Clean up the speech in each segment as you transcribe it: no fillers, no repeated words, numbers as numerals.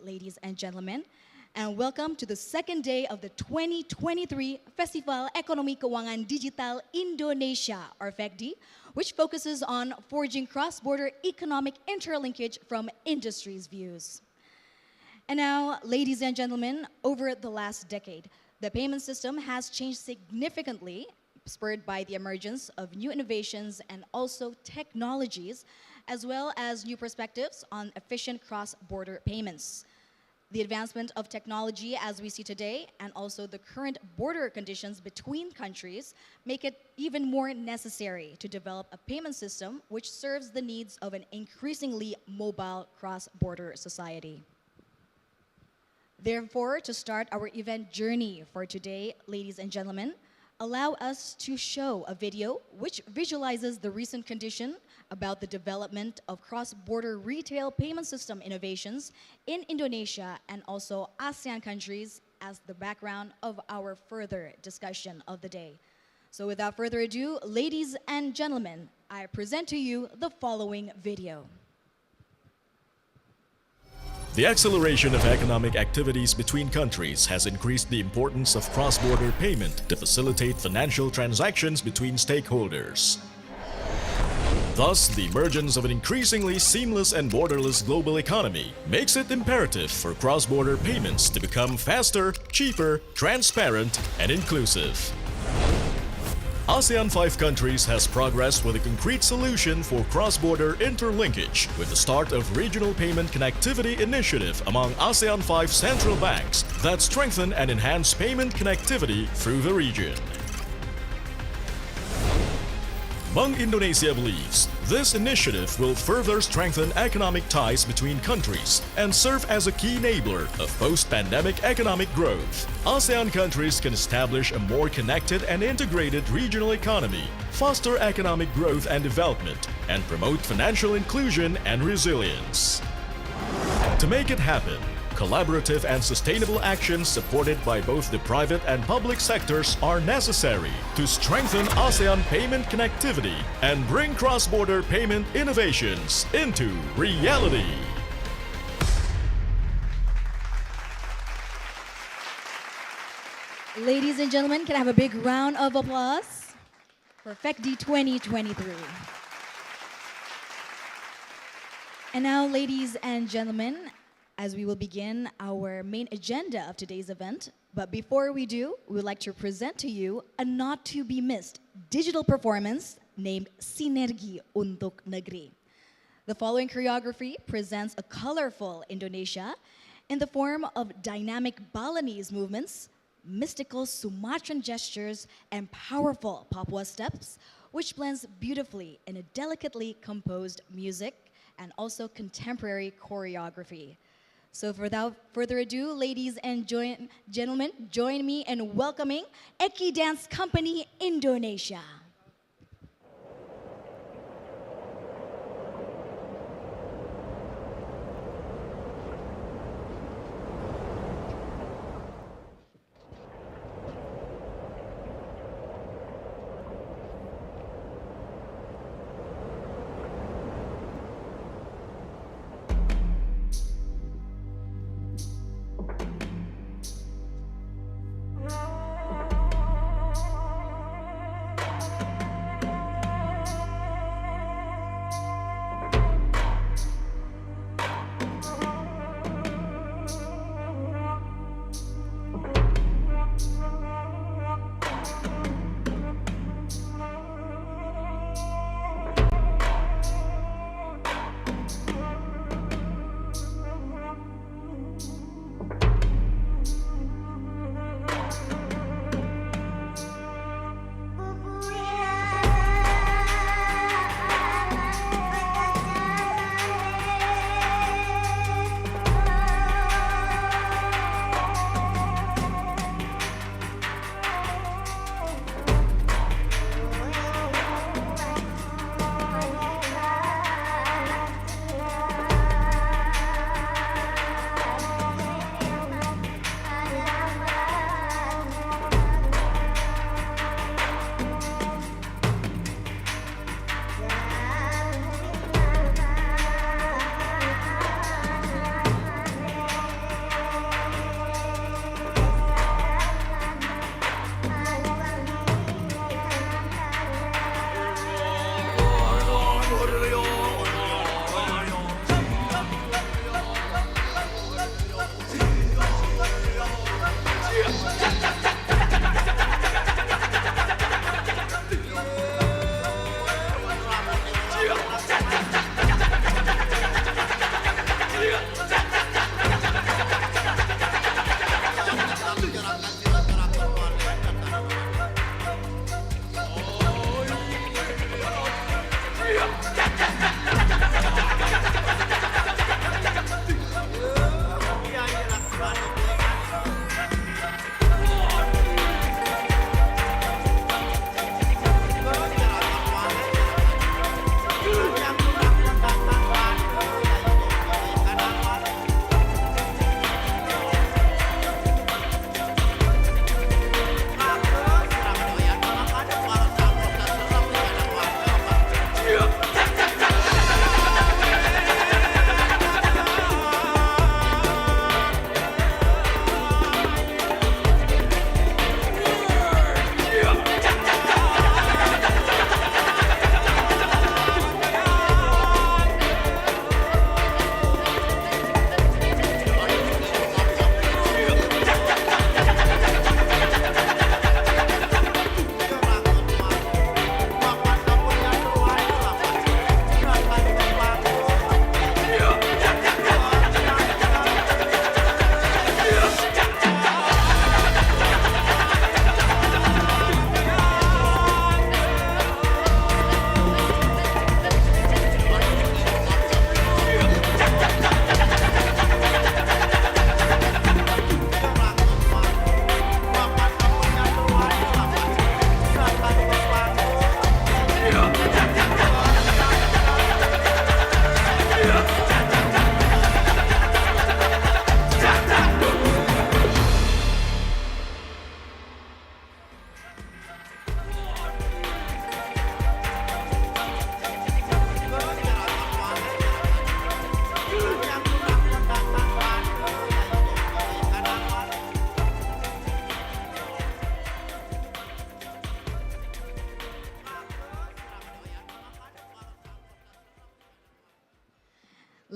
ladies and gentlemen, and welcome to the second day of the 2023 Festival Ekonomi Keuangan Digital Indonesia, or FEKDI, which focuses on forging cross-border economic interlinkage from industry's views. And now, ladies and gentlemen, over the last decade, the payment system has changed significantly, spurred by the emergence of new innovations and also technologies, as well as new perspectives on efficient cross-border payments. The advancement of technology as we see today, and also the current border conditions between countries, make it even more necessary to develop a payment system which serves the needs of an increasingly mobile cross-border society. Therefore, to start our event journey for today, ladies and gentlemen, allow us to show a video which visualizes the recent condition about the development of cross-border retail payment system innovations in Indonesia and also ASEAN countries as the background of our further discussion of the day. So without further ado, ladies and gentlemen, I present to you the following video. The acceleration of economic activities between countries has increased the importance of cross-border payment to facilitate financial transactions between stakeholders. Thus, the emergence of an increasingly seamless and borderless global economy makes it imperative for cross-border payments to become faster, cheaper, transparent, and inclusive. ASEAN 5 countries has progressed with a concrete solution for cross-border interlinkage with the start of Regional Payment Connectivity Initiative among ASEAN 5 central banks that strengthen and enhance payment connectivity through the region. Bank Indonesia believes this initiative will further strengthen economic ties between countries and serve as a key enabler of post-pandemic economic growth. ASEAN countries can establish a more connected and integrated regional economy, foster economic growth and development, and promote financial inclusion and resilience. To make it happen, collaborative and sustainable actions supported by both the private and public sectors are necessary to strengthen ASEAN payment connectivity and bring cross-border payment innovations into reality. Ladies and gentlemen, can I have a big round of applause for FEKDI 2023? And now, ladies and gentlemen, as we will begin our main agenda of today's event. But before we do, we would like to present to you a not-to-be-missed digital performance named Sinergi Untuk Negeri. The following choreography presents a colorful Indonesia in the form of dynamic Balinese movements, mystical Sumatran gestures, and powerful Papua steps, which blends beautifully in a delicately composed music and also contemporary choreography. So without further ado, ladies and gentlemen, join me in welcoming Eki Dance Company Indonesia.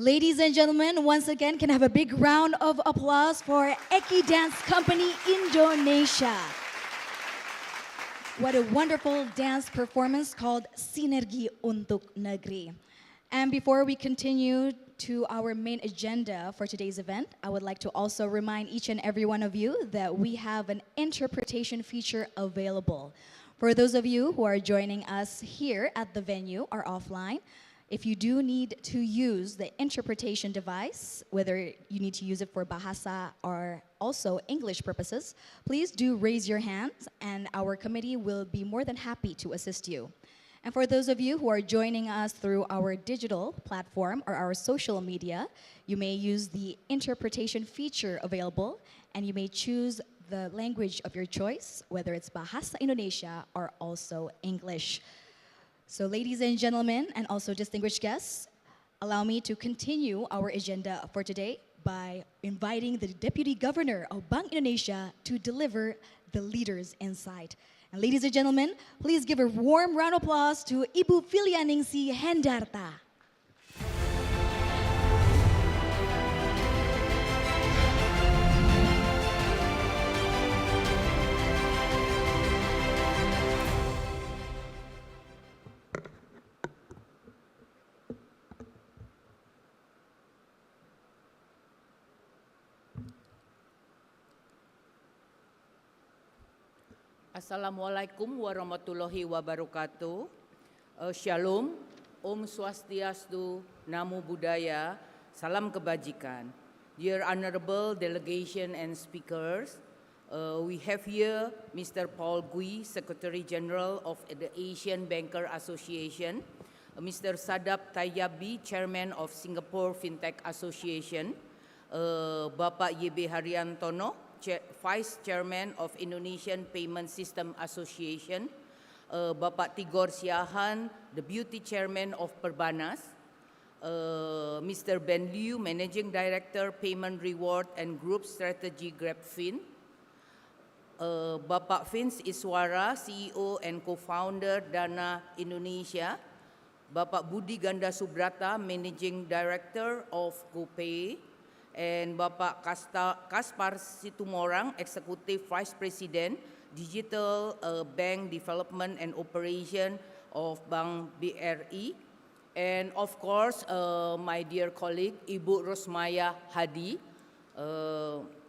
Ladies and gentlemen, once again, can I have a big round of applause for Eki Dance Company Indonesia. What a wonderful dance performance called Sinergi Untuk Negeri. And before we continue to our main agenda for today's event, I would like to also remind each and every one of you that we have an interpretation feature available. For those of you who are joining us here at the venue or offline, if you do need to use the interpretation device, whether you need to use it for Bahasa or also English purposes, please do raise your hands and our committee will be more than happy to assist you. And for those of you who are joining us through our digital platform or our social media, you may use the interpretation feature available and you may choose the language of your choice, whether it's Bahasa Indonesia or also English. So ladies and gentlemen, and also distinguished guests, allow me to continue our agenda for today by inviting the Deputy Governor of Bank Indonesia to deliver the Leaders Insight. And ladies and gentlemen, please give a warm round of applause to Ibu Filianingsi Hendarta. Assalamualaikum warahmatullahi wabarakatuh. Shalom, Om Swastiastu, Namo Buddhaya, Salam Kebajikan. Dear honorable delegation and speakers, we have here Mr. Paul Gui, Secretary General of the Asian Banker Association, Mr. Sadap Tayyabi, Chairman of Singapore Fintech Association, Bapak YB Haryantono, Vice Chairman of Indonesian Payment System Association, Bapak Tigor Siahan, Deputy Chairman of Perbanas, Mr. Ben Liu, Managing Director, Payment Reward and Group Strategy Grabfin, Bapak Vince Iswara, CEO and Co-Founder Dana Indonesia, Bapak Budi Ganda Subrata, Managing Director of GoPay, and Bapak Kaspar Situmorang, Executive Vice President, Digital Bank Development and Operation of Bank BRI, and of course, my dear colleague, Ibu Rosmaya Hadi,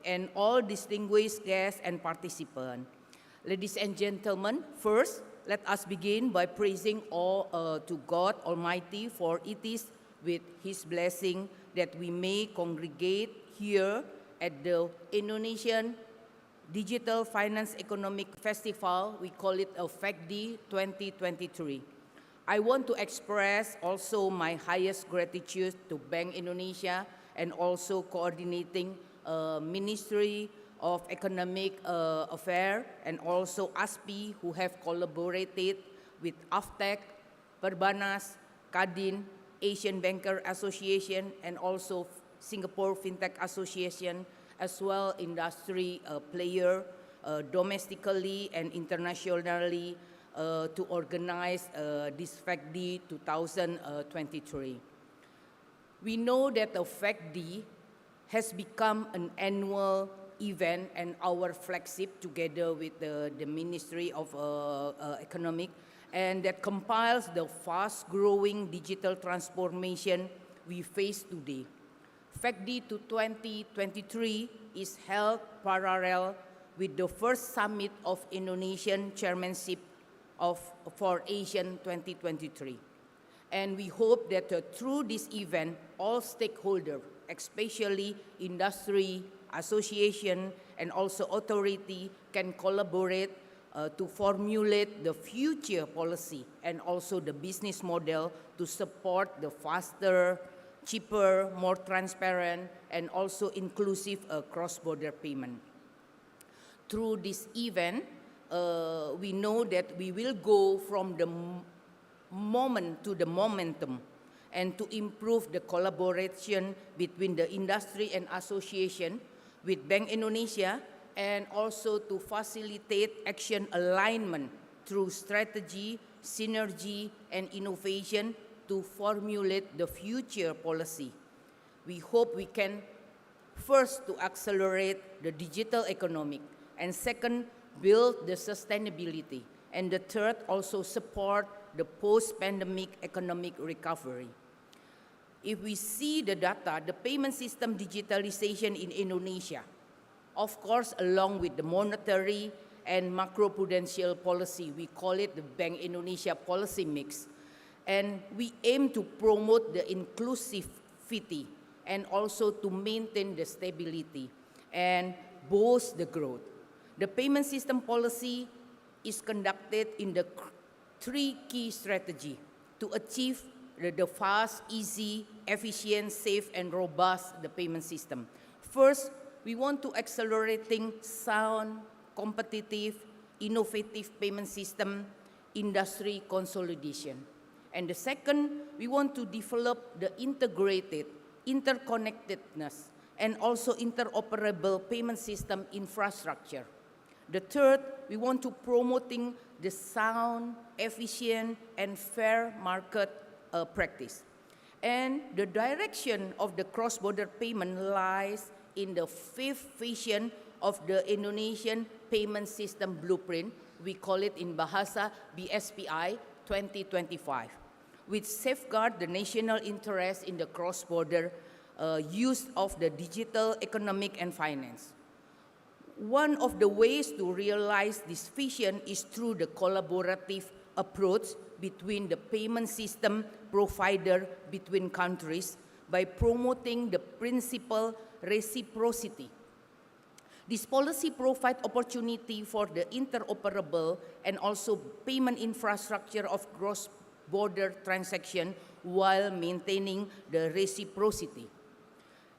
and all distinguished guests and participants. Ladies and gentlemen, first, let us begin by praising all to God Almighty, for it is with His blessing that we may congregate here at the Indonesian Digital Finance Economic Festival. We call it a FEKDI 2023. I want to express also my highest gratitude to Bank Indonesia and also coordinating Ministry of Economic Affairs and also ASPI, who have collaborated with AFTEC, Perbanas, Kadin, Asian Banker Association, and also Singapore Fintech Association, as well industry player domestically and internationally to organize this FEKDI 2023. We know that the FEKDI has become an annual event and our flagship together with the Ministry of Economic, and that compiles the fast-growing digital transformation we face today. FEKDI 2023 is held parallel with the first summit of Indonesian chairmanship for Asian 2023. And we hope that through this event, all stakeholders, especially industry, association, and also authority, can collaborate to formulate the future policy and also the business model to support the faster, cheaper, more transparent, and also inclusive cross-border payment. Through this event, we know that we will go from the moment to the momentum and to improve the collaboration between the industry and association with Bank Indonesia, and also to facilitate action alignment through strategy, synergy, and innovation to formulate the future policy. We hope we can first to accelerate the digital economic, and second, build the sustainability, and the third, also support the post-pandemic economic recovery. If we see the data, the payment system digitalization in Indonesia, of course, along with the monetary and macroprudential policy, we call it the Bank Indonesia policy mix, and we aim to promote the inclusivity and also to maintain the stability and boost the growth. The payment system policy is conducted in the three key strategies to achieve the fast, easy, efficient, safe, and robust the payment system. First, we want to accelerating sound, competitive, innovative payment system industry consolidation. And the second, we want to develop the integrated, interconnectedness, and also interoperable payment system infrastructure. The third, we want to promoting the sound, efficient, and fair market practice. And the direction of the cross-border payment lies in the fifth vision of the Indonesian payment system blueprint. We call it in Bahasa BSPI 2025, which safeguard the national interest in the cross-border use of the digital economic and finance. One of the ways to realize this vision is through the collaborative approach between the payment system provider between countries by promoting the principle reciprocity. This policy provides opportunity for the interoperable and also payment infrastructure of cross-border transaction while maintaining the reciprocity.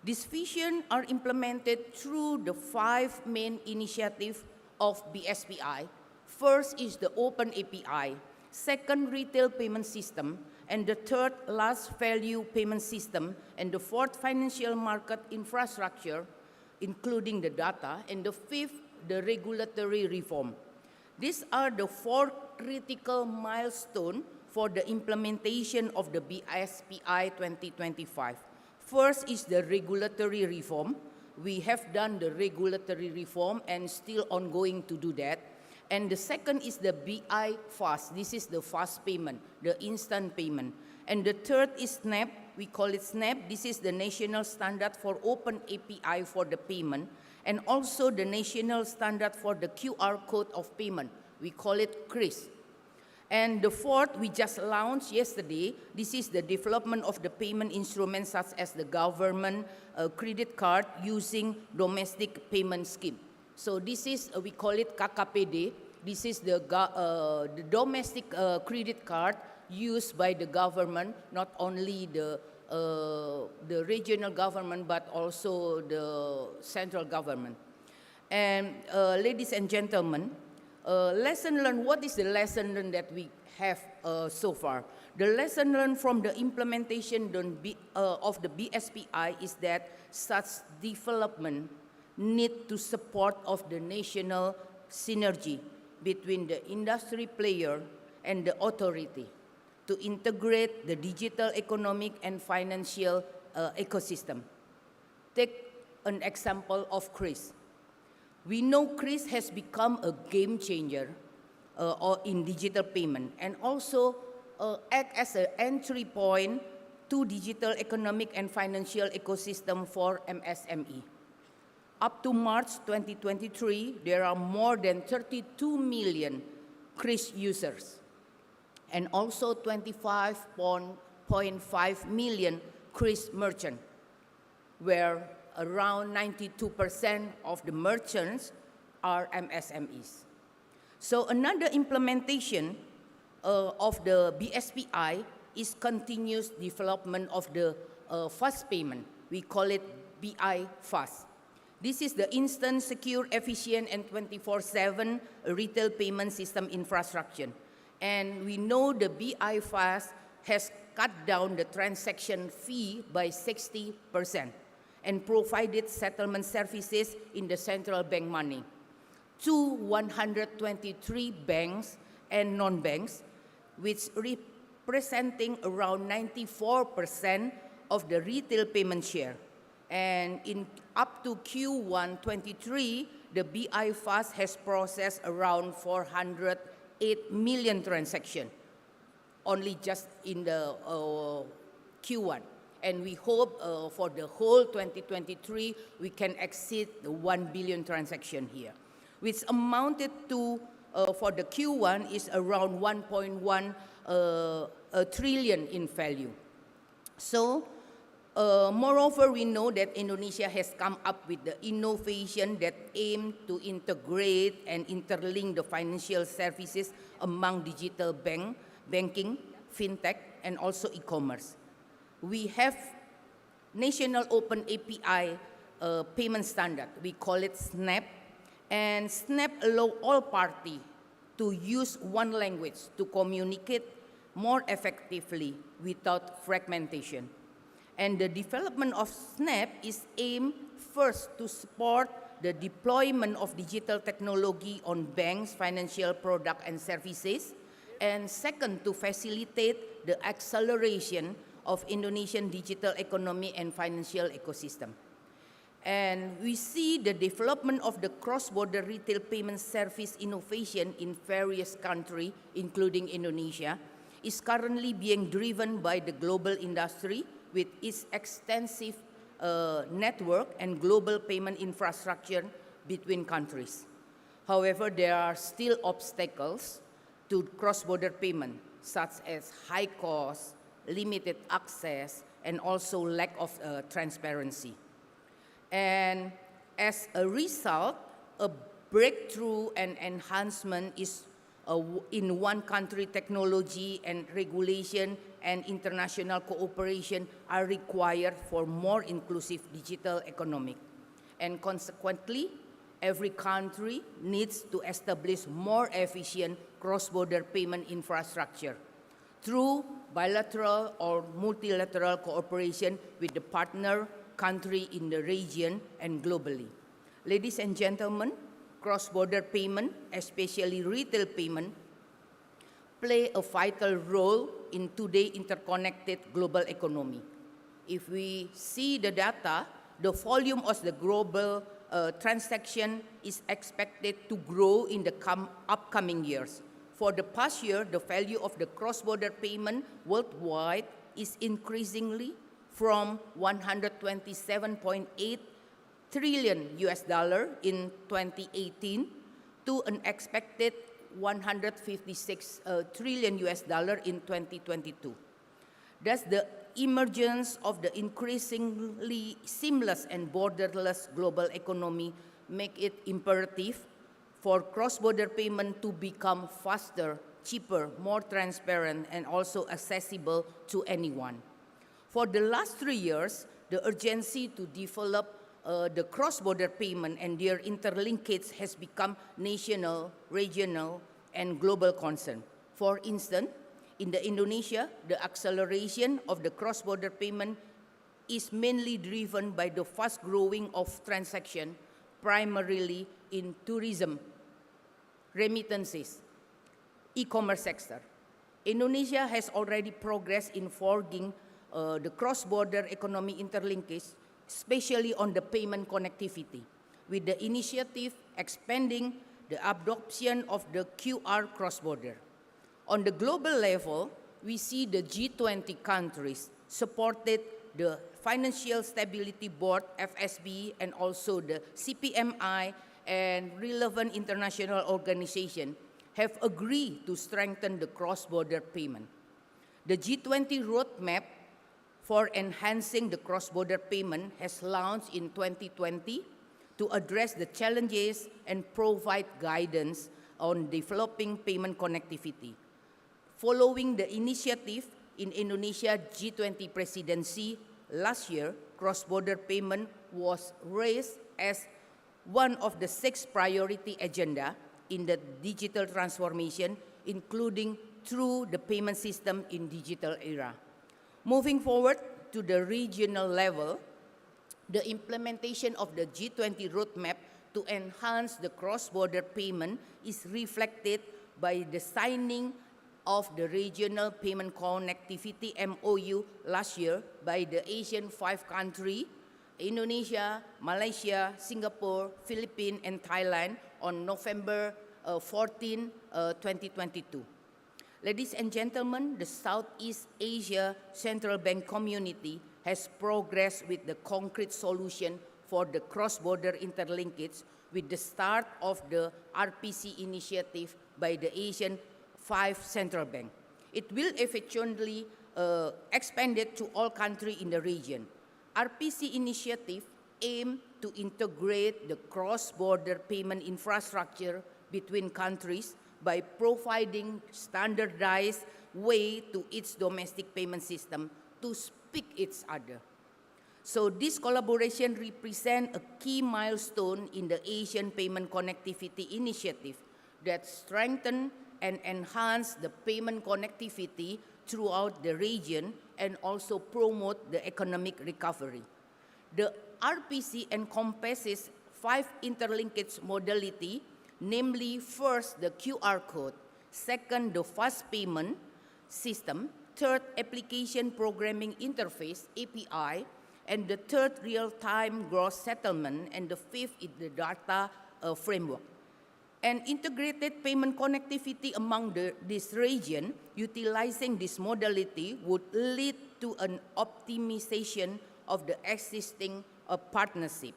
These visions are implemented through the 5 main initiatives of BSPI. First is the open API, second retail payment system, and the third large value payment system, and the fourth financial market infrastructure, including the data, and the fifth, the regulatory reform. These are the 4 critical milestones for the implementation of the BSPI 2025. First is the regulatory reform. We have done the regulatory reform and still ongoing to do that. And the second is the BI fast. This is the fast payment, the instant payment. And the third is SNAP. We call it SNAP. This is the national standard for open API for the payment. And also the national standard for the QR code of payment. We call it CRIS. And the fourth, we just launched yesterday. This is the development of the payment instruments such as the government credit card using domestic payment scheme. So this is, we call it KKPD. This is the domestic credit card used by the government, not only the regional government, but also the central government. And ladies and gentlemen, lesson learned, what is the lesson learned that we have so far? The lesson learned from the implementation of the BSPI is that such development need to support of the national synergy between the industry player and the authority to integrate the digital economic and financial ecosystem. Take an example of CRIS. We know CRIS has become a game changer in digital payment and also act as an entry point to digital economic and financial ecosystem for MSME. Up to March 2023, there are more than 32 million CRIS users and also 25.5 million CRIS merchants, where around 92% of the merchants are MSMEs. So another implementation of the BSPI is continuous development of the fast payment. We call it BI fast. This is the instant, secure, efficient, and 24/7 retail payment system infrastructure. And we know the BI fast has cut down the transaction fee by 60%. And provided settlement services in the central bank money to 123 banks and non-banks, which representing around 94% of the retail payment share. And in up to Q1 23, the BI Fast has processed around 408 million transactions, only just in the Q1. And we hope for the whole 2023, we can exceed the 1 billion transaction here, which amounted to, for the Q1, is around 1.1 trillion in value. So, moreover, we know that Indonesia has come up with the innovation that aim to integrate and interlink the financial services among digital banking, fintech, and also e-commerce. We have National Open API payment standard. We call it SNAP. And SNAP allow all parties to use one language to communicate more effectively without fragmentation. And the development of SNAP is aimed first to support the deployment of digital technology on banks, financial products and services, and second, to facilitate the acceleration of Indonesian digital economy and financial ecosystem. And we see the development of the cross-border retail payment service innovation in various countries, including Indonesia, is currently being driven by the global industry with its extensive network and global payment infrastructure between countries. However, there are still obstacles to cross-border payment, such as high cost, limited access, and also lack of transparency. And as a result, a breakthrough and enhancement is in one country technology and regulation and international cooperation are required for more inclusive digital economy. And consequently, every country needs to establish more efficient cross-border payment infrastructure through bilateral or multilateral cooperation with the partner country in the region and globally. Ladies and gentlemen, cross-border payment, especially retail payment, play a vital role in today's interconnected global economy. If we see the data, the volume of the global transaction is expected to grow in the upcoming years. For the past year, the value of the cross-border payment worldwide is increasingly from 127.8 trillion US dollar in 2018 to an expected 156 trillion US dollar in 2022. Thus, the emergence of the increasingly seamless and borderless global economy make it imperative for cross-border payment to become faster, cheaper, more transparent, and also accessible to anyone. For the last 3 years, the urgency to develop the cross-border payment and their interlinkage has become national, regional, and global concern. For instance, in Indonesia, the acceleration of the cross-border payment is mainly driven by the fast growing of transaction, primarily in tourism, remittances, e-commerce sector. Indonesia has already progressed in forging the cross-border economy interlinkage, especially on the payment connectivity, with the initiative expanding the adoption of the QR cross-border. On the global level, we see the G20 countries supported the Financial Stability Board, FSB, and also the CPMI and relevant international organizations have agreed to strengthen the cross-border payment. The G20 roadmap for enhancing the cross-border payment has launched in 2020 to address the challenges and provide guidance on developing payment connectivity. Following the initiative in Indonesia G20 presidency last year, cross-border payment was raised as one of the 6 priority agenda in the digital transformation, including through the payment system in digital era. Moving forward to the regional level, the implementation of the G20 roadmap to enhance the cross-border payment is reflected by the signing of the Regional Payment Connectivity MOU last year by the Asian 5 countries, Indonesia, Malaysia, Singapore, Philippines, and Thailand on November 14, 2022. Ladies and gentlemen, the Southeast Asia Central Bank Community has progressed with the concrete solution for the cross-border interlinkage with the start of the RPC initiative by the Asian 5 Central Bank. It will eventually expand it to all countries in the region. RPC initiative aims to integrate the cross-border payment infrastructure between countries by providing standardized way to its domestic payment system to speak each other. So this collaboration represents a key milestone in the Asian Payment Connectivity Initiative that strengthens and enhances the payment connectivity throughout the region and also promote the economic recovery. The RPC encompasses 5 interlinkage modalities, namely first, the QR code, second, the fast payment system, third, application programming interface, API, and the third, real-time gross settlement, and the fifth is the data framework. And integrated payment connectivity among this region, utilizing this modality, would lead to an optimization of the existing partnership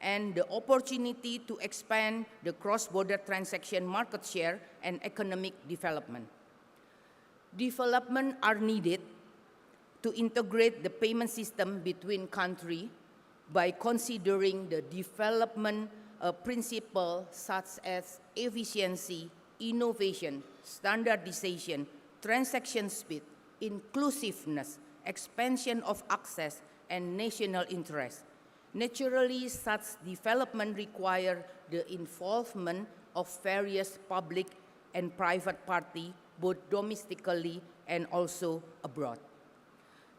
and the opportunity to expand the cross-border transaction market share and economic development. Development are needed to integrate the payment system between countries by considering the development principles such as efficiency, innovation, standardization, transaction speed, inclusiveness, expansion of access, and national interest. Naturally, such development require the involvement of various public and private parties, both domestically and also abroad.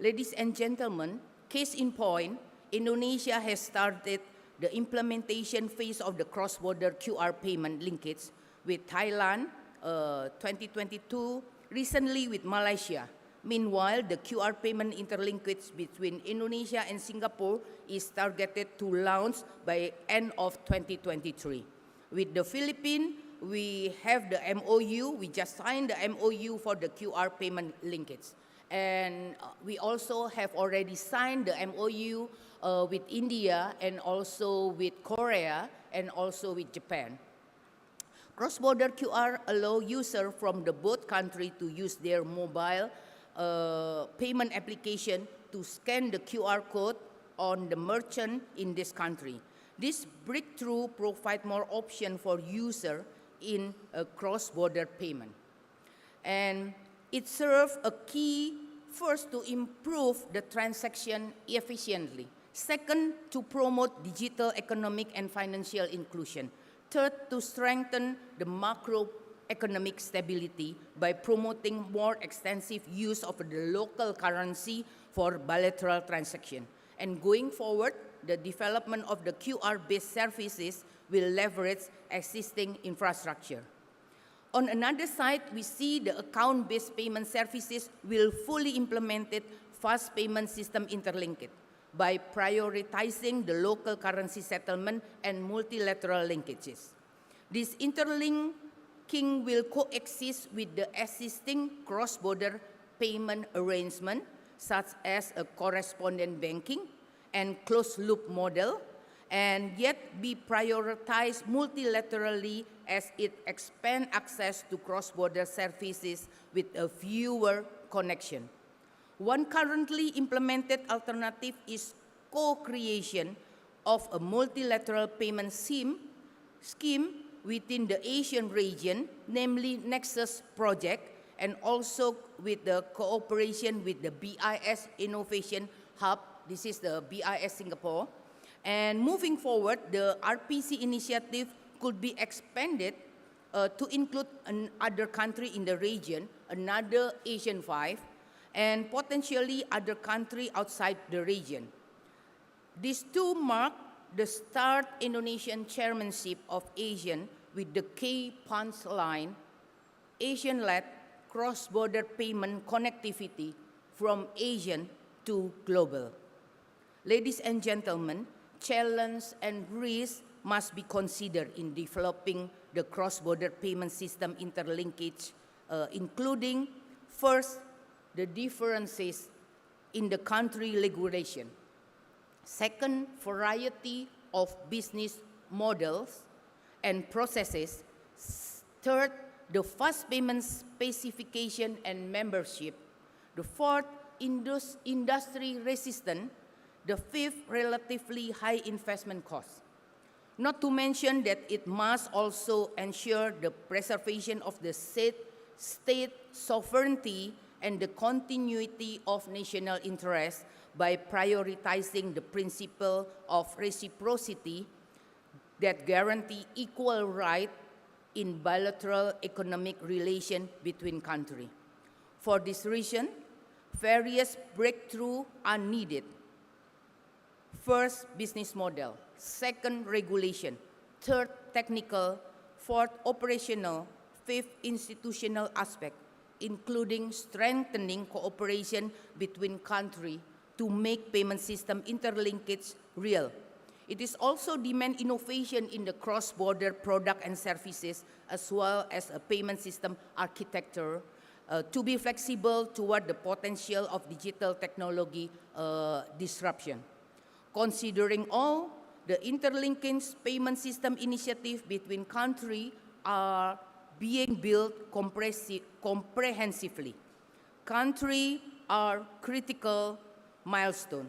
Ladies and gentlemen, case in point, Indonesia has started the implementation phase of the cross-border QR payment linkage with Thailand, 2022, recently with Malaysia. Meanwhile, the QR payment interlinkage between Indonesia and Singapore is targeted to launch by end of 2023. With the Philippines, we have the MOU. We just signed the MOU for the QR payment linkage. And we also have already signed the MOU with India and also with Korea and also with Japan. Cross-border QR allow users from the both countries to use their mobile payment application to scan the QR code on the merchant in this country. This breakthrough provides more options for users in a cross-border payment. And it serves a key, first, to improve the transaction efficiently. Second, to promote digital economic and financial inclusion. Third, to strengthen the macroeconomic stability by promoting more extensive use of the local currency for bilateral transaction. And going forward, the development of the QR-based services will leverage existing infrastructure. On another side, we see the account-based payment services will fully implement fast payment system interlinked by prioritizing the local currency settlement and multilateral linkages. This interlinking will coexist with the existing cross-border payment arrangement, such as a correspondent banking and closed-loop model, and yet be prioritized multilaterally as it expands access to cross-border services with a fewer connection. One currently implemented alternative is co-creation of a multilateral payment scheme within the Asian region, namely Nexus project, and also with the cooperation with the BIS Innovation Hub. This is the BIS Singapore. And moving forward, the RPC initiative could be expanded to include another country in the region, another Asian 5, and potentially other countries outside the region. These two mark the start Indonesian chairmanship of ASEAN with the key punchline, Asian-led cross-border payment connectivity from Asian to global. Ladies and gentlemen, challenge and risk must be considered in developing the cross-border payment system interlinkage, including, first, the differences in the country regulation. Second, variety of business models and processes. Third, the fast payment specification and membership. The fourth, industry resistant. The fifth, relatively high investment costs. Not to mention that it must also ensure the preservation of the state sovereignty and the continuity of national interest by prioritizing the principle of reciprocity that guarantee equal right in bilateral economic relation between countries. For this reason, various breakthroughs are needed. First, business model. Second, regulation. Third, technical. Fourth, operational. Fifth, institutional aspect, including strengthening cooperation between countries to make payment system interlinkage real. It is also demand innovation in the cross-border product and services, as well as a payment system architecture to be flexible toward the potential of digital technology disruption. Considering all, the interlinkage payment system initiative between countries are being built comprehensively. Countries are critical milestone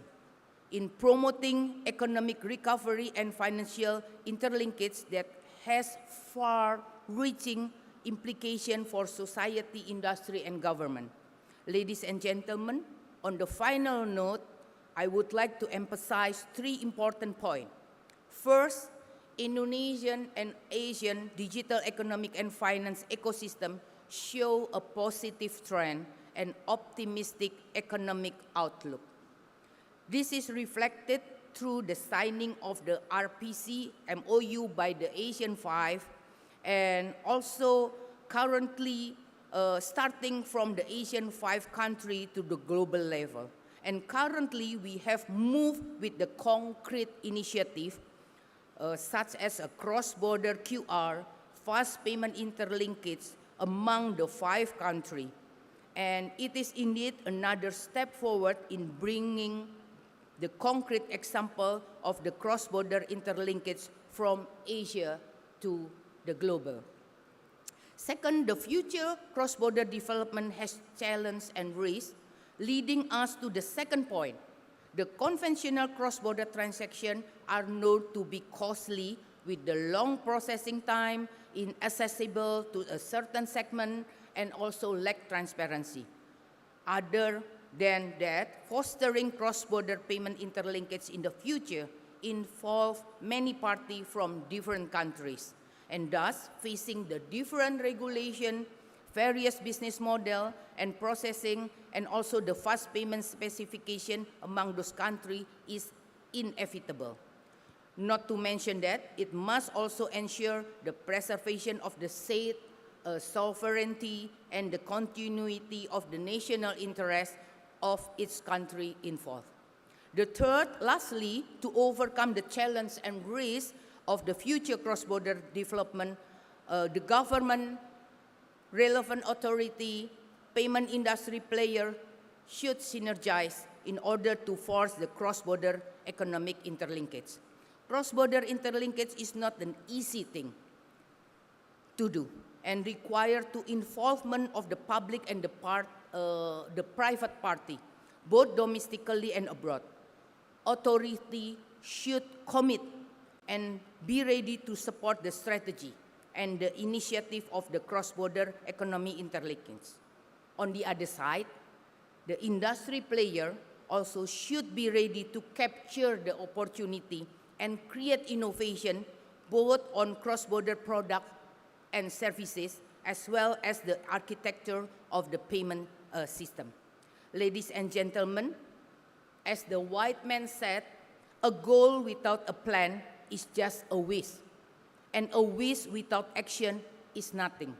in promoting economic recovery and financial interlinkage that has far-reaching implications for society, industry, and government. Ladies and gentlemen, on the final note, I would like to emphasize three important points. First, Indonesian and Asian digital economic and finance ecosystem show a positive trend and optimistic economic outlook. This is reflected through the signing of the RPC MOU by the Asian Five, and also currently starting from the Asian Five countries to the global level. And currently we have moved with the concrete initiative such as a cross-border QR, fast payment interlinkage among the 5 countries. And it is indeed another step forward in bringing the concrete example of the cross-border interlinkage from Asia to the global. Second, the future cross-border development has challenges and risks, leading us to the second point. The conventional cross-border transactions are known to be costly with the long processing time, inaccessible to a certain segment, and also lack transparency. Other than that, fostering cross-border payment interlinkage in the future involve many parties from different countries, and thus facing the different regulation, various business model and processing, and also the fast payment specification among those countries is inevitable. Not to mention that it must also ensure the preservation of the state sovereignty and the continuity of the national interest of its country involved. The third, lastly, to overcome the challenge and risk of the future cross-border development, the government, relevant authority, payment industry player should synergize in order to force the cross-border economic interlinkage. Cross-border interlinkage is not an easy thing to do and require the involvement of the public and the private party, both domestically and abroad. Authority should commit and be ready to support the strategy and the initiative of the cross-border economy interlinkage. On the other side, the industry player also should be ready to capture the opportunity and create innovation both on cross-border products and services, as well as the architecture of the payment system. Ladies and gentlemen, as the white man said, a goal without a plan is just a wish, and a wish without action is nothing.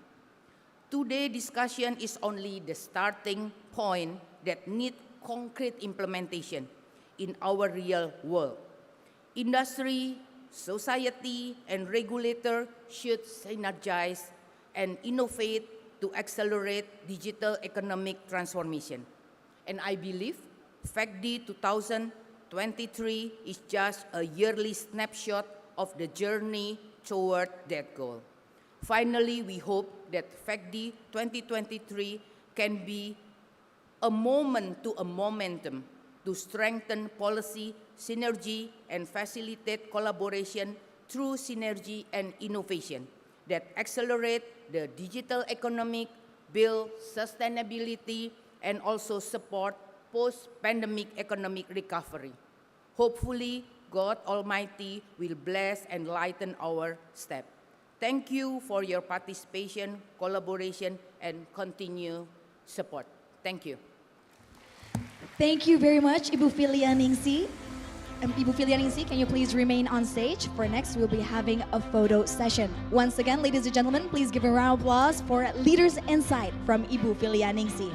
Today's discussion is only the starting point that needs concrete implementation in our real world. Industry, society, and regulator should synergize and innovate to accelerate digital economic transformation. And I believe FEKDI 2023 is just a yearly snapshot of the journey toward that goal. Finally, we hope that FEKDI 2023 can be a moment to a momentum to strengthen policy synergy and facilitate collaboration through synergy and innovation that accelerate the digital economic, build sustainability, and also support post-pandemic economic recovery. Hopefully, God Almighty will bless and lighten our step. Thank you for your participation, collaboration, and continued support. Thank you. Thank you very much, Ibu Filianingsi. Ibu Filianingsi, can you please remain on stage? For next, we'll be having a photo session. Once again, ladies and gentlemen, please give a round of applause for Leaders Insight from Ibu Filianingsi.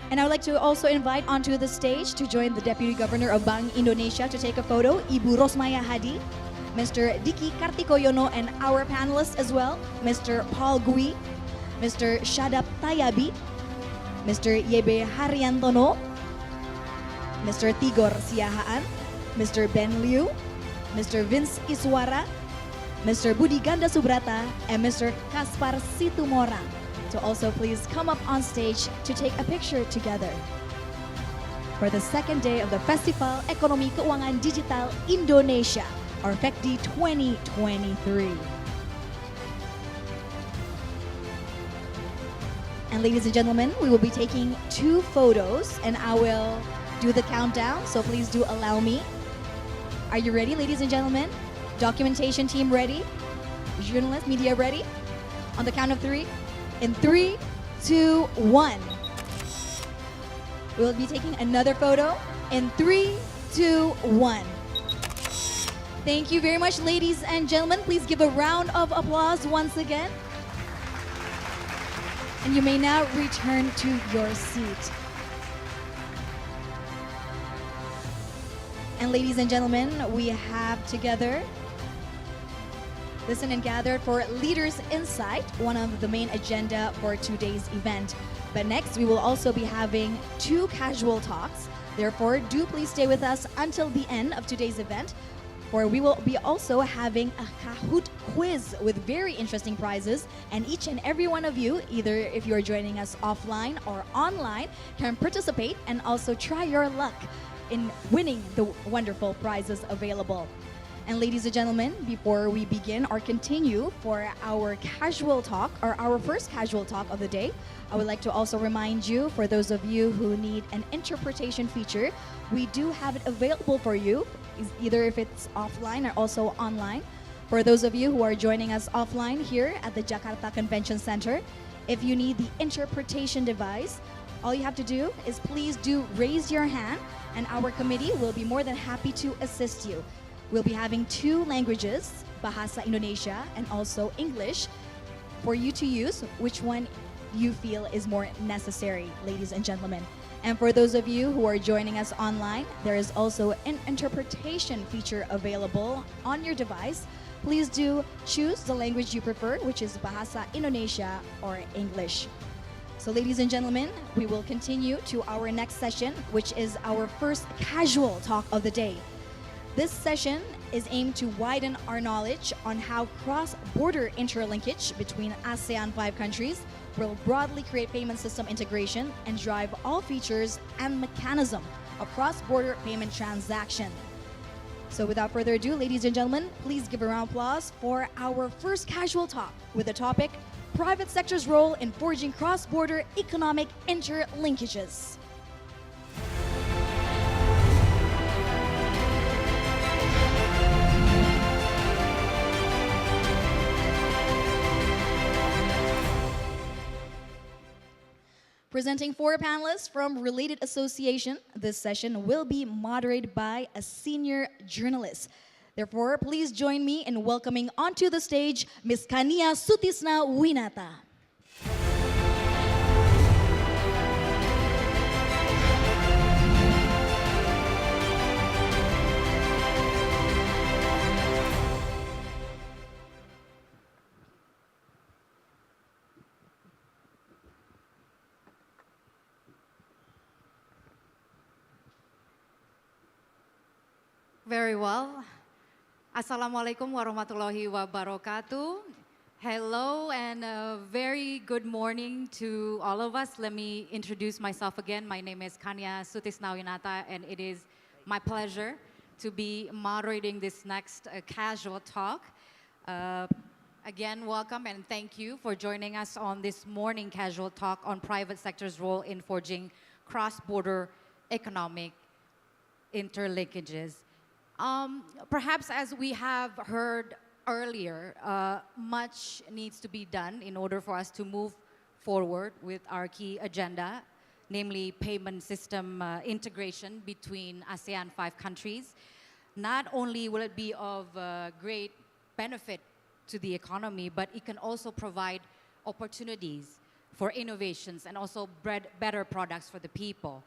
And I would like to also invite onto the stage to join the Deputy Governor of Bank Indonesia to take a photo, Ibu Rosmaya Hadi, Mr. Diki Kartikoyono, and our panelists as well, Mr. Paul Gui, Mr. Shadab Tayabi, Mr. Yebe Haryantono, Mr. Tigor Siahaan, Mr. Ben Liu, Mr. Vince Iswara, Mr. Budi Ganda Subrata, and Mr. Kaspar Situmorang to also please come up on stage to take a picture together for the second day of the Festival Ekonomi Keuangan Digital Indonesia, or FEKDI 2023. And ladies and gentlemen, we will be taking 2 photos and I will do the countdown, so please do allow me. Are you ready, ladies and gentlemen? Documentation team ready? Journalists, media ready? On the count of 3. In 3, 2, 1. We'll be taking another photo in 3, 2, 1. Thank you very much, ladies and gentlemen. Please give a round of applause once again. And you may now return to your seat. And ladies and gentlemen, we have together listened and gathered for Leaders Insight, one of the main agenda for today's event. But next, we will also be having 2 casual talks. Therefore, do please stay with us until the end of today's event, for we will be also having a Kahoot quiz with very interesting prizes, and each and every one of you, either if you're joining us offline or online, can participate and also try your luck in winning the wonderful prizes available. And ladies and gentlemen, before we begin or continue for our casual talk, or our first casual talk of the day, I would like to also remind you, for those of you who need an interpretation feature, we do have it available for you, either if it's offline or also online. For those of you who are joining us offline here at the Jakarta Convention Center, if you need the interpretation device, all you have to do is please do raise your hand, and our committee will be more than happy to assist you. We'll be having 2 languages, Bahasa Indonesia and also English, for you to use which one you feel is more necessary, ladies and gentlemen. And for those of you who are joining us online, there is also an interpretation feature available on your device. Please do choose the language you prefer, which is Bahasa Indonesia or English. So ladies and gentlemen, we will continue to our next session, which is our first casual talk of the day. This session is aimed to widen our knowledge on how cross-border interlinkage between ASEAN 5 countries will broadly create payment system integration and drive all features and mechanism of cross-border payment transaction. So without further ado, ladies and gentlemen, please give a round of applause for our first casual talk with the topic, Private Sector's Role in Forging Cross-Border Economic Interlinkages. Presenting 4 panelists from related association, this session will be moderated by a senior journalist. Therefore, please join me in welcoming onto the stage Ms. Kania Sutisna Winata. Very well. Assalamualaikum warahmatullahi wabarakatuh. Hello and a very good morning to all of us. Let me introduce myself again. My name is Kanya Sutisnawinata and it is my pleasure to be moderating this next casual talk. Again, welcome and thank you for joining us on this morning casual talk on private sector's role in forging cross-border economic interlinkages. Perhaps as we have heard earlier, much needs to be done in order for us to move forward with our key agenda, namely payment system integration between ASEAN 5 countries. Not only will it be of great benefit to the economy, but it can also provide opportunities for innovations and also better products for the people.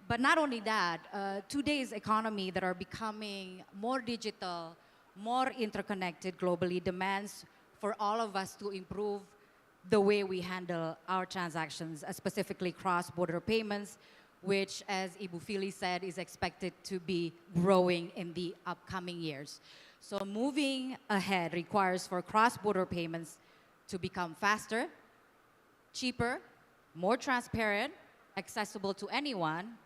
But not only that, today's economy that are becoming more digital, more interconnected globally demands for all of us to improve the way we handle our transactions, specifically cross-border payments, which, as Ibu Fili said, is expected to be growing in the upcoming years. So moving ahead requires for cross-border payments to become faster, cheaper, more transparent, accessible to anyone,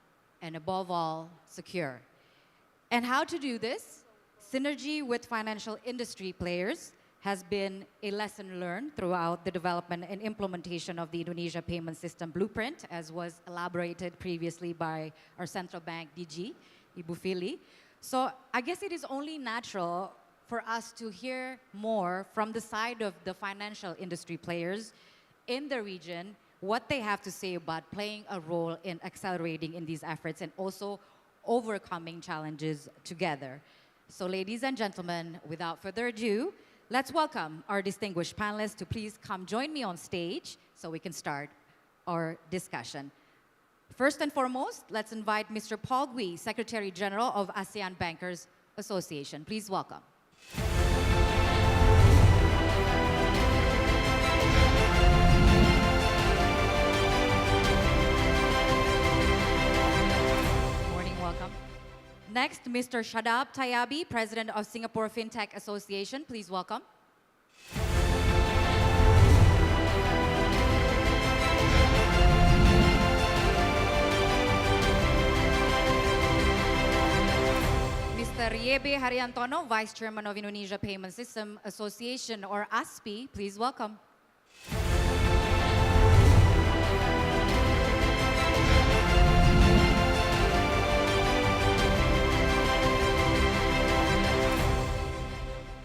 and above all, secure. And how to do this? Synergy with financial industry players has been a lesson learned throughout the development and implementation of the Indonesia Payment System Blueprint, as was elaborated previously by our Central Bank DG, Ibu Fili. So I guess it is only natural for us to hear more from the side of the financial industry players in the region, what they have to say about playing a role in accelerating in these efforts and also overcoming challenges together. So ladies and gentlemen, without further ado, let's welcome our distinguished panelists to please come join me on stage so we can start our discussion. First and foremost, let's invite Mr. Paul Gui, Secretary General of ASEAN Bankers Association. Please welcome. Next, Mr. Shadab Tayabi, President of Singapore FinTech Association. Please welcome. Mr. Riebe Haryantono, Vice Chairman of Indonesia Payment System Association, or ASPI. Please welcome.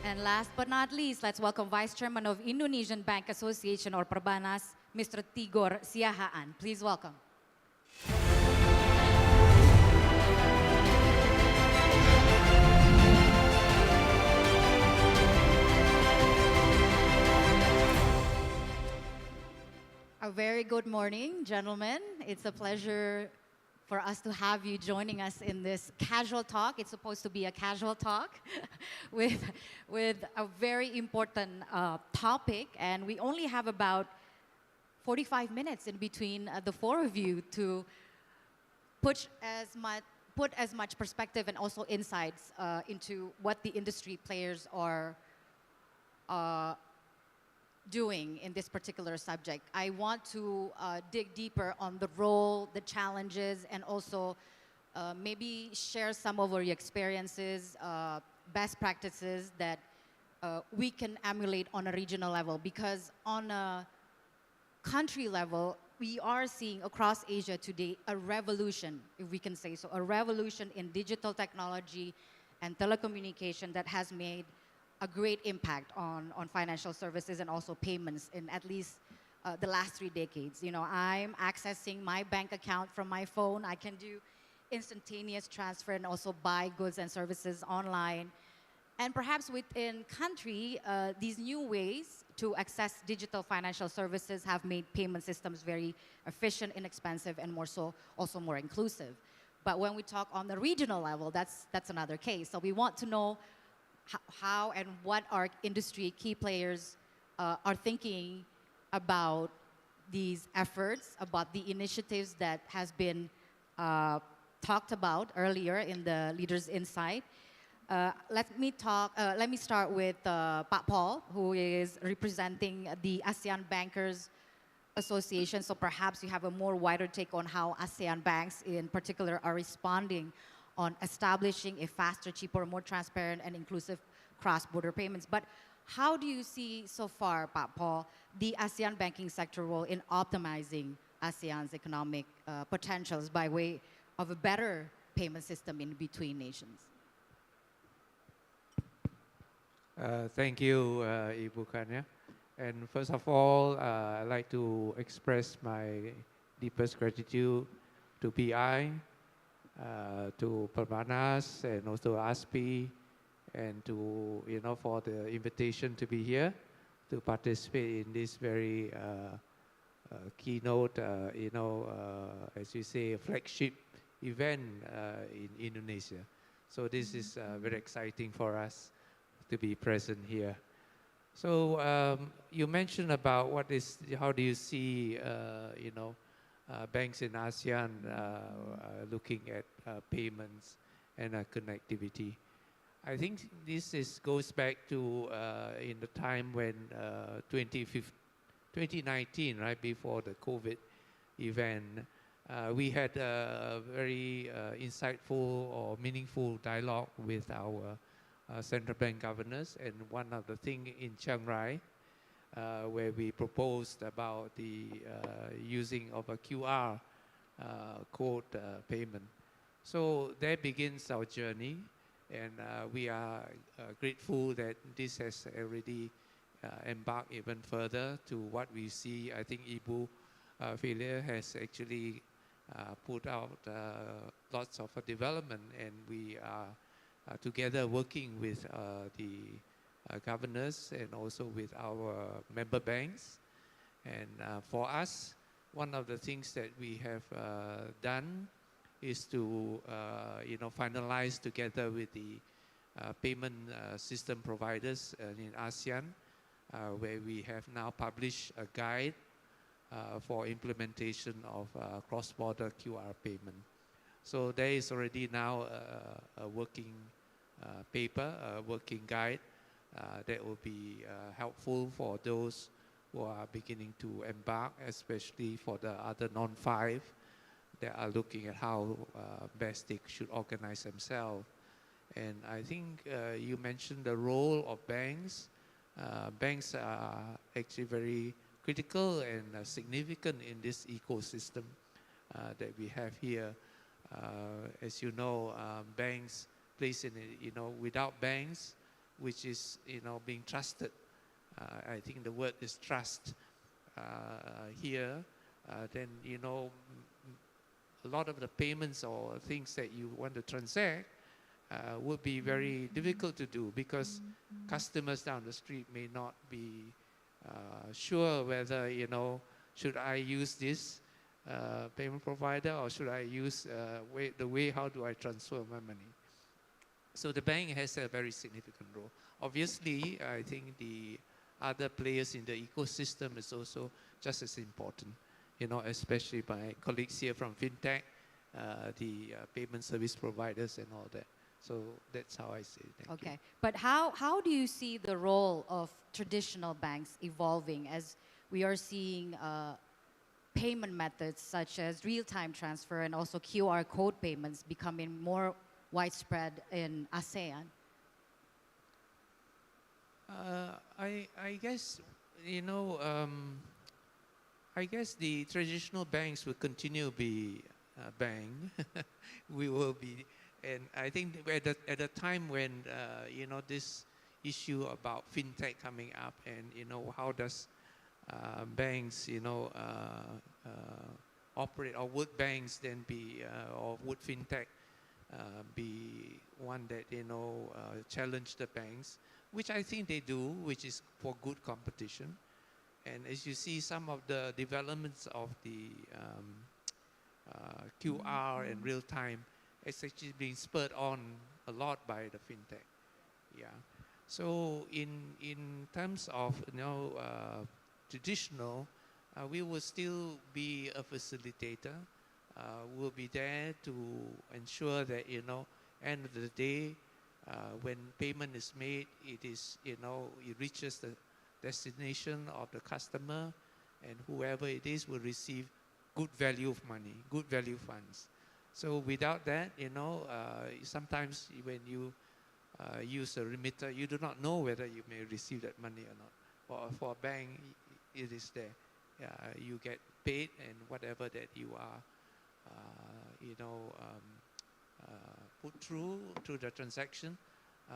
And last but not least, let's welcome Vice Chairman of Indonesian Bank Association or Perbanas, Mr. Tigor Siahaan. Please welcome. A very good morning, gentlemen. It's a pleasure for us to have you joining us in this casual talk. It's supposed to be a casual talk with a very important topic, and we only have about 45 minutes in between the four of you to put as much perspective and also insights into what the industry players are doing in this particular subject. I want to dig deeper on the role, the challenges, and also maybe share some of our experiences, best practices that we can emulate on a regional level. Because on a country level, we are seeing across Asia today a revolution, if we can say so, a revolution in digital technology and telecommunication that has made a great impact on financial services and also payments in at least the last 3 decades. You know, I'm accessing my bank account from my phone. I can do instantaneous transfer and also buy goods and services online. And perhaps within country, these new ways to access digital financial services have made payment systems very efficient, inexpensive, and more so also more inclusive. But when we talk on the regional level, that's another case. So we want to know how and what our industry key players are thinking about these efforts, about the initiatives that has been talked about earlier in the Leaders Insight. Let me start with Pak Paul, who is representing the ASEAN Bankers Association. So perhaps you have a more wider take on how ASEAN banks in particular are responding on establishing a faster, cheaper, more transparent and inclusive cross-border payments. But how do you see so far, Pak Paul, the ASEAN banking sector role in optimizing ASEAN's economic potentials by way of a better payment system in between nations? Thank you, Ibu Kanya. And first of all, I'd like to express my deepest gratitude to PI, to Permanas, and also ASPI, and to, for the invitation to be here to participate in this very keynote, as you say, flagship event in Indonesia. So this is very exciting for us to be present here. So you mentioned about how do you see, banks in ASEAN looking at payments and connectivity. I think this goes back to in the time when 2019, right before the COVID event, we had a very insightful or meaningful dialogue with our central bank governors, and one of the things in Chiang Rai, where we proposed about the using of a QR code payment. So there begins our journey, and we are grateful that this has already embarked even further to what we see. I think Ibu Filia has actually put out lots of development, and we are together working with the governors and also with our member banks. And for us, one of the things that we have done is to finalize together with the payment system providers in ASEAN, where we have now published a guide for implementation of cross-border QR payment. So there is already now a working paper, a working guide that will be helpful for those who are beginning to embark, especially for the other non-5 that are looking at how best they should organize themselves. And I think you mentioned the role of banks. Banks are actually very critical and significant in this ecosystem that we have here. As you know, banks place in it, without banks, which is, being trusted. I think the word is trust here. Then, a lot of the payments or things that you want to transact would be very difficult to do, because customers down the street may not be sure whether, should I use this payment provider, or should I use how do I transfer my money? So the bank has a very significant role. Obviously, I think the other players in the ecosystem is also just as important, especially my colleagues here from FinTech, the payment service providers and all that. So that's how I see it. Thank you. But how do you see the role of traditional banks evolving as we are seeing payment methods such as real-time transfer and also QR code payments becoming more widespread in ASEAN? I guess, I guess the traditional banks will continue to be bank. We will be, and I think at the time when, this issue about fintech coming up, and, how does banks, operate, or would banks then be, or would fintech be one that, challenge the banks, which I think they do, which is for good competition. And as you see, some of the developments of the QR and real time, it's actually being spurred on a lot by the fintech. Yeah. So in terms of traditional, we will still be a facilitator. will be there to ensure that, end of the day, when payment is made, it is, it reaches the destination of the customer, and whoever it is will receive good value of money, good value funds. So without that, sometimes when you use a remitter, you do not know whether you may receive that money or not. For a bank, it is there. You get paid, and whatever that you are, put through the transaction,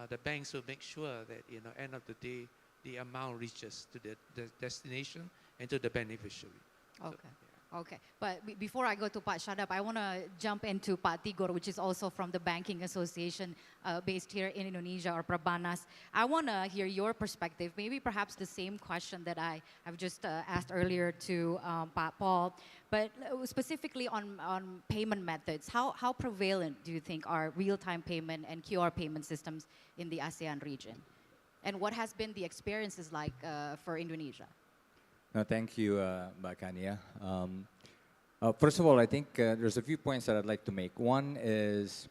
the banks will make sure that, end of the day, the amount reaches to the destination and to the beneficiary. Okay. So, Okay, but before I go to Pak Shadab, I want to jump into Pak Tigor, which is also from the Banking Association based here in Indonesia, or Prabanas. I want to hear your perspective, maybe perhaps the same question that I've just asked earlier to Pak Paul, but specifically on payment methods. How prevalent do you think are real-time payment and QR payment systems in the ASEAN region? And what has been the experiences like for Indonesia? No, thank you, Mbak Kania. First of all, I think there's a few points that I'd like to make. One is,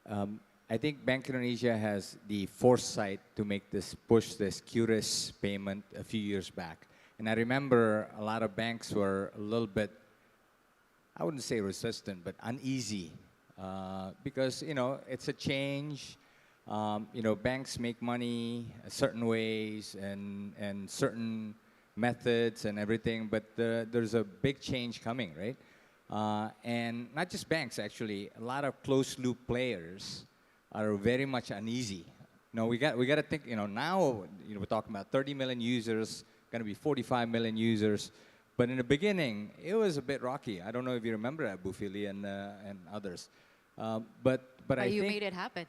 I think Bank Indonesia has the foresight to make this push, this QRIS payment a few years back. And I remember a lot of banks were a little bit, I wouldn't say resistant, but uneasy. Because, it's a change. Banks make money certain ways and certain methods and everything, but there's a big change coming, right? And not just banks, actually, a lot of closed loop players are very much uneasy. We got to think, now we're talking about 30 million users, going to be 45 million users, but in the beginning it was a bit rocky. I don't know if you remember that, Bufili and others, but I you think made it happen.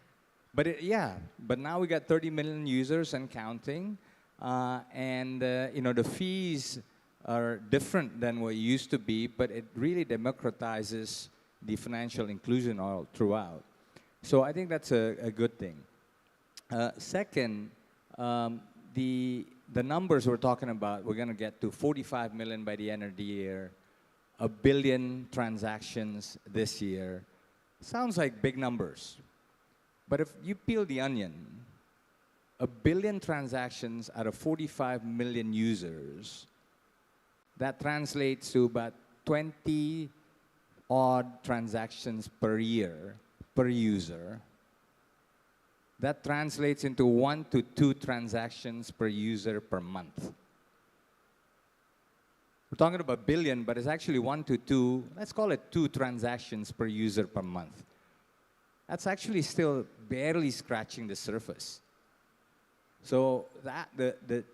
But now we got 30 million users and counting. The fees are different than what it used to be, but it really democratizes the financial inclusion all throughout. So I think that's a good thing. Second, the numbers we're talking about, we're going to get to 45 million by the end of the year, 1 billion transactions this year. Sounds like big numbers. But if you peel the onion, 1 billion transactions out of 45 million users, that translates to about 20 odd transactions per year, per user. That translates into 1 to 2 transactions per user per month. We're talking about 1 billion, but it's actually 1 to 2, let's call it 2 transactions per user per month. That's actually still barely scratching the surface. So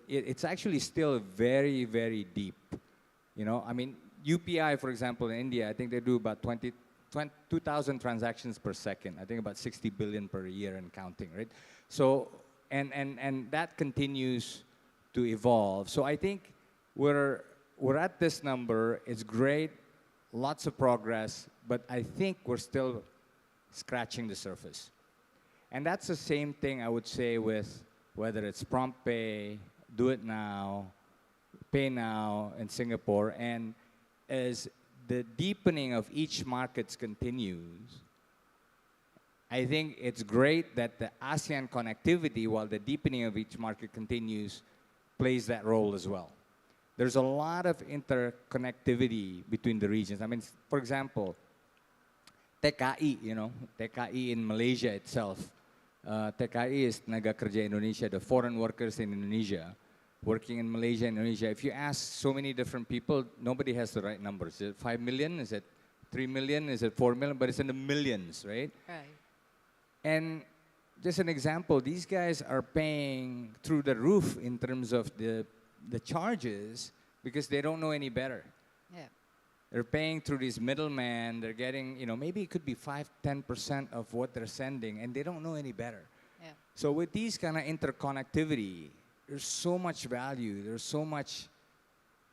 it's actually still very, very deep. UPI, for example, in India, I think they do about 2,000 transactions per second. I think about 60 billion per year and counting, right? So, and that continues to evolve. So I think we're at this number. It's great, lots of progress, but I think we're still scratching the surface. And that's the same thing I would say with whether it's Prompt Pay, Do It Now, Pay Now in Singapore. And as the deepening of each market continues, I think it's great that the ASEAN connectivity, while the deepening of each market continues, plays that role as well. There's a lot of interconnectivity between the regions. For example, TKI, TKI in Malaysia itself. TKI is Tenaga Kerja Indonesia, the foreign workers in Indonesia, working in Malaysia and Indonesia. If you ask so many different people, nobody has the right numbers. Is it 5 million? Is it 3 million? Is it 4 million? But it's in the millions, right? Right. And just an example, these guys are paying through the roof in terms of the charges because they don't know any better. Yeah. They're paying through these middlemen. They're getting, maybe it could be 5-10% of what they're sending, and they don't know any better. Yeah. So with these kind of interconnectivity, there's so much value. There's so much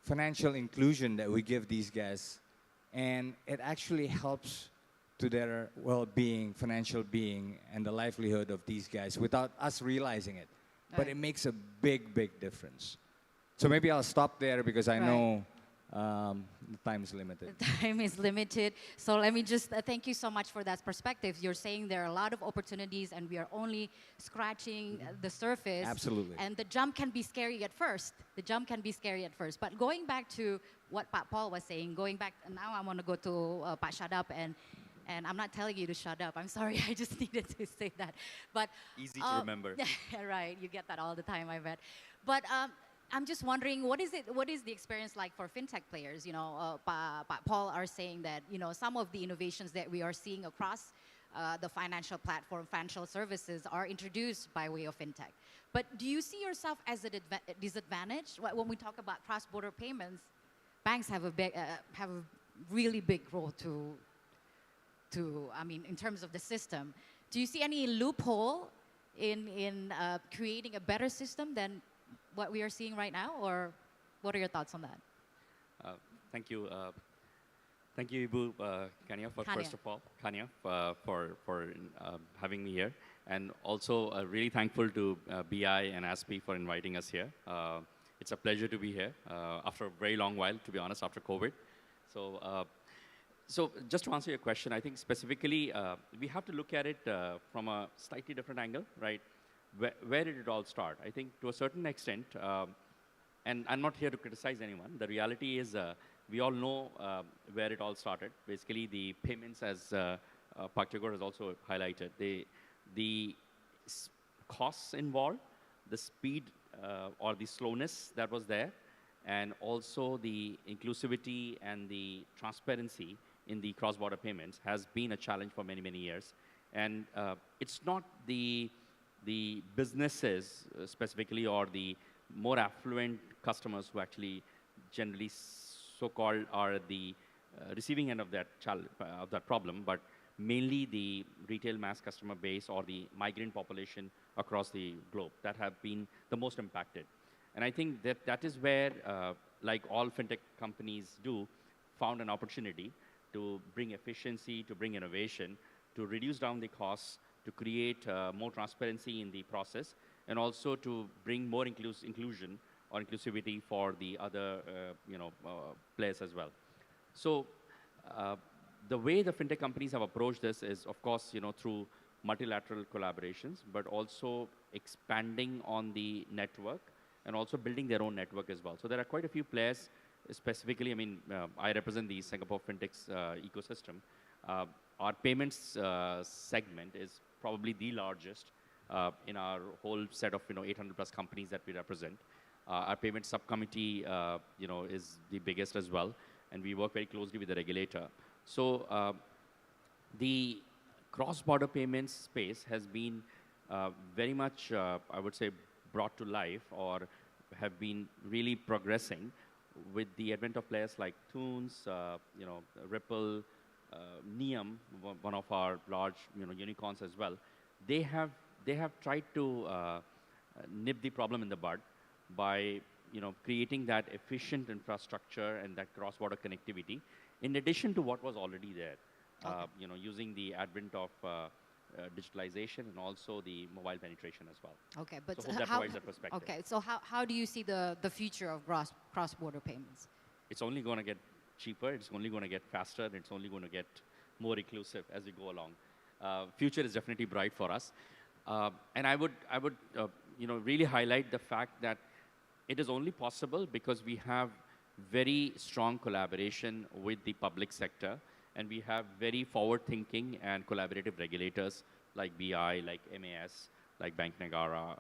financial inclusion that we give these guys, and it actually helps to their well-being, financial being, and the livelihood of these guys without us realizing it. But Right. it makes a big, big difference. So maybe I'll stop there because I know The time is limited. The time is limited. So let me just thank you so much for that perspective. You're saying there are a lot of opportunities and we are only scratching the surface. Absolutely. And the jump can be scary at first. The jump can be scary at first. But going back to what Pak Paul was saying, going back, now I want to go to Pak Shadap, and I'm not telling you to shut up. I'm sorry, I just needed to say that. But Easy to remember. right, you get that all the time, I bet. But I'm just wondering, what is the experience like for fintech players? You know, Pak Paul are saying that, you know, some of the innovations that we are seeing across the financial platform, financial services are introduced by way of fintech. But do you see yourself as a disadvantage? When we talk about cross-border payments, banks have a really big role I mean, in terms of the system. Do you see any loophole in creating a better system than what we are seeing right now, or what are your thoughts on that? Thank you. Thank you, Ibu Kania, first of all, Kania, for having me here. And also really thankful to BI and ASPI for inviting us here. It's a pleasure to be here after a very long while, to be honest, after COVID. So just to answer your question, I think specifically we have to look at it from a slightly different angle, right? Where did it all start? I think to a certain extent, and I'm not here to criticize anyone, the reality is we all know where it all started. Basically, the payments, as Pak Tagore has also highlighted, the costs involved, the speed or the slowness that was there, and also the inclusivity and the transparency in the cross-border payments has been a challenge for many, many years. And it's not the businesses specifically or the more affluent customers who actually generally so-called are the receiving end of that problem, but mainly the retail mass customer base or the migrant population across the globe that have been the most impacted. And I think that is where, like all fintech companies do, found an opportunity to bring efficiency, to bring innovation, to reduce down the costs, to create more transparency in the process, and also to bring more inclusion or inclusivity for the other players as well. So the way the fintech companies have approached this is, of course, through multilateral collaborations, but also expanding on the network and also building their own network as well. So there are quite a few players, specifically, I mean, I represent the Singapore fintech's ecosystem. Our payments segment is probably the largest in our whole set of 800 plus companies that we represent. Our payment subcommittee is the biggest as well, and we work very closely with the regulator. So the cross-border payments space has been very much, I would say, brought to life or have been really progressing with the advent of players like Tunes, Ripple, Neum, one of our large unicorns as well. They have tried to nip the problem in the bud by creating that efficient infrastructure and that cross-border connectivity, in addition to what was already there. Okay. Using the advent of digitalization and also the mobile penetration as well. Okay, but so that provides that perspective. Okay, so how do you see the future of cross-border payments? It's only going to get cheaper. It's only going to get faster. And it's only going to get more inclusive as we go along. Future is definitely bright for us. And I would really highlight the fact that it is only possible because we have very strong collaboration with the public sector, and we have very forward-thinking and collaborative regulators like BI, like MAS, like Bank Negara,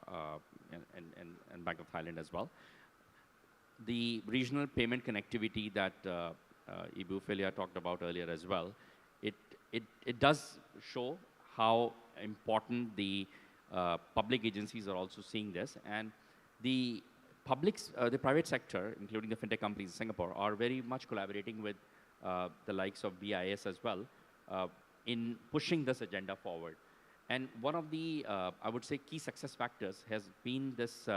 and Bank of Thailand as well. The regional payment connectivity that Ibu Felia talked about earlier as well, it does show how important the public agencies are also seeing this, and the private sector, including the fintech companies in Singapore, are very much collaborating with the likes of BIS as well in pushing this agenda forward. And one of the, I would say, key success factors has been this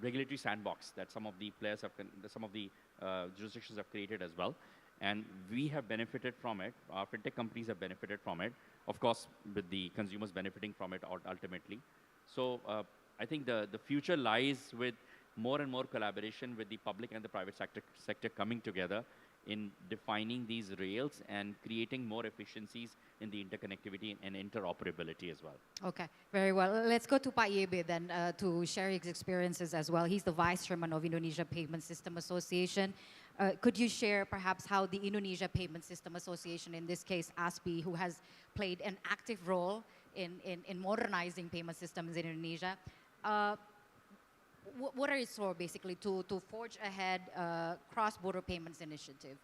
regulatory sandbox that some of the players have, some of the jurisdictions have created as well. And we have benefited from it. Our fintech companies have benefited from it. Of course, with the consumers benefiting from it ultimately. So I think the future lies with more and more collaboration with the public and the private sector coming together in defining these rails and creating more efficiencies in the interconnectivity and interoperability as well. Okay, very well. Let's go to Pak Yebe then to share his experiences as well. He's the Vice Chairman of Indonesia Payment System Association. Could you share perhaps how the Indonesia Payment System Association, in this case ASPI, who has played an active role in modernizing payment systems in Indonesia, what are its role basically to forge ahead cross-border payments initiative?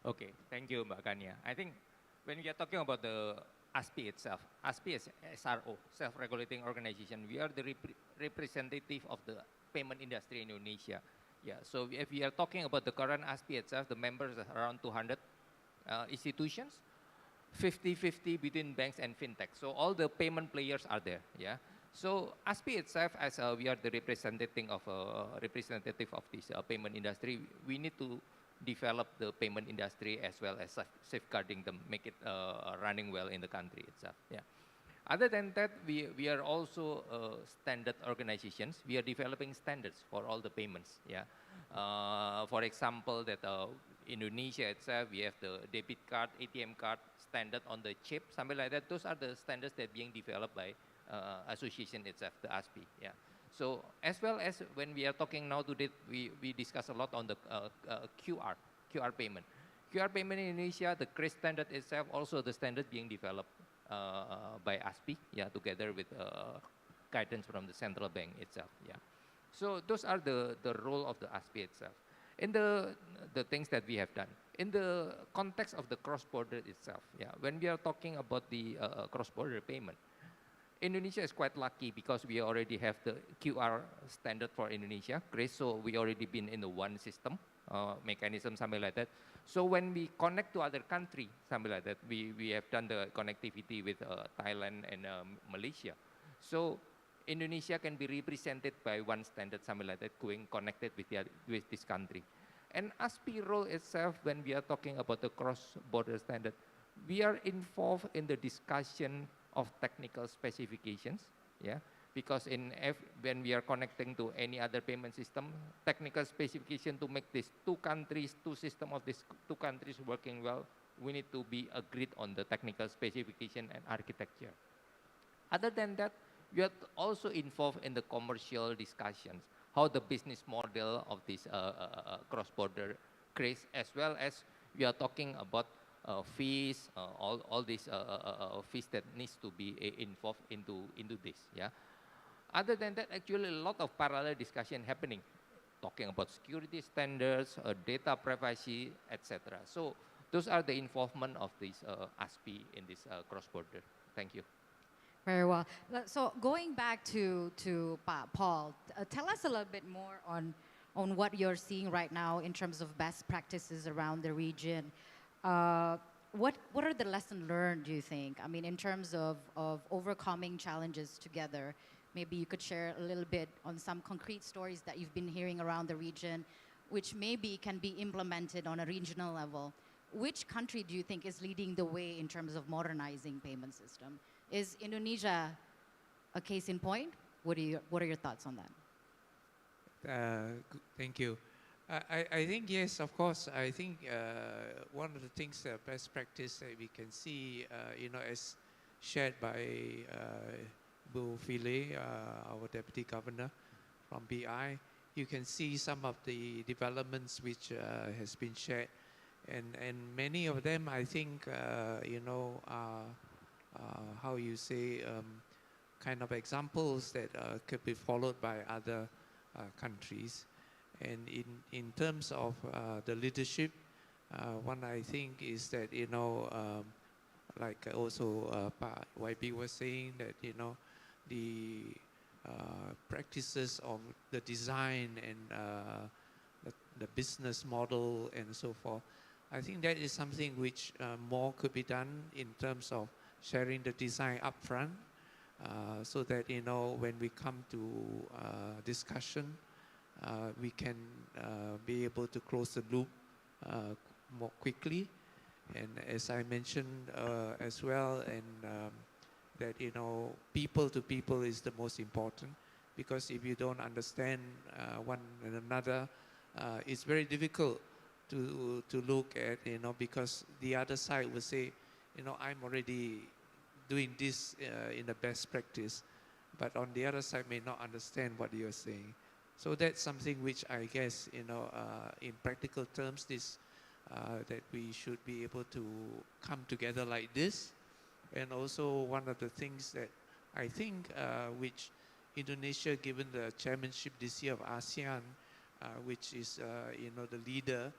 Okay, thank you, Mbak Kania. I think when we are talking about the ASPI itself, ASPI is SRO, self-regulating organization. We are the representative of the payment industry in Indonesia. Yeah, so if we are talking about the current ASPI itself, the members are around 200 institutions, 50-50 between banks and fintech. So all the payment players are there. Yeah. So ASPI itself, as we are the representative of this payment industry, we need to develop the payment industry as well as safeguarding them, make it running well in the country itself. Yeah. Other than that, we are also standard organizations. We are developing standards for all the payments. Yeah. For example, that Indonesia itself, we have the debit card, ATM card standard on the chip, something like that. Those are the standards that are being developed by association itself, the ASPI. Yeah. So as well as when we are talking now today, we discuss a lot on the QR payment. QR payment in Indonesia, the CRIS standard itself, also the standard being developed by ASPI, yeah, together with guidance from the central bank itself. Yeah. So those are the role of the ASPI itself. In the things that we have done. In the context of the cross-border itself, yeah, when we are talking about the cross-border payment, Indonesia is quite lucky because we already have the QR standard for Indonesia, CRIS, so we already been in the one system, mechanism, something like that. So when we connect to other country, something like that, we have done the connectivity with Thailand and Malaysia. So Indonesia can be represented by one standard, something like that, going connected with this country. And ASPI role itself, when we are talking about the cross-border standard, we are involved in the discussion of technical specifications, yeah, because when we are connecting to any other payment system, technical specification to make these two system of these two countries working well, we need to be agreed on the technical specification and architecture. Other than that, we are also involved in the commercial discussions, how the business model of this cross-border CRIS, as well as we are talking about fees, all these fees that needs to be involved into this. Yeah. Other than that, actually a lot of parallel discussion happening, talking about security standards, data privacy, etc. So those are the involvement of this ASPI in this cross-border. Thank you. Very well. So going back to Paul, tell us a little bit more on what you're seeing right now in terms of best practices around the region. What are the lessons learned, do you think? I mean, in terms of overcoming challenges together, maybe you could share a little bit on some concrete stories that you've been hearing around the region, which maybe can be implemented on a regional level. Which country do you think is leading the way in terms of modernizing payment system? Is Indonesia a case in point? What are your thoughts on that? Thank you. I think, yes, of course. I think one of the things, best practice that we can see, as shared by Bu File, our Deputy Governor from BI, you can see some of the developments which has been shared. And many of them, I think, are, how you say, kind of examples that could be followed by other countries. And in terms of the leadership, one I think is that, like also YB was saying that, the practices of the design and the business model and so forth, I think that is something which more could be done in terms of sharing the design upfront, so that, when we come to discussion, we can be able to close the loop more quickly. And as I mentioned as well, and that, people to people is the most important. because if you don't understand one another, it's very difficult to look at, because the other side will say, I'm already doing this in the best practice, but on the other side may not understand what you're saying. So that's something which I guess, in practical terms, that we should be able to come together like this. And also one of the things that I think which Indonesia, given the chairmanship this year of ASEAN, which is, the leader,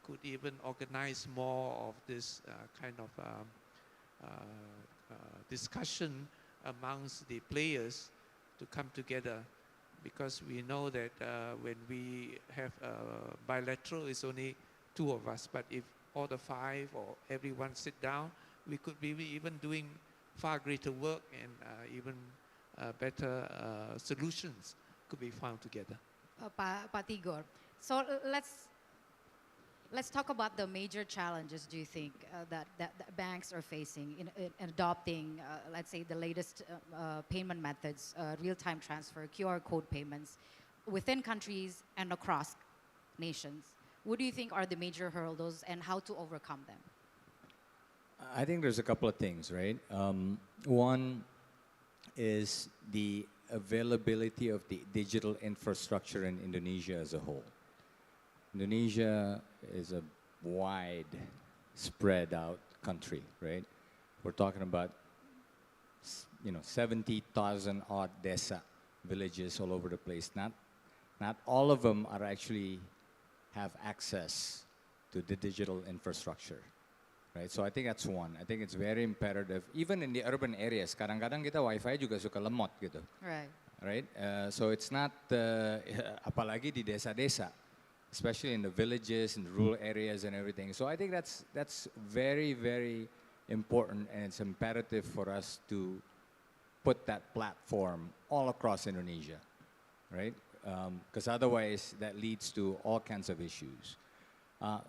could even organize more of this kind of discussion amongst the players to come together, because we know that when we have bilateral, it's only two of us, but if all the five or everyone sit down, we could be even doing far greater work, and even better solutions could be found together. Pak Tigor, so let's talk about the major challenges, do you think, that banks are facing in adopting, let's say, the latest payment methods, real-time transfer, QR code payments, within countries and across nations? What do you think are the major hurdles and how to overcome them? I think there's a couple of things, right? One is the availability of the digital infrastructure in Indonesia as a whole. Indonesia is a wide, spread out country, right? We're talking about, 70,000 odd desa, villages all over the place. Not all of them are actually have access to the digital infrastructure, right? So I think that's one. I think it's very imperative. Even in the urban areas, kadang-kadang kita wifi juga suka lemot gitu. Right. Right? So it's not, apalagi di desa-desa, especially in the villages, in the rural areas and everything. So I think that's very, very important, and it's imperative for us to put that platform all across Indonesia, right? Because otherwise that leads to all kinds of issues.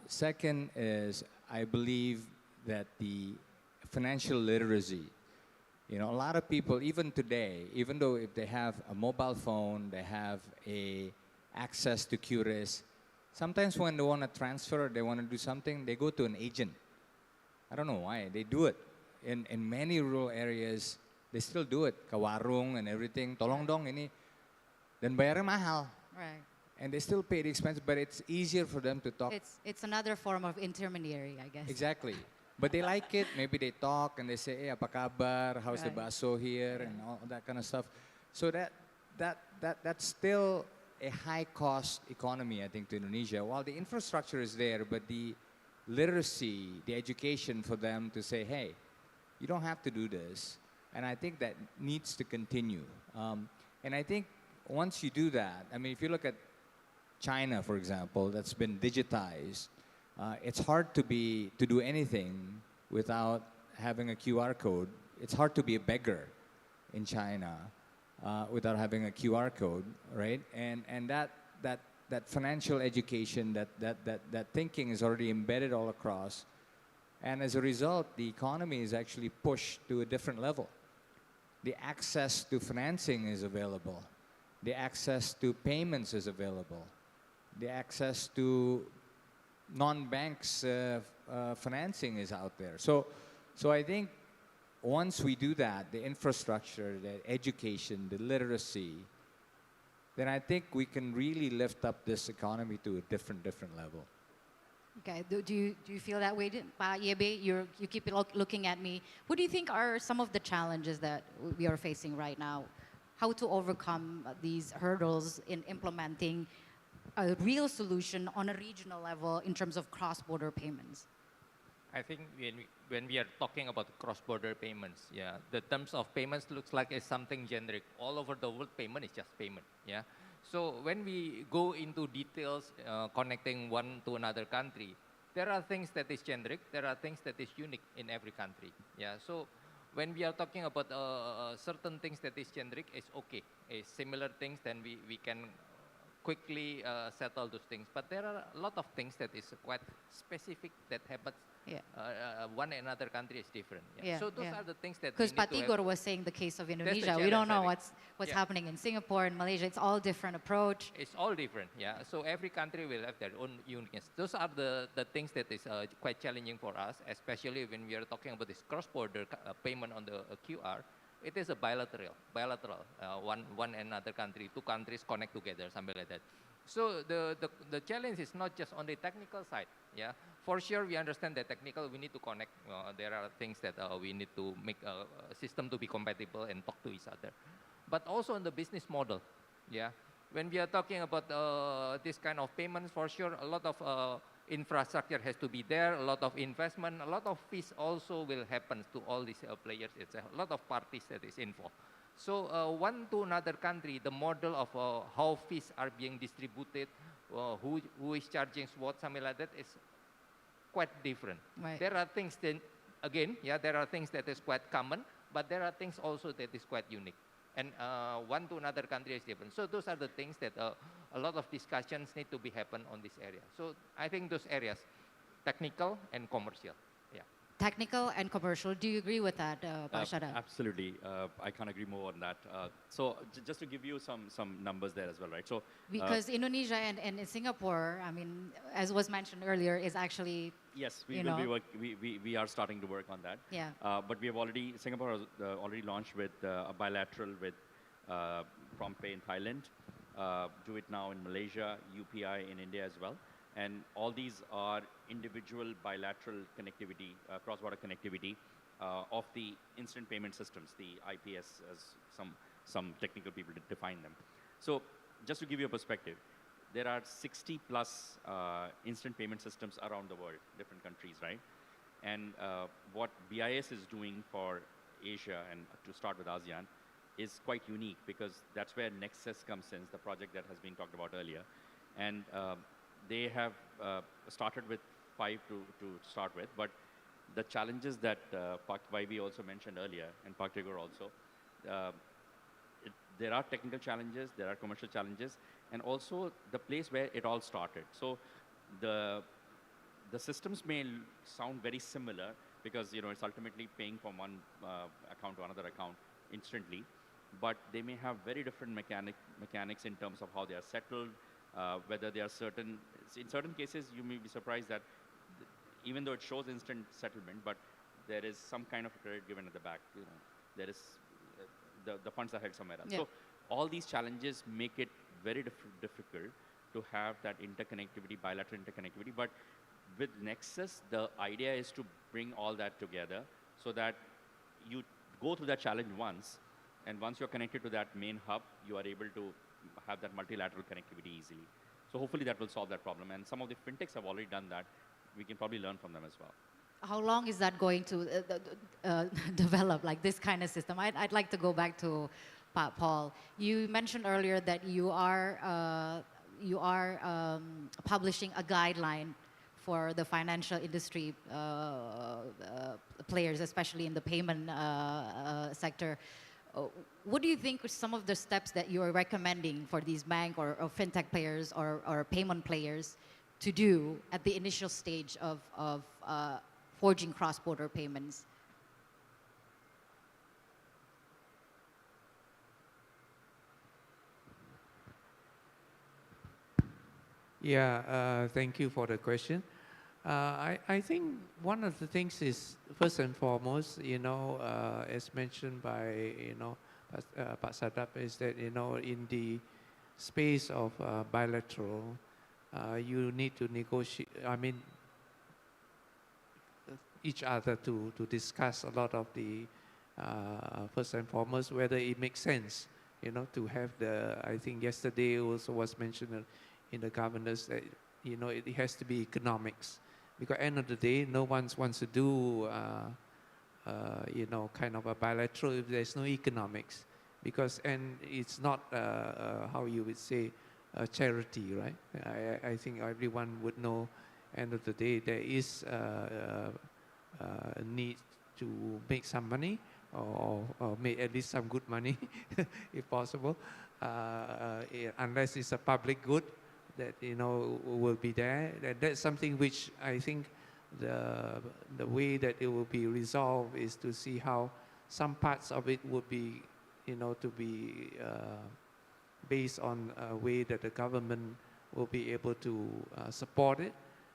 Second is, I believe that the financial literacy, a lot of people, even today, even though if they have a mobile phone, they have access to QRIS, sometimes when they want to transfer, they want to do something, they go to an agent. I don't know why, they do it. In many rural areas, they still do it. Kawarung and everything, tolong dong ini, dan bayarnya mahal. Right. And they still pay the expense, but it's easier for them to talk. It's another form of intermediary, I guess. Exactly. But they like it. Maybe they talk and they say, hey, apa kabar? How's the baso here? And all that kind of stuff. So that's still a high-cost economy, I think, to Indonesia. While the infrastructure is there, but the literacy, the education for them to say, hey, you don't have to do this. And I think that needs to continue. And I think once you do that, I mean, if you look at China, for example, that's been digitized, it's hard to do anything without having a QR code. It's hard to be a beggar in China without having a QR code, right? And that financial education, that thinking is already embedded all across. And as a result, the economy is actually pushed to a different level. The access to financing is available. The access to payments is available. The access to non-banks financing is out there. So I think once we do that, the infrastructure, the education, the literacy, then I think we can really lift up this economy to a different level. Okay, do you feel that way, Pa Yebe? You keep looking at me. What do you think are some of the challenges that we are facing right now? How to overcome these hurdles in implementing a real solution on a regional level in terms of cross-border payments? I think when we are talking about cross-border payments, the terms of payments looks like it's something generic. All over the world, payment is just payment, So when we go into details connecting one to another country, there are things that is generic, there are things that is unique in every country, So when we are talking about certain things that is generic, it's okay. Similar things, then we can quickly settle those things. But there are a lot of things that is quite specific that happens Yeah. One another country is different. Yeah, So those yeah. are the things that we Because need to have. Patigor was saying the case of the Indonesia. We don't challenge, know I think. what's Yeah. happening in Singapore and Malaysia. It's all different approach. It's all different, yeah. So every country will have their own uniqueness. Those are the things that is quite challenging for us, especially when we are talking about this cross-border payment on the QR. It is a bilateral. One another country, two countries connect together, something like that. So the challenge is not just on the technical side, yeah. For sure, we understand that technical, we need to connect. There are things that we need to make a system to be compatible and talk to each other. But also on the business model, yeah. When we are talking about this kind of payments, for sure, a lot of infrastructure has to be there, a lot of investment, a lot of fees also will happen to all these players. It's a lot of parties that is involved. So one to another country, the model of how fees are being distributed, who is charging what, something like that is quite different. Right. There are things that, again, yeah, there are things that is quite common, but there are things also that is quite unique. And one to another country is different. So those are the things that a lot of discussions need to be happen on this area. So I think those areas, technical and commercial, yeah. Technical and commercial. Do you agree with that, Pak Shada? Absolutely. I can't agree more on that. So just to give you some numbers there as well, right? So Because Indonesia and Singapore, I mean, as was mentioned earlier, is actually yes, you we will know. we are starting to work on that. Yeah. But we have already, Singapore has already launched with a bilateral with PromptPay in Thailand, do it now in Malaysia, UPI in India as well. And all these are individual bilateral connectivity, cross-border connectivity of the instant payment systems, the IPS as some technical people define them. So just to give you a perspective, there are 60 plus instant payment systems around the world, different countries, right? And what BIS is doing for Asia and to start with ASEAN is quite unique because that's where Nexus comes in, the project that has been talked about earlier. And they have started with 5 to start with, but the challenges that Pak Vaibi also mentioned earlier, and Pak Tigor also, there are technical challenges, there are commercial challenges, and also the place where it all started. So the systems may sound very similar because it's ultimately paying from one account to another account instantly, but they may have very different mechanics in terms of how they are settled, whether they are certain. In certain cases, you may be surprised that even though it shows instant settlement, but there is some kind of credit given at the back. There is the funds are held somewhere else. Yeah. So all these challenges make it very difficult to have that interconnectivity, bilateral interconnectivity. But with Nexus, the idea is to bring all that together so that you go through that challenge once, and once you're connected to that main hub, you are able to have that multilateral connectivity easily. So hopefully that will solve that problem. And some of the fintechs have already done that. We can probably learn from them as well. How long is that going to develop, like this kind of system? I'd like to go back to Pak Paul. You mentioned earlier that you are publishing a guideline for the financial industry players, especially in the payment sector. What do you think are some of the steps that you are recommending for these bank or fintech players or payment players to do at the initial stage of forging cross-border payments? Yeah, thank you for the question. I think one of the things is, first and foremost, as mentioned by, Pak Sadap, is that, in the space of bilateral, you need to negotiate, each other to discuss a lot of the, first and foremost, whether it makes sense, to have I think yesterday also was mentioned in the governance that, it has to be economics. Because at the end of the day, no one wants to do, kind of a bilateral if there's no economics. And it's not, how you would say, a charity, right? I think everyone would know, end of the day, there is a need to make some money or make at least some good money, if possible, unless it's a public good that will be there. That's something which I think the way that it will be resolved is to see how some parts of it would be, to be based on a way that the government will be able to support it,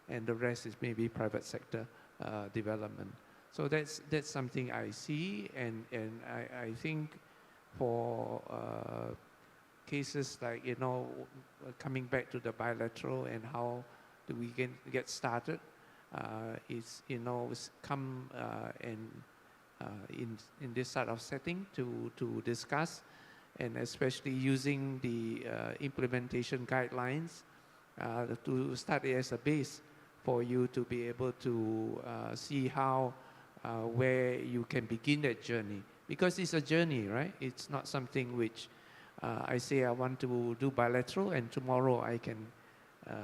and the rest is maybe private sector development. So that's something I see, and I think for cases like, coming back to the bilateral and how do we get started, is, come and in this sort of setting to discuss, and especially using the implementation guidelines to start as a base for you to be able to see how, where you can begin that journey. Because it's a journey, right? It's not something which I say I want to do bilateral and tomorrow I can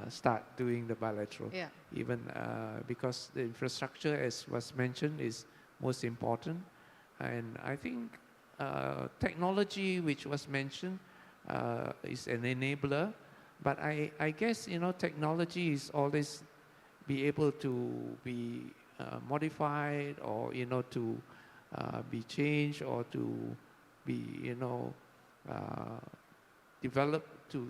start doing the bilateral. Yeah. Even because the infrastructure, as was mentioned, is most important. And I think technology, which was mentioned, is an enabler. But I guess, technology is always be able to be modified, or, to be changed, or to be, developed to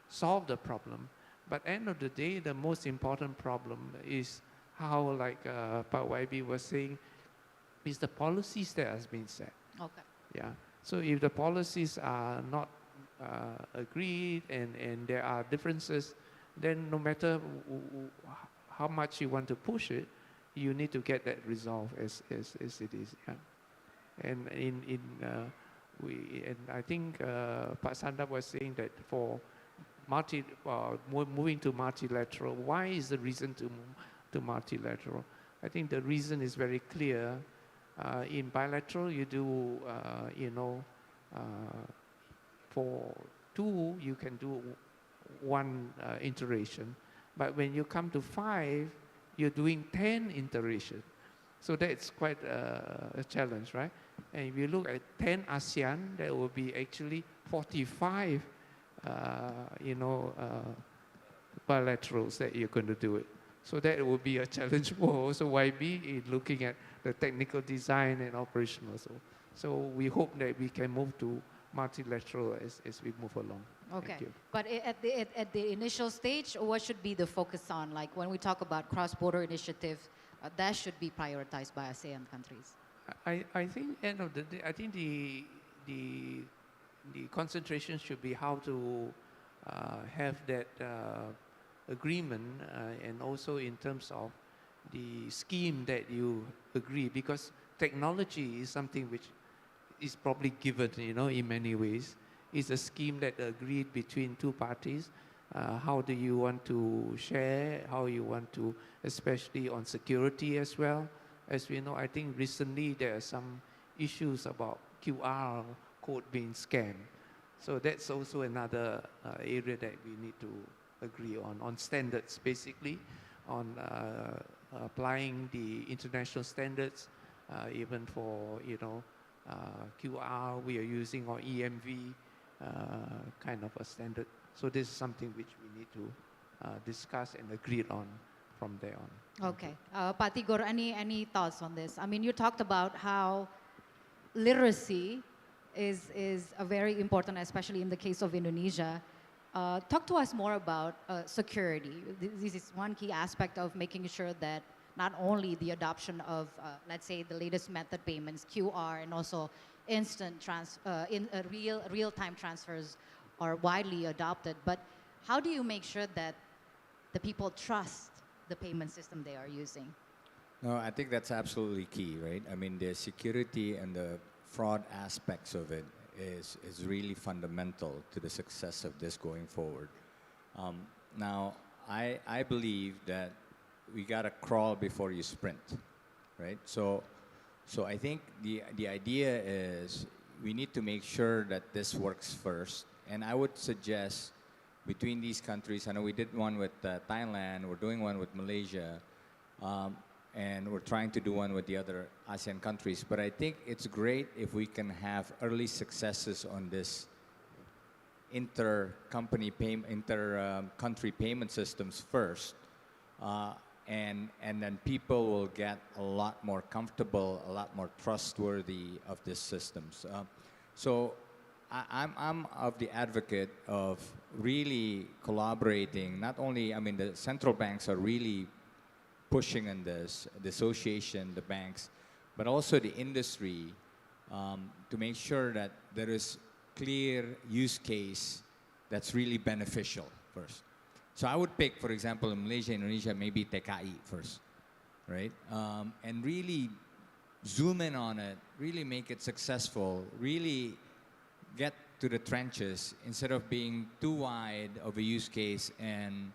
solve the problem. But end of the day, the most important problem is how, like Pak YB was saying, is the policies that has been set. Okay. Yeah. So if the policies are not agreed and there are differences, then no matter how much you want to push it, you need to get that resolved as it is. Yeah. And and I think Pak Sanda was saying that for moving to multilateral, why is the reason to move to multilateral? I think the reason is very clear. In bilateral, you do, for two, you can do one iteration. But when you come to 5, you're doing 10 iterations. So that's quite a challenge, right? And if you look at 10 ASEAN, that will be actually 45, bilaterals that you're going to do it. So that will be a challenge for also YB in looking at the technical design and operational. So we hope that we can move to multilateral as we move along. Okay. Thank you. But at the initial stage, what should be the focus on? Like when we talk about cross-border initiative, that should be prioritized by ASEAN countries. I think end of the day, I think the concentration should be how to have that agreement, and also in terms of the scheme that you agree, because technology is something which is probably given, in many ways. It's a scheme that agreed between two parties. How do you want to share? How you want to, especially on security as well. As we know, I think recently there are some issues about QR code being scanned. So that's also another area that we need to agree on standards, basically, on applying the international standards, even for, QR we are using, or EMV kind of a standard. So this is something which we need to discuss and agree on from there on. Okay. Pak Tigor, any thoughts on this? I mean, you talked about how literacy is a very important, especially in the case of Indonesia. Talk to us more about security. This is one key aspect of making sure that not only the adoption of, let's say, the latest method payments, QR, and also instant real-time transfers are widely adopted, but how do you make sure that the people trust the payment system they are using? No, I think that's absolutely key, right? I mean, the security and the fraud aspects of it is really fundamental to the success of this going forward. Now, I believe that we gotta crawl before you sprint, right? So I think the idea is we need to make sure that this works first. And I would suggest between these countries, I know we did one with Thailand, we're doing one with Malaysia, and we're trying to do one with the other ASEAN countries. But I think it's great if we can have early successes on this inter-country payment systems first. and then people will get a lot more comfortable, a lot more trustworthy of these systems. So I'm of the advocate of really collaborating. Not only, I mean, the central banks are really pushing on this, the association, the banks, but also the industry to make sure that there is clear use case that's really beneficial first. So I would pick, for example, in Malaysia, Indonesia, maybe TKI first, right? And really zoom in on it, really make it successful, really get to the trenches instead of being too wide of a use case and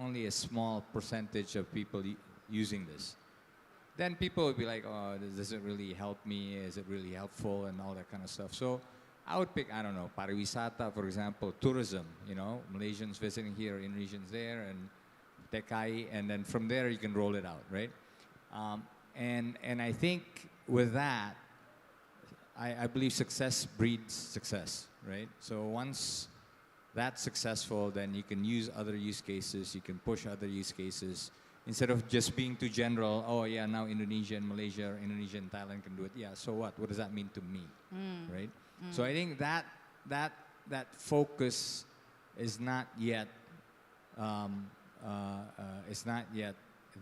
only a small percentage of people using this. Then people will be like, oh, does it really help me? Is it really helpful? And all that kind of stuff. So I would pick, I don't know, pariwisata, for example, tourism, you know, Malaysians visiting here, Indonesians there, and TKI, and then from there you can roll it out, right? And I think with that, I believe success breeds success, right? So once that's successful, then you can use other use cases, you can push other use cases, instead of just being too general, oh yeah, now Indonesia and Malaysia, or Indonesia and Thailand can do it. Yeah, so what? What does that mean to me, right? So I think that focus is not yet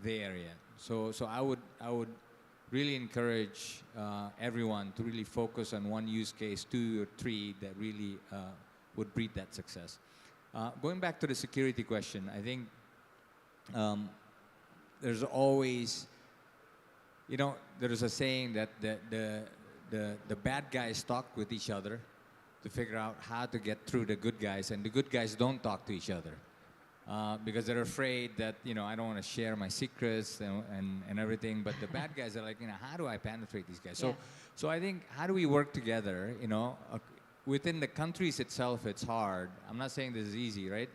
there yet. So I would really encourage everyone to really focus on one use case, 2 or 3 that really would breed that success. Going back to the security question, I think there's always, you know, there is a saying that the bad guys talk with each other to figure out how to get through the good guys, and the good guys don't talk to each other because they're afraid that, you know, I don't want to share my secrets and everything. But the bad guys are like, you know, how do I penetrate these guys? So I think, how do we work together? You know, within the countries itself, it's hard. I'm not saying this is easy, right?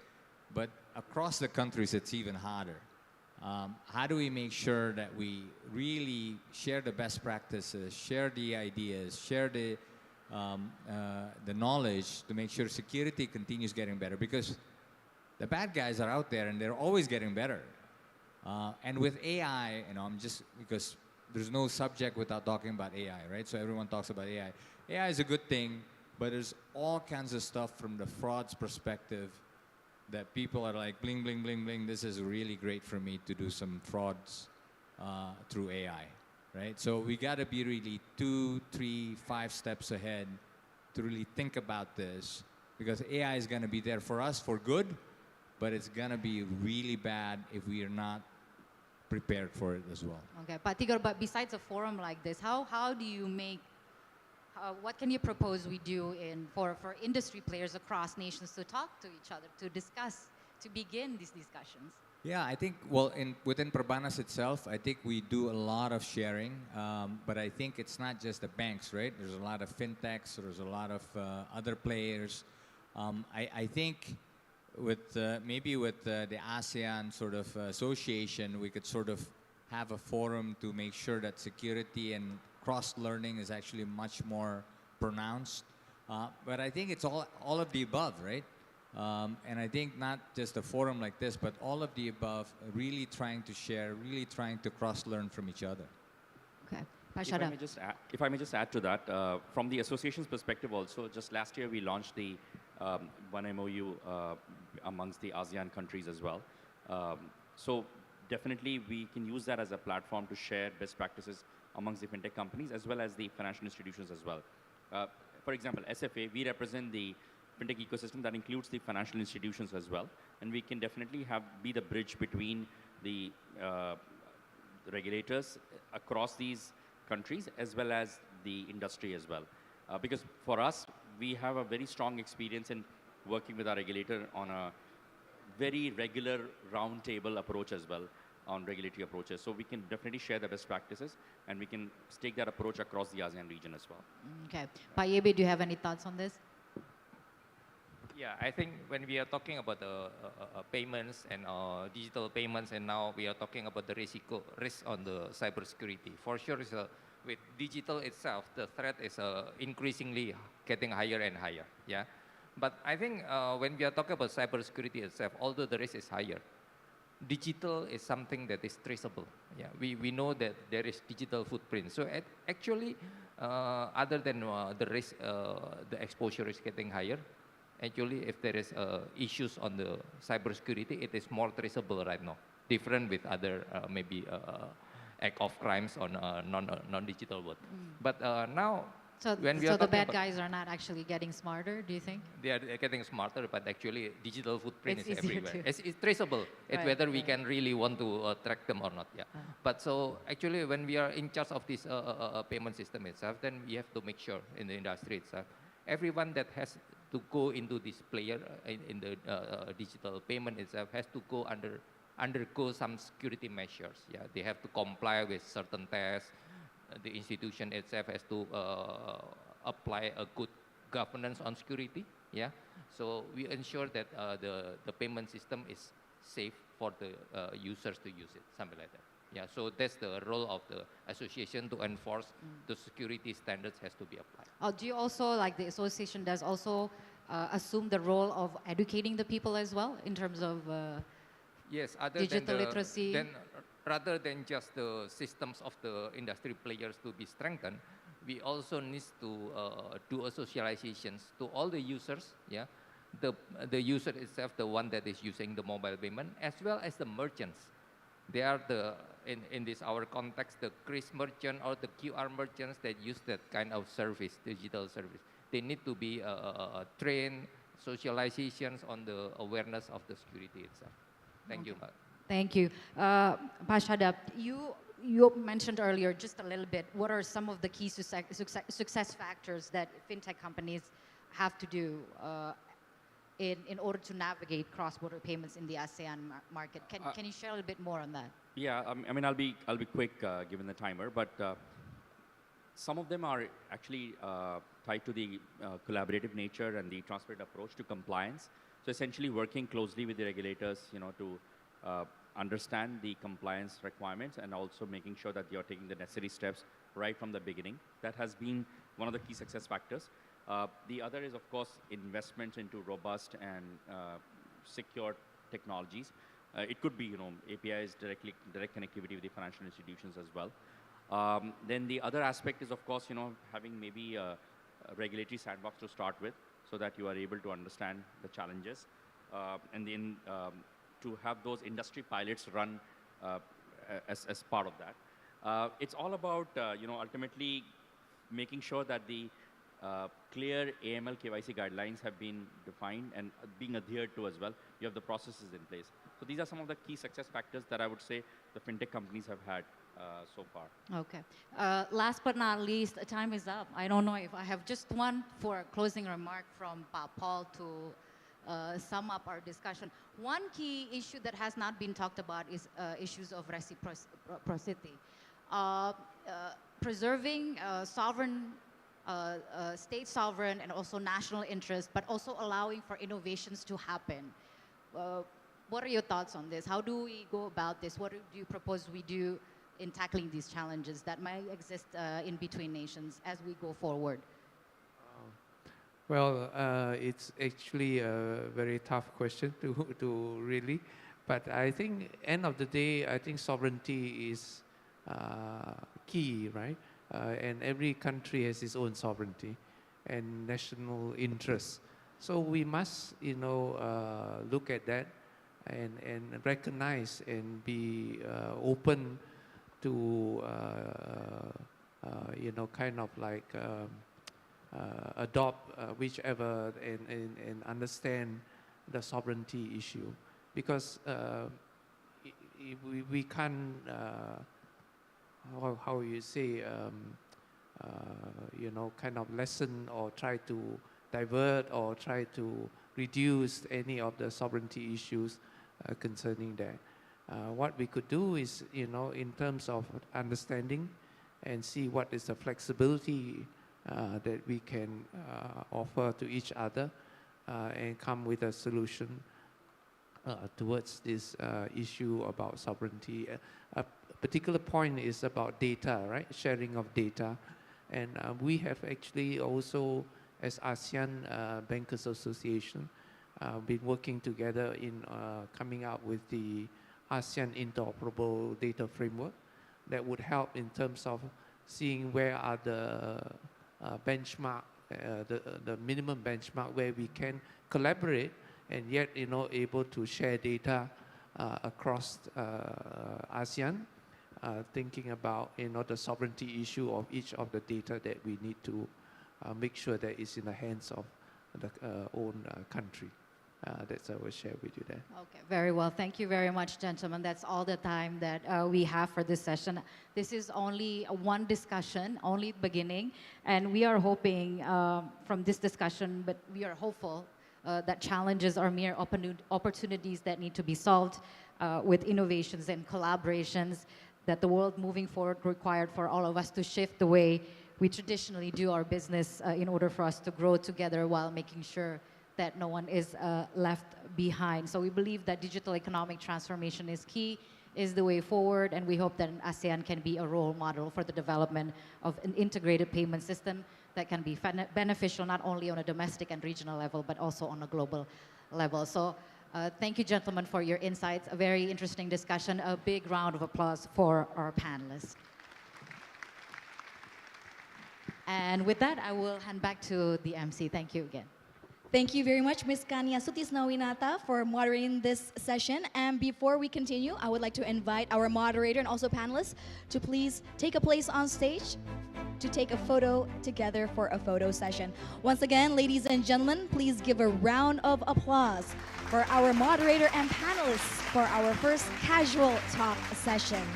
But across the countries, it's even harder. How do we make sure that we really share the best practices, share the ideas, share the knowledge to make sure security continues getting better? Because the bad guys are out there and they're always getting better. And with AI, you know, because there's no subject without talking about AI, right? So everyone talks about AI. AI is a good thing, but there's all kinds of stuff from the fraud's perspective that people are like, bling, bling, bling, bling, this is really great for me to do some frauds through AI, right? So we gotta be really 2, 3, 5 steps ahead to really think about this, because AI is gonna be there for us for good, but it's gonna be really bad if we are not prepared for it as well. Okay, Pak Tigor, but besides a forum like this, how do you make, what can you propose we do for industry players across nations to talk to each other, to discuss, to begin these discussions? Yeah, I think, well, within Perbanas itself, I think we do a lot of sharing, but I think it's not just the banks, right? There's a lot of fintechs, there's a lot of other players. I think with maybe with the ASEAN sort of association, we could sort of have a forum to make sure that security and cross-learning is actually much more pronounced. But I think it's all of the above, right? And I think not just a forum like this, but all of the above, really trying to share, really trying to cross-learn from each other. Okay. If I may just add to that, from the association's perspective also, just last year we launched the one MOU amongst the ASEAN countries as well. So definitely we can use that as a platform to share best practices amongst the fintech companies as well as the financial institutions as well. For example, SFA, we represent the fintech ecosystem that includes the financial institutions as well, and we can definitely be the bridge between the regulators across these countries as well as the industry as well. Because for us, we have a very strong experience in working with our regulator on a very regular roundtable approach as well on regulatory approaches. So we can definitely share the best practices, and we can take that approach across the ASEAN region as well. Okay. Pak Yebe, do you have any thoughts on this? Yeah, I think when we are talking about the payments and digital payments, and now we are talking about the risk on the cybersecurity. For sure, with digital itself, the threat is increasingly getting higher and higher. Yeah, but I think when we are talking about cybersecurity itself, although the risk is higher, digital is something that is traceable. Yeah, we know that there is digital footprint. So actually, other than the risk, the exposure is getting higher. Actually, if there is issues on the cybersecurity, it is more traceable right now. Different with other maybe act of crimes on non-digital world. But now, So, when we so are the talking bad about, guys are not actually getting smarter, do you think? they are getting smarter, but actually digital footprint It's is easier everywhere. to- It's traceable. It's Right, whether we right. can really want to track them or not. Yeah. But so actually, when we are in charge of this payment system itself, then we have to make sure in the industry itself, everyone that has to go into this player in the digital payment itself has to go undergo some security measures. Yeah, they have to comply with certain tests. The institution itself has to apply a good governance on security. Yeah, so we ensure that the payment system is safe for the users to use it, something like that. Yeah, so that's the role of the association to enforce the security standards has to be applied. Do you also, like the association does also assume the role of educating the people as well in terms of Yes, other digital than literacy? then rather than just the systems of the industry players to be strengthened, we also need to do a socializations to all the users. Yeah, the user itself, the one that is using the mobile payment, as well as the merchants. They are the in this our context, the Chris merchant or the QR merchants that use that kind of service, digital service. They need to be trained, socializations on the awareness of the security itself. Thank you, Mark. Thank you. Pak Shadab, you mentioned earlier just a little bit, what are some of the key success factors that fintech companies have to do in order to navigate cross-border payments in the ASEAN market? Can you share a little bit more on that? Yeah, I mean, I'll be quick given the timer, but some of them are actually tied to the collaborative nature and the transparent approach to compliance. So essentially working closely with the regulators, to understand the compliance requirements and also making sure that you're taking the necessary steps right from the beginning. That has been one of the key success factors. The other is, of course, investment into robust and secure technologies. It could be, APIs, direct connectivity with the financial institutions as well. Then the other aspect is, of course, having maybe a regulatory sandbox to start with, so that you are able to understand the challenges, and then to have those industry pilots run as part of that. It's all about, ultimately making sure that the clear AML KYC guidelines have been defined and being adhered to as well. You have the processes in place. So these are some of the key success factors that I would say the fintech companies have had so far. Okay. Last but not least, time is up. I don't know if I have just one for a closing remark from Paul to sum up our discussion. One key issue that has not been talked about is issues of reciprocity. Preserving state sovereign and also national interest, but also allowing for innovations to happen. What are your thoughts on this? How do we go about this? What do you propose we do in tackling these challenges that might exist in between nations as we go forward? Well, it's actually a very tough question to really, but I think end of the day, I think sovereignty is key, right? And every country has its own sovereignty and national interests. So we must, look at that and recognize and be open to, kind of like adopt whichever and understand the sovereignty issue. Because we can't, how you say, kind of lessen or try to divert or try to reduce any of the sovereignty issues concerning that. What we could do is, in terms of understanding and see what is the flexibility that we can offer to each other and come with a solution towards this issue about sovereignty. A particular point is about data, right? Sharing of data. And we have actually also, as ASEAN Bankers Association, been working together in coming up with the ASEAN interoperable data framework that would help in terms of seeing where are the benchmark, the minimum benchmark where we can collaborate and yet able to share data across ASEAN, thinking about the sovereignty issue of each of the data that we need to make sure that it's in the hands of the own country. That's what I will share with you there. Okay, very well. Thank you very much, gentlemen. That's all the time that we have for this session. This is only one discussion, only the beginning, and we are hoping from this discussion, but we are hopeful that challenges are mere opportunities that need to be solved with innovations and collaborations that the world moving forward required for all of us to shift the way we traditionally do our business in order for us to grow together while making sure that no one is left behind. So we believe that digital economic transformation is key, is the way forward, and we hope that ASEAN can be a role model for the development of an integrated payment system that can be beneficial not only on a domestic and regional level, but also on a global level. So thank you, gentlemen, for your insights. A very interesting discussion. A big round of applause for our panelists. And with that, I will hand back to the MC. Thank you again. Thank you very much, Ms. Kanya Sutisnawinata, for moderating this session. And before we continue, I would like to invite our moderator and also panelists to please take a place on stage to take a photo together for a photo session. Once again, ladies and gentlemen, please give a round of applause for our moderator and panelists for our first casual talk session.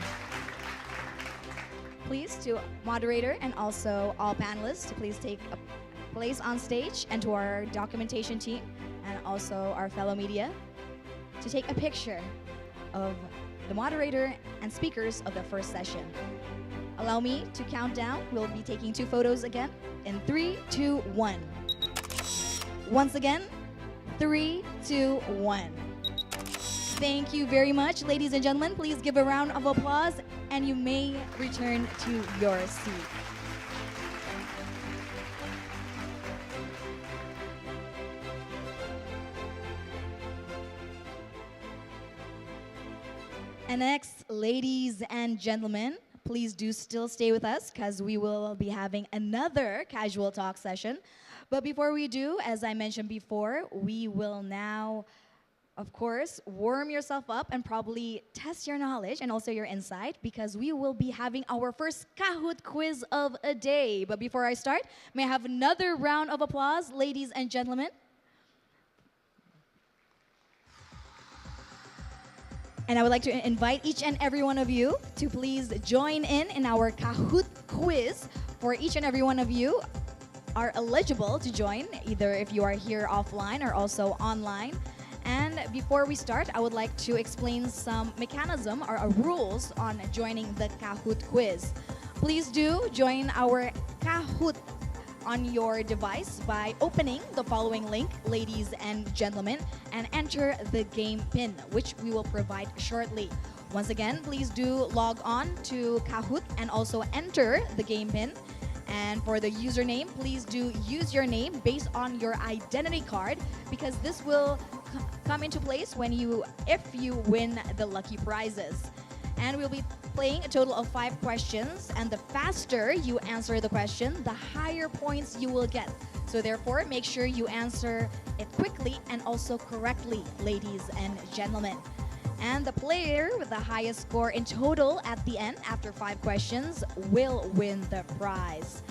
Please, to moderator and also all panelists, to please take a place on stage, and to our documentation team and also our fellow media to take a picture of the moderator and speakers of the first session. Allow me to count down. We'll be taking 2 photos again in 3, 2, 1. Once again, 3, 2, 1. Thank you very much, ladies and gentlemen. Please give a round of applause and you may return to your seat. And next, ladies and gentlemen, please do still stay with us because we will be having another casual talk session. But before we do, as I mentioned before, we will now, of course, warm yourself up and probably test your knowledge and also your insight because we will be having our first Kahoot quiz of a day. But before I start, may I have another round of applause, ladies and gentlemen? And I would like to invite each and every one of you to please join in our Kahoot quiz. For each and every one of you are eligible to join, either if you are here offline or also online. And before we start, I would like to explain some mechanism or rules on joining the Kahoot quiz. Please do join our Kahoot on your device by opening the following link, ladies and gentlemen, and enter the game pin, which we will provide shortly. Once again, please do log on to Kahoot and also enter the game pin. And for the username, please do use your name based on your identity card because this will come into place if you win the lucky prizes. And we'll be playing a total of 5 questions, and the faster you answer the question, the higher points you will get. So therefore, make sure you answer it quickly and also correctly, ladies and gentlemen. And the player with the highest score in total at the end, after 5 questions, will win the prize.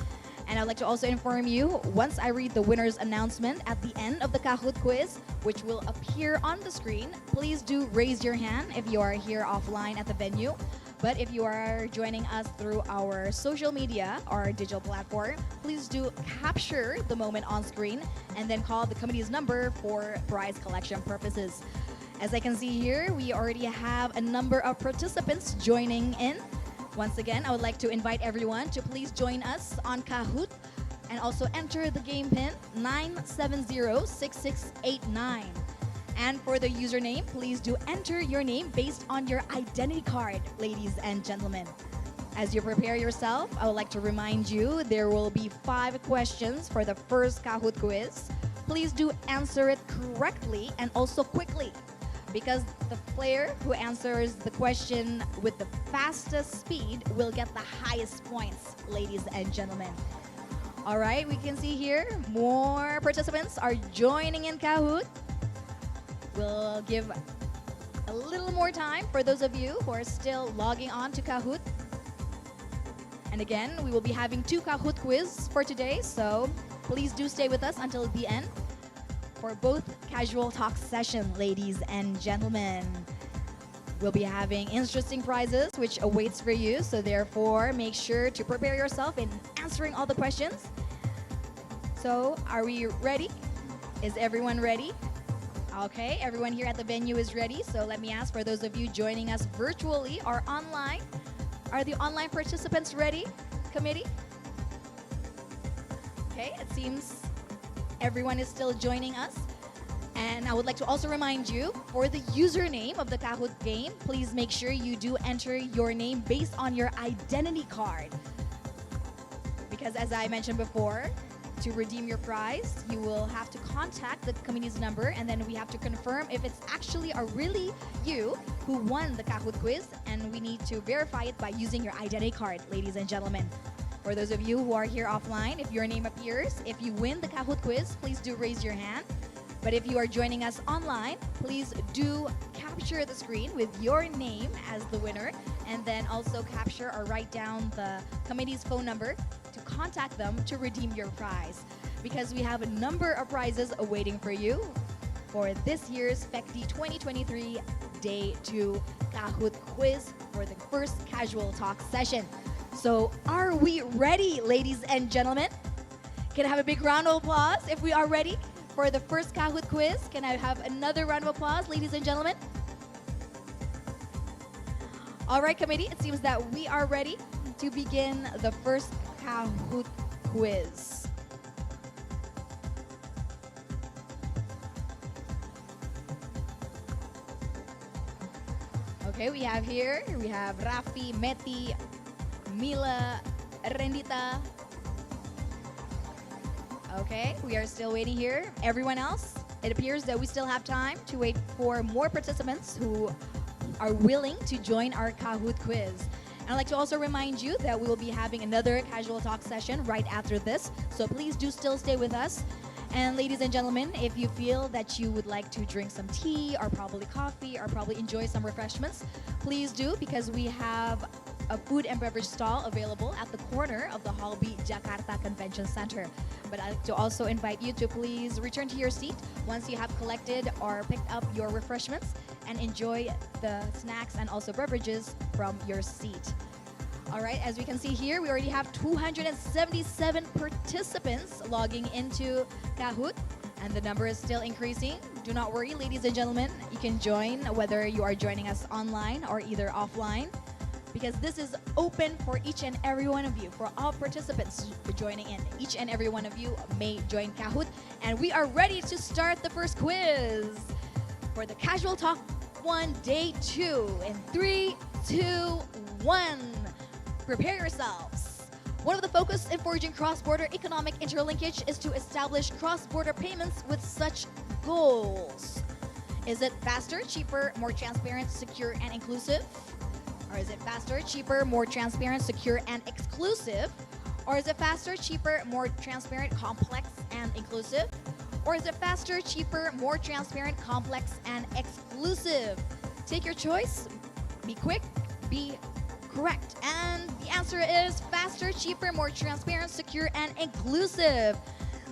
And I'd like to also inform you, once I read the winner's announcement at the end of the Kahoot quiz, which will appear on the screen, please do raise your hand if you are here offline at the venue. But if you are joining us through our social media or digital platform, please do capture the moment on screen and then call the committee's number for prize collection purposes. As I can see here, we already have a number of participants joining in. Once again, I would like to invite everyone to please join us on Kahoot and also enter the game pin 9706689. And for the username, please do enter your name based on your identity card, ladies and gentlemen. As you prepare yourself, I would like to remind you there will be 5 questions for the first Kahoot quiz. Please do answer it correctly and also quickly. because the player who answers the question with the fastest speed will get the highest points, ladies and gentlemen. All right, we can see here more participants are joining in Kahoot. We'll give a little more time for those of you who are still logging on to Kahoot. And again, we will be having 2 Kahoot quiz for today, so please do stay with us until the end for both casual talk session, ladies and gentlemen. We'll be having interesting prizes which awaits for you, so therefore make sure to prepare yourself in answering all the questions. So, are we ready? Is everyone ready? Okay, everyone here at the venue is ready, so let me ask for those of you joining us virtually or online. Are the online participants ready, committee? Okay, it seems everyone is still joining us. And I would like to also remind you, for the username of the Kahoot game, please make sure you do enter your name based on your identity card. Because as I mentioned before, to redeem your prize, you will have to contact the committee's number, and then we have to confirm if it's actually or really you who won the Kahoot quiz, and we need to verify it by using your identity card, ladies and gentlemen. For those of you who are here offline, if your name appears, if you win the Kahoot quiz, please do raise your hand. But if you are joining us online, please do capture the screen with your name as the winner, and then also capture or write down the committee's phone number to contact them to redeem your prize. Because we have a number of prizes awaiting for you for this year's FEKDI 2023 Day 2 Kahoot quiz for the first casual talk session. So are we ready, ladies and gentlemen? Can I have a big round of applause if we are ready for the first Kahoot quiz? Can I have another round of applause, ladies and gentlemen? All right, committee, it seems that we are ready to begin the first Kahoot quiz. Okay, we have Raffi, Meti, Mila, Rendita. Okay, we are still waiting here. Everyone else, it appears that we still have time to wait for more participants who are willing to join our Kahoot quiz. And I'd like to also remind you that we will be having another casual talk session right after this, so please do still stay with us. And ladies and gentlemen, if you feel that you would like to drink some tea or probably coffee or probably enjoy some refreshments, please do, because we have a food and beverage stall available at the corner of the Hall B Jakarta Convention Center. But I'd like to also invite you to please return to your seat once you have collected or picked up your refreshments and enjoy the snacks and also beverages from your seat. All right, as we can see here, we already have 277 participants logging into Kahoot, and the number is still increasing. Do not worry, ladies and gentlemen, you can join whether you are joining us online or either offline, because this is open for each and every one of you, for all participants joining in. Each and every one of you may join Kahoot, and we are ready to start the first quiz for the Casual Talk 1 Day 2 in 3, 2, 1. Prepare yourselves. One of the focus in forging cross-border economic interlinkage is to establish cross-border payments with such goals. Is it faster, cheaper, more transparent, secure, and inclusive? Or is it faster, cheaper, more transparent, secure, and exclusive? Or is it faster, cheaper, more transparent, complex, and inclusive? Or is it faster, cheaper, more transparent, complex, and exclusive? Take your choice. Be quick, be correct. And the answer is faster, cheaper, more transparent, secure, and inclusive.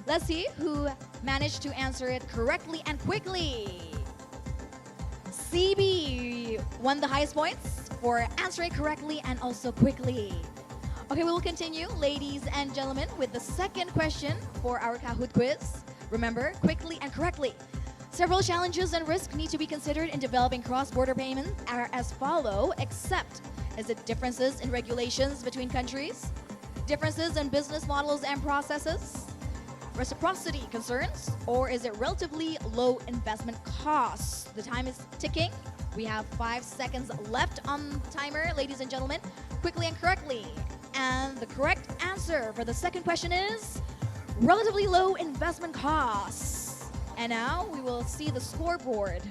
Let's see who managed to answer it correctly and quickly. CB won the highest points for answering correctly and also quickly. Okay, we will continue, ladies and gentlemen, with the second question for our Kahoot quiz. Remember, quickly and correctly. Several challenges and risks need to be considered in developing cross-border payments are as follow, except is it differences in regulations between countries, differences in business models and processes, reciprocity concerns, or is it relatively low investment costs? The time is ticking. We have 5 seconds left on the timer, ladies and gentlemen. Quickly and correctly. And the correct answer for the second question is relatively low investment costs. And now we will see the scoreboard.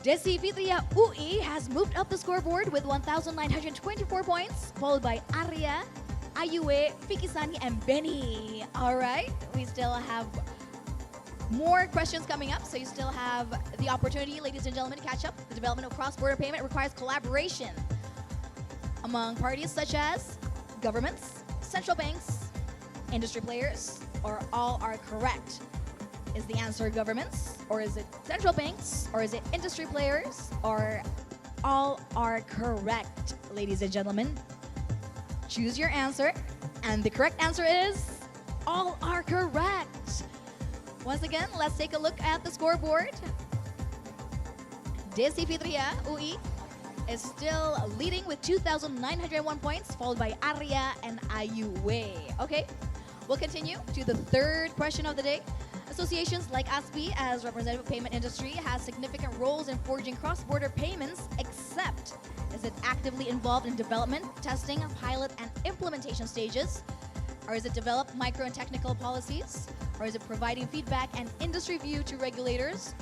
Desi Fitria UI has moved up the scoreboard with 1,924 points, followed by Arya, Ayue, Fikisani, and Benny. All right, we still have more questions coming up, so you still have the opportunity, ladies and gentlemen, to catch up. The development of cross-border payment requires collaboration among parties such as governments, central banks, industry players, or all are correct. Is the answer governments, or is it central banks, or is it industry players, or all are correct, ladies and gentlemen? Choose your answer, and the correct answer is all are correct. Once again, let's take a look at the scoreboard. Desi Fitria UI is still leading with 2,901 points, followed by Arya and Ayue. Okay, we'll continue to the third question of the day. Associations like ASPI, as representative of payment industry, has significant roles in forging cross-border payments, except is it actively involved in development, testing, pilot, and implementation stages? Or is it develop micro and technical policies? Or is it providing feedback and industry view to regulators?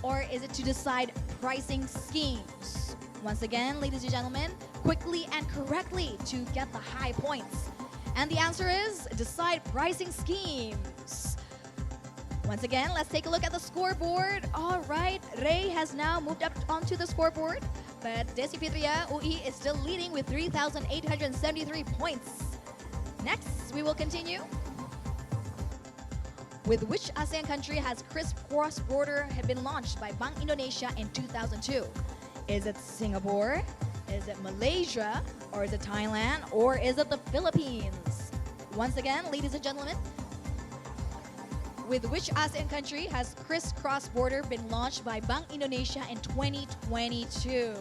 Or is it to decide pricing schemes? Once again, ladies and gentlemen, quickly and correctly to get the high points. And the answer is decide pricing schemes. Once again, let's take a look at the scoreboard. All right, Ray has now moved up onto the scoreboard, but Desi Fitria UI is still leading with 3,873 points. Next, we will continue. With which ASEAN country has crisp cross-border have been launched by Bank Indonesia in 2002? Is it Singapore? Is it Malaysia? Or is it Thailand? Or is it the Philippines? Once again, ladies and gentlemen, with which ASEAN country has crisp cross-border been launched by Bank Indonesia in 2022?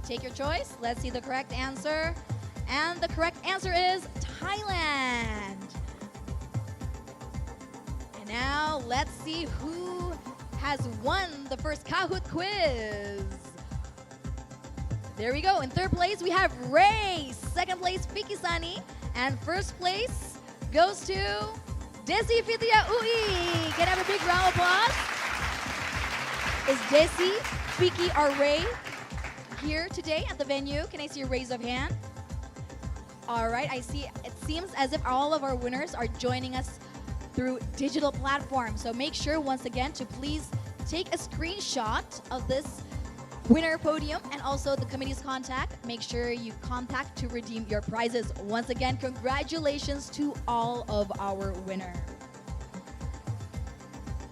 Take your choice. Let's see the correct answer. And the correct answer is Thailand. And now let's see who has won the first Kahoot quiz. There we go. In third place, we have Ray. Second place, Fikisani. And first place goes to Desi Fitria UI. Can I have a big round of applause? Is Desi, Fiki, or Ray here today at the venue? Can I see a raise of hand? All right, I see. It seems as if all of our winners are joining us through digital platforms. So make sure once again to please take a screenshot of this winner podium and also the committee's contact. Make sure you contact to redeem your prizes. Once again, congratulations to all of our winners.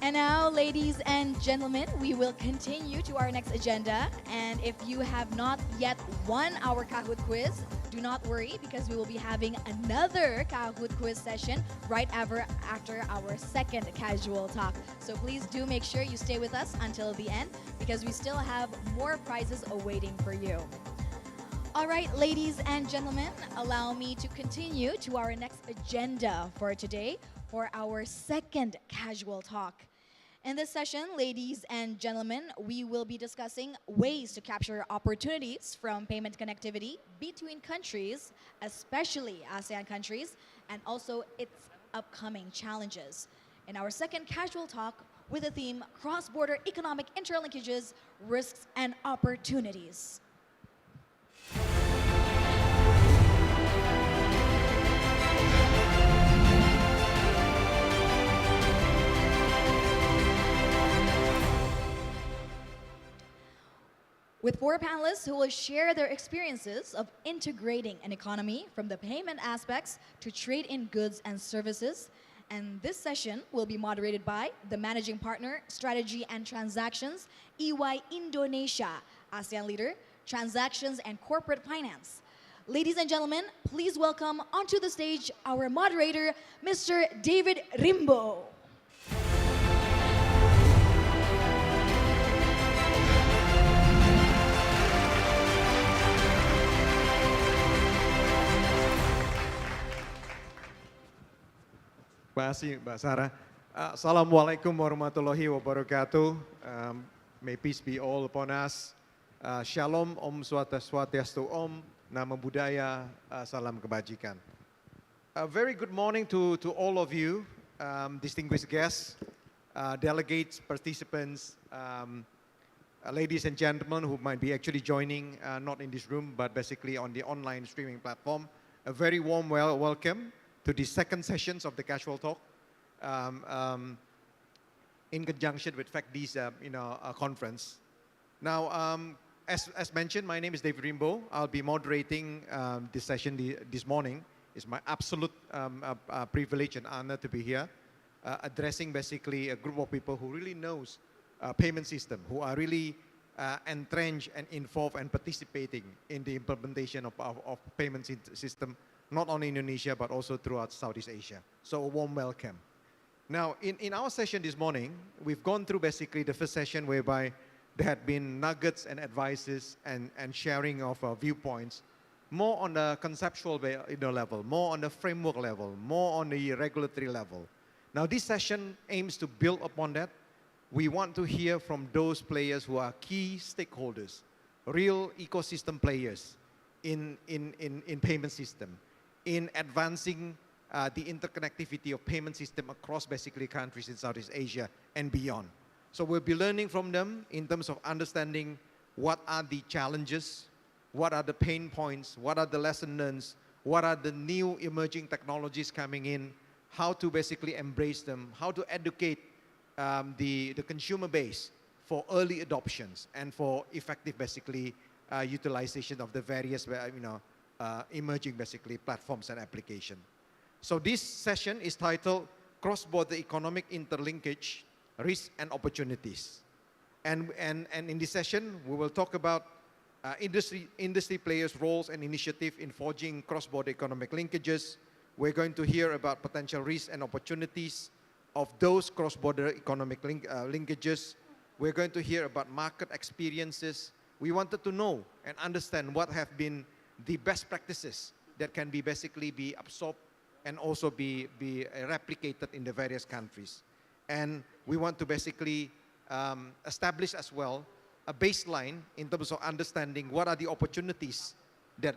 And now, ladies and gentlemen, we will continue to our next agenda. And if you have not yet won our Kahoot quiz, do not worry, because we will be having another Kahoot quiz session right after our second casual talk. So please do make sure you stay with us until the end, because we still have more prizes awaiting for you. All right, ladies and gentlemen, allow me to continue to our next agenda for today for our second casual talk. In this session, ladies and gentlemen, we will be discussing ways to capture opportunities from payment connectivity between countries, especially ASEAN countries, and also its upcoming challenges. In our second casual talk with the theme Cross-Border Economic Interlinkages, Risks and Opportunities. With four panelists who will share their experiences of integrating an economy from the payment aspects to trade in goods and services. And this session will be moderated by the Managing Partner, Strategy and Transactions, EY Indonesia, ASEAN Leader, Transactions and Corporate Finance. Ladies and gentlemen, please welcome onto the stage our moderator, Mr. David Rimbo. Terima kasih Mbak Sarah. Assalamualaikum warahmatullahi wabarakatuh. May peace be all upon us. Shalom, Om Swastiastu, Om, Namo Buddhaya, Salam Kebajikan. A very good morning to all of you, distinguished guests, delegates, participants, ladies and gentlemen who might be actually joining, not in this room, but basically on the online streaming platform, a very warm welcome to the second sessions of the Casual Talk in conjunction with FEKDI's conference. Now, as mentioned, my name is David Rimbo. I'll be moderating this session this morning. It's my absolute privilege and honor to be here, addressing basically a group of people who really knows payment system, who are really entrenched and involved and participating in the implementation of payment system, not only in Indonesia, but also throughout Southeast Asia. So a warm welcome. Now, in our session this morning, we've gone through basically the first session whereby there had been nuggets and advices and sharing of viewpoints, more on the conceptual level, more on the framework level, more on the regulatory level. Now, this session aims to build upon that. We want to hear from those players who are key stakeholders, real ecosystem players in payment system, in advancing the interconnectivity of payment system across basically countries in Southeast Asia and beyond. So we'll be learning from them in terms of understanding what are the challenges, what are the pain points, what are the lessons learned, what are the new emerging technologies coming in, how to basically embrace them, how to educate the consumer base for early adoptions and for effective basically utilization of the various emerging basically platforms and applications. So this session is titled Cross-Border Economic Interlinkage, Risks and Opportunities. And in this session, we will talk about industry players' roles and initiative in forging cross-border economic linkages. We're going to hear about potential risks and opportunities of those cross-border economic linkages. We're going to hear about market experiences. We wanted to know and understand what have been the best practices that can be basically be absorbed and also be replicated in the various countries. And we want to basically establish as well a baseline in terms of understanding what are the opportunities that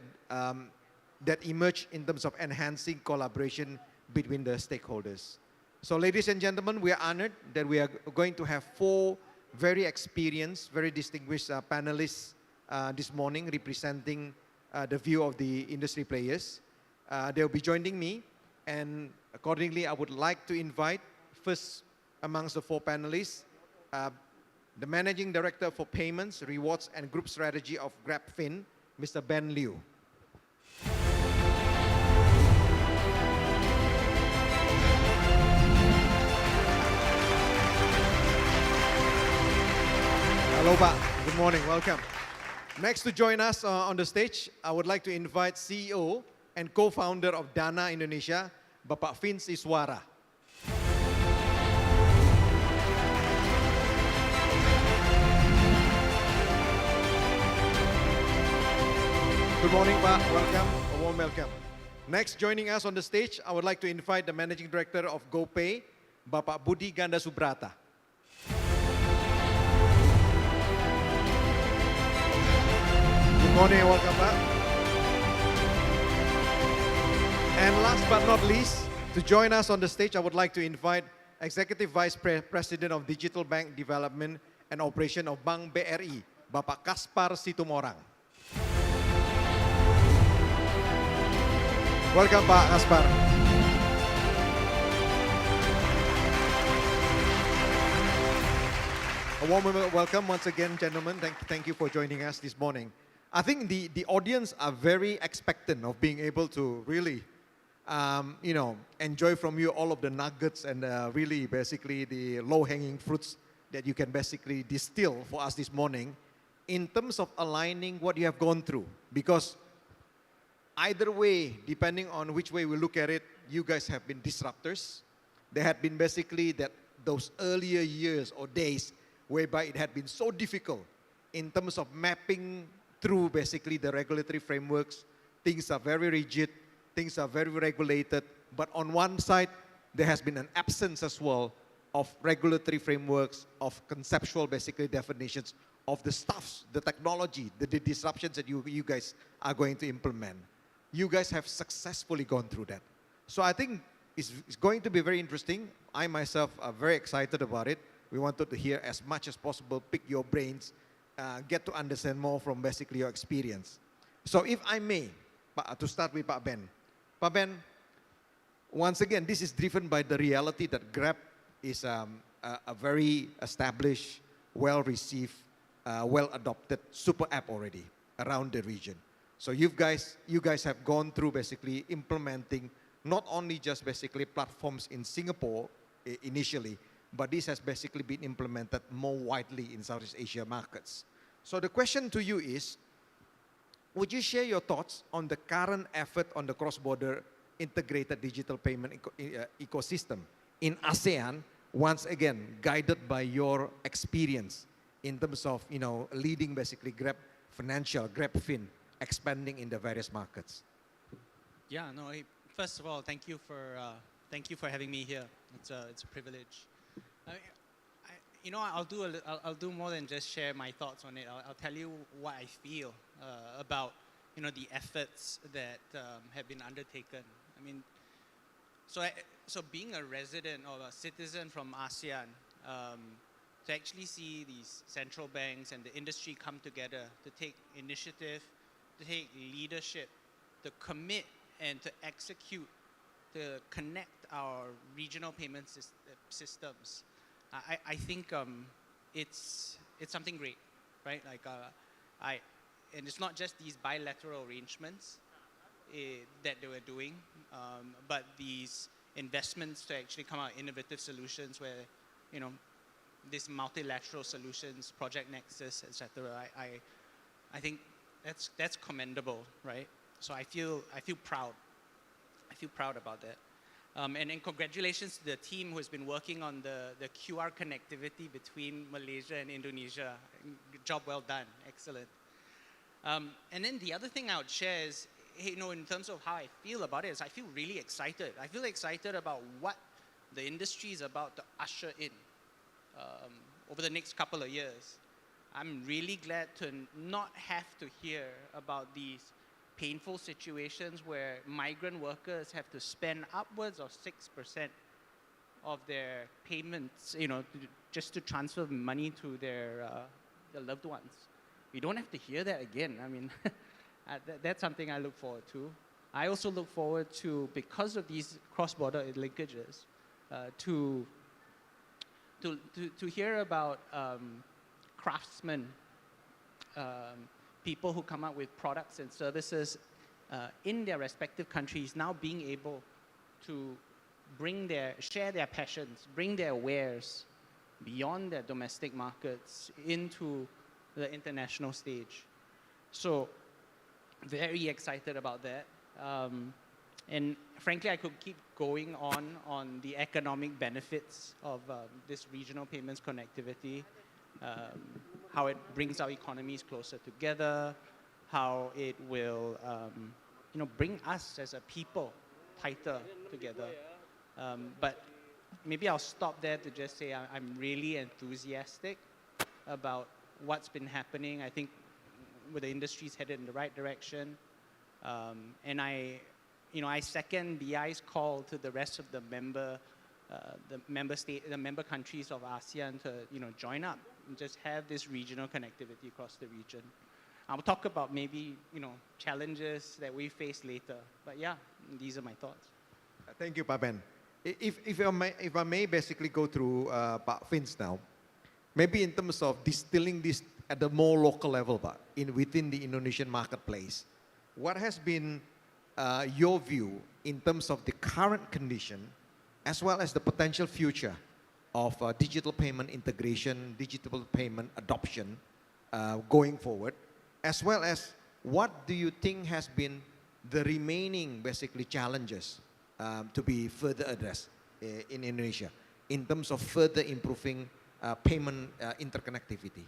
emerge in terms of enhancing collaboration between the stakeholders. So ladies and gentlemen, we are honored that we are going to have 4 very experienced, very distinguished panelists this morning representing the view of the industry players. They'll be joining me, and accordingly I would like to invite first amongst the 4 panelists, the Managing Director for Payments, Rewards and Group Strategy of GrabFin, Mr. Ben Liu. Hello, Pak. Good morning. Welcome. Next to join us on the stage, I would like to invite CEO and co-founder of Dana Indonesia, Bapak Vince Iswara. Good morning, Pak. Welcome. A warm welcome. Next, joining us on the stage, I would like to invite the Managing Director of GoPay, Bapak Budi Ganda Subrata. Good morning and welcome, Pak. And last but not least, to join us on the stage, I would like to invite Executive Vice President of Digital Bank Development and Operation of Bank BRI, Bapak Kaspar Situmorang. Welcome, Pak Kaspar. A warm welcome once again, gentlemen. Thank you for joining us this morning. I think the audience are very expectant of being able to really, enjoy from you all of the nuggets and really basically the low-hanging fruits that you can basically distill for us this morning in terms of aligning what you have gone through. Because either way, depending on which way we look at it, you guys have been disruptors. There had been basically those earlier years or days whereby it had been so difficult in terms of mapping through basically the regulatory frameworks. Things are very rigid, things are very regulated, but on one side, there has been an absence as well of regulatory frameworks, of conceptual basically definitions of the stuffs, the technology, the disruptions that you guys are going to implement. You guys have successfully gone through that. So I think it's going to be very interesting. I myself are very excited about it. We wanted to hear as much as possible, pick your brains, get to understand more from basically your experience. So if I may, to start with Pak Ben. Pak Ben, once again, this is driven by the reality that Grab is a very established, well-received, well-adopted super app already around the region. So you guys have gone through basically implementing not only just basically platforms in Singapore initially, but this has basically been implemented more widely in Southeast Asia markets. So the question to you is, would you share your thoughts on the current effort on the cross-border integrated digital payment ecosystem in ASEAN, once again, guided by your experience in terms of, leading basically Grab Financial, GrabFin, expanding in the various markets? Yeah, no, first of all, thank you for having me here. It's a privilege. I'll do more than just share my thoughts on it. I'll tell you what I feel about, the efforts that have been undertaken. I mean, so being a resident or a citizen from ASEAN, to actually see these central banks and the industry come together to take initiative, to take leadership, to commit and to execute, to connect our regional payment systems. I think it's something great, right? And it's not just these bilateral arrangements that they were doing, but these investments to actually come out with innovative solutions where, these multilateral solutions, Project Nexus, etc. I think that's commendable, right? So I feel proud. I feel proud about that. And then congratulations to the team who has been working on the QR connectivity between Malaysia and Indonesia. Job well done, excellent. And then the other thing I would share is, in terms of how I feel about it, is I feel really excited. I feel excited about what the industry is about to usher in over the next couple of years. I'm really glad to not have to hear about these painful situations where migrant workers have to spend upwards of 6% of their payments, just to transfer money to their loved ones. We don't have to hear that again. I mean, that's something I look forward to. I also look forward to, because of these cross-border linkages, to hear about craftsmen, people who come up with products and services in their respective countries now being able to share their passions, bring their wares beyond their domestic markets into the international stage. So very excited about that. And frankly, I could keep going on the economic benefits of this regional payments connectivity, how it brings our economies closer together, how it will bring us as a people tighter together. But maybe I'll stop there to just say I'm really enthusiastic about what's been happening. I think the industry's headed in the right direction. And I second BI's call to the rest of the member countries of ASEAN to join up and just have this regional connectivity across the region. I'll talk about maybe challenges that we face later. But yeah, these are my thoughts. Thank you, Pak Ben. If I may basically go through Pak Vince now, maybe in terms of distilling this at the more local level, Pak, within the Indonesian marketplace, what has been your view in terms of the current condition as well as the potential future of digital payment integration, digital payment adoption going forward, as well as what do you think has been the remaining basically challenges to be further addressed in Indonesia in terms of further improving payment interconnectivity?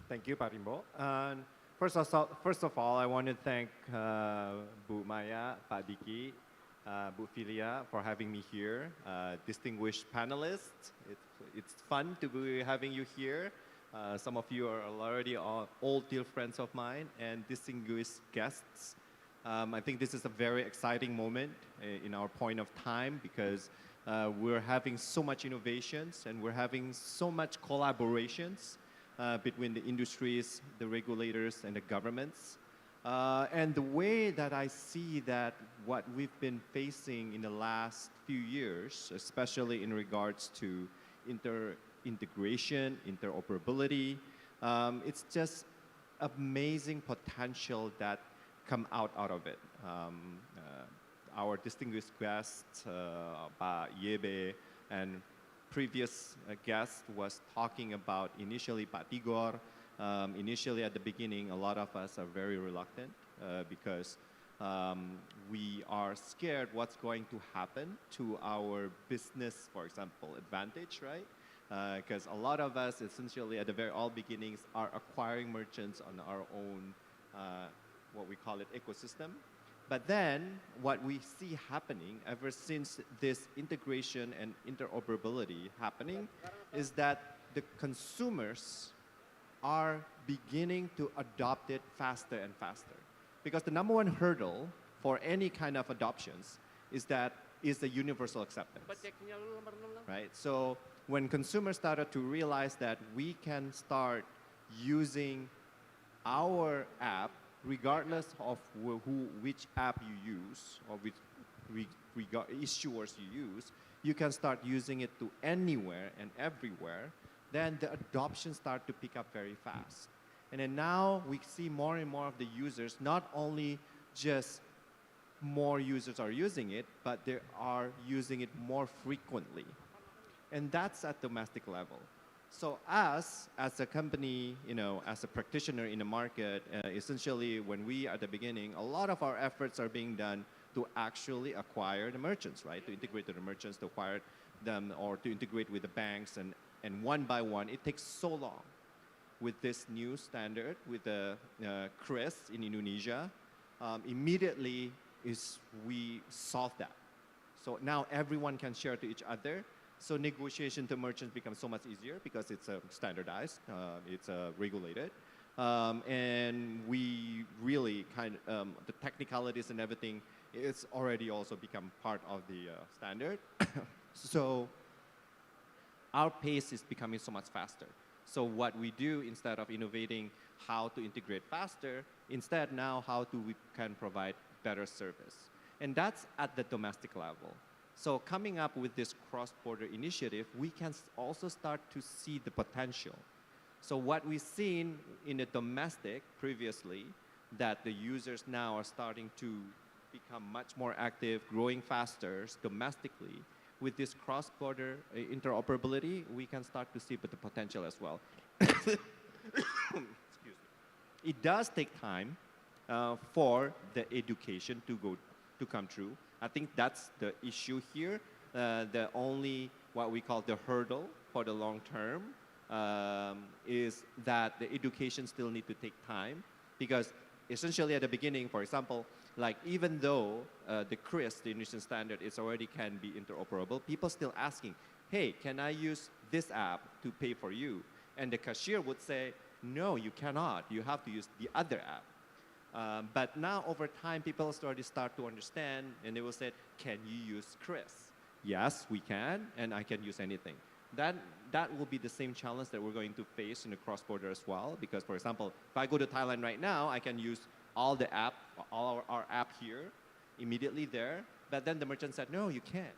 Thank you, Pak Rimbo. First of all, I want to thank Bu Maya, Pak Diki, Bu Filia for having me here. Distinguished panelists, it's fun to be having you here. Some of you are already old dear friends of mine, and distinguished guests. I think this is a very exciting moment in our point of time because we're having so much innovations and we're having so much collaborations between the industries, the regulators, and the governments. And the way that I see that what we've been facing in the last few years, especially in regards to integration, interoperability, it's just amazing potential that come out of it. Our distinguished guests, Pak Yebe, and previous guest was talking about initially Pak Tigor. Initially at the beginning, a lot of us are very reluctant because we are scared what's going to happen to our business, for example, advantage, right? Because a lot of us essentially at the very all beginnings are acquiring merchants on our own, what we call it ecosystem. But then what we see happening ever since this integration and interoperability happening is that the consumers are beginning to adopt it faster and faster. Because the number one hurdle for any kind of adoptions is the universal acceptance. Right? So when consumers started to realize that we can start using our app regardless of which app you use or which issuers you use, you can start using it to anywhere and everywhere, then the adoption start to pick up very fast. And then now we see more and more of the users, not only just more users are using it, but they are using it more frequently. And that's at domestic level. So us, as a company, as a practitioner in the market, essentially when we are at the beginning, a lot of our efforts are being done to actually acquire the merchants, right? To integrate to the merchants, to acquire them, or to integrate with the banks, and one by one, it takes so long. With this new standard, with the KRIS in Indonesia, immediately we solve that. So now everyone can share to each other. So negotiation to merchants becomes so much easier because it's standardized, it's regulated. And we really the technicalities and everything, it's already also become part of the standard. So our pace is becoming so much faster. So what we do, instead of innovating how to integrate faster, instead now how we can provide better service. And that's at the domestic level. So coming up with this cross-border initiative, we can also start to see the potential. So what we've seen in the domestic previously, that the users now are starting to become much more active, growing faster domestically. With this cross-border interoperability, we can start to see the potential as well. Excuse me. It does take time for the education to come true. I think that's the issue here. The only what we call the hurdle for the long term is that the education still need to take time, because essentially at the beginning, for example, like even though the KRIS, the Indonesian standard, is already can be interoperable, people still asking, hey, can I use this app to pay for you? And the cashier would say, no, you cannot. You have to use the other app. But now over time, people already start to understand, and they will say, can you use KRIS? Yes, we can, and I can use anything. That will be the same challenge that we're going to face in the cross-border as well, because for example, if I go to Thailand right now, I can use all our app here, immediately there, but then the merchant said, no, you can't.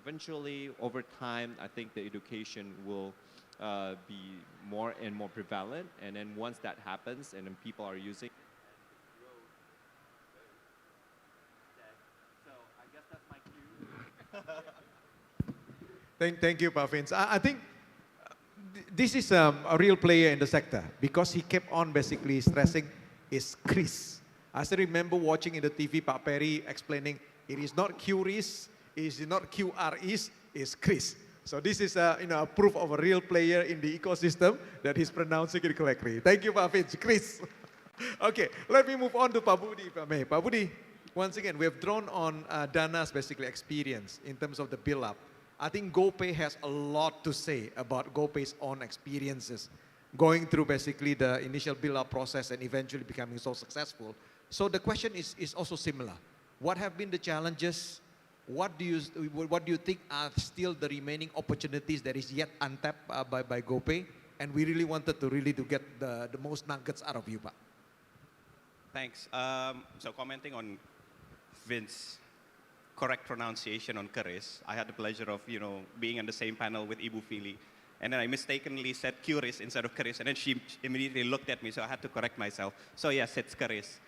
Eventually, over time, I think the education will be more and more prevalent, and then once that happens, and then people are using, so I guess that's my cue. Thank you, Pak Vince. I think this is a real player in the sector, because he kept on basically stressing is KRIS. I still remember watching in the TV Pak Perry explaining it is not QRIS, it is not QRIS, it's KRIS. So this is a proof of a real player in the ecosystem that he's pronouncing it correctly. Thank you, Pak Vince. KRIS. Okay, let me move on to Pak Budi, if I may. Pak Budi, once again, we have drawn on Dana's basically experience in terms of the build-up. I think GoPay has a lot to say about GoPay's own experiences, going through basically the initial build-up process and eventually becoming so successful. So the question is also similar. What have been the challenges? What do you think are still the remaining opportunities that is yet untapped by GoPay? and we really wanted to get the most nuggets out of you, Pak. Thanks. So commenting on Vince's correct pronunciation on Keris, I had the pleasure of being on the same panel with Ibu Fili, and then I mistakenly said Curis instead of Keris, and then she immediately looked at me, so I had to correct myself. So yes, it's Keris.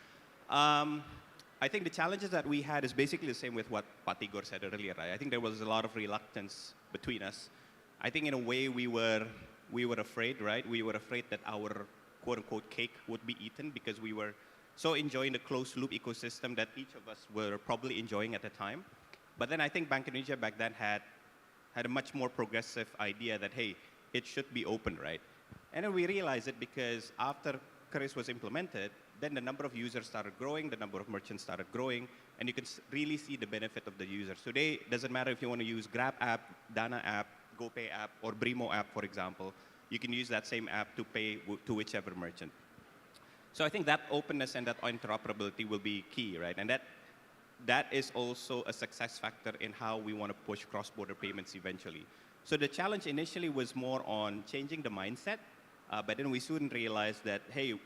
I think the challenges that we had is basically the same with what Pak Tigor said earlier, right? I think there was a lot of reluctance between us. I think in a way we were afraid, right? We were afraid that our quote-unquote cake would be eaten because we were so enjoying the closed-loop ecosystem that each of us were probably enjoying at the time. But then I think Bank Indonesia back then had a much more progressive idea that, hey, it should be open, right? And then we realized it because after Keris was implemented, then the number of users started growing, the number of merchants started growing, and you can really see the benefit of the users. Today, it doesn't matter if you want to use Grab app, Dana app, GoPay app, or Brimo app, for example. You can use that same app to pay to whichever merchant. So I think that openness and that interoperability will be key, right? And that is also a success factor in how we want to push cross-border payments eventually. So the challenge initially was more on changing the mindset, but then we soon realized that, hey,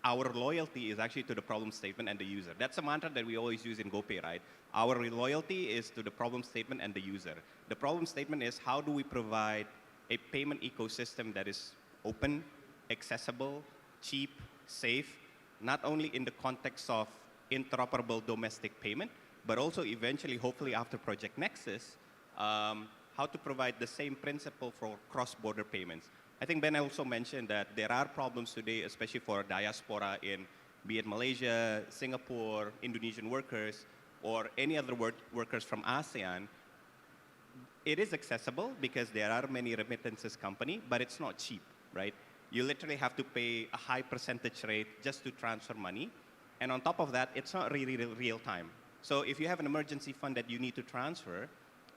our loyalty is actually to the problem statement and the user. That's a mantra that we always use in GoPay, right? Our loyalty is to the problem statement and the user. The problem statement is how do we provide a payment ecosystem that is open, accessible, cheap, safe, not only in the context of interoperable domestic payment, but also eventually, hopefully after Project Nexus, how to provide the same principle for cross-border payments. I think Ben also mentioned that there are problems today, especially for diaspora in, be it Malaysia, Singapore, Indonesian workers, or any other workers from ASEAN. It is accessible because there are many remittances company, but it's not cheap, right? You literally have to pay a high percentage rate just to transfer money. And on top of that, it's not really real time. So if you have an emergency fund that you need to transfer,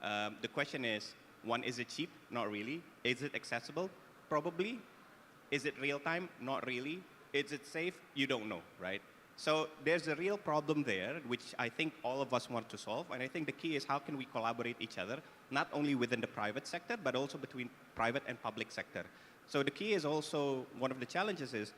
the question is, one, is it cheap? Not really. Is it accessible? Probably. Is it real time? Not really. Is it safe? You don't know, right? So there's a real problem there, which I think all of us want to solve. And I think the key is how can we collaborate each other, not only within the private sector, but also between private and public sector. So the key is also, one of the challenges is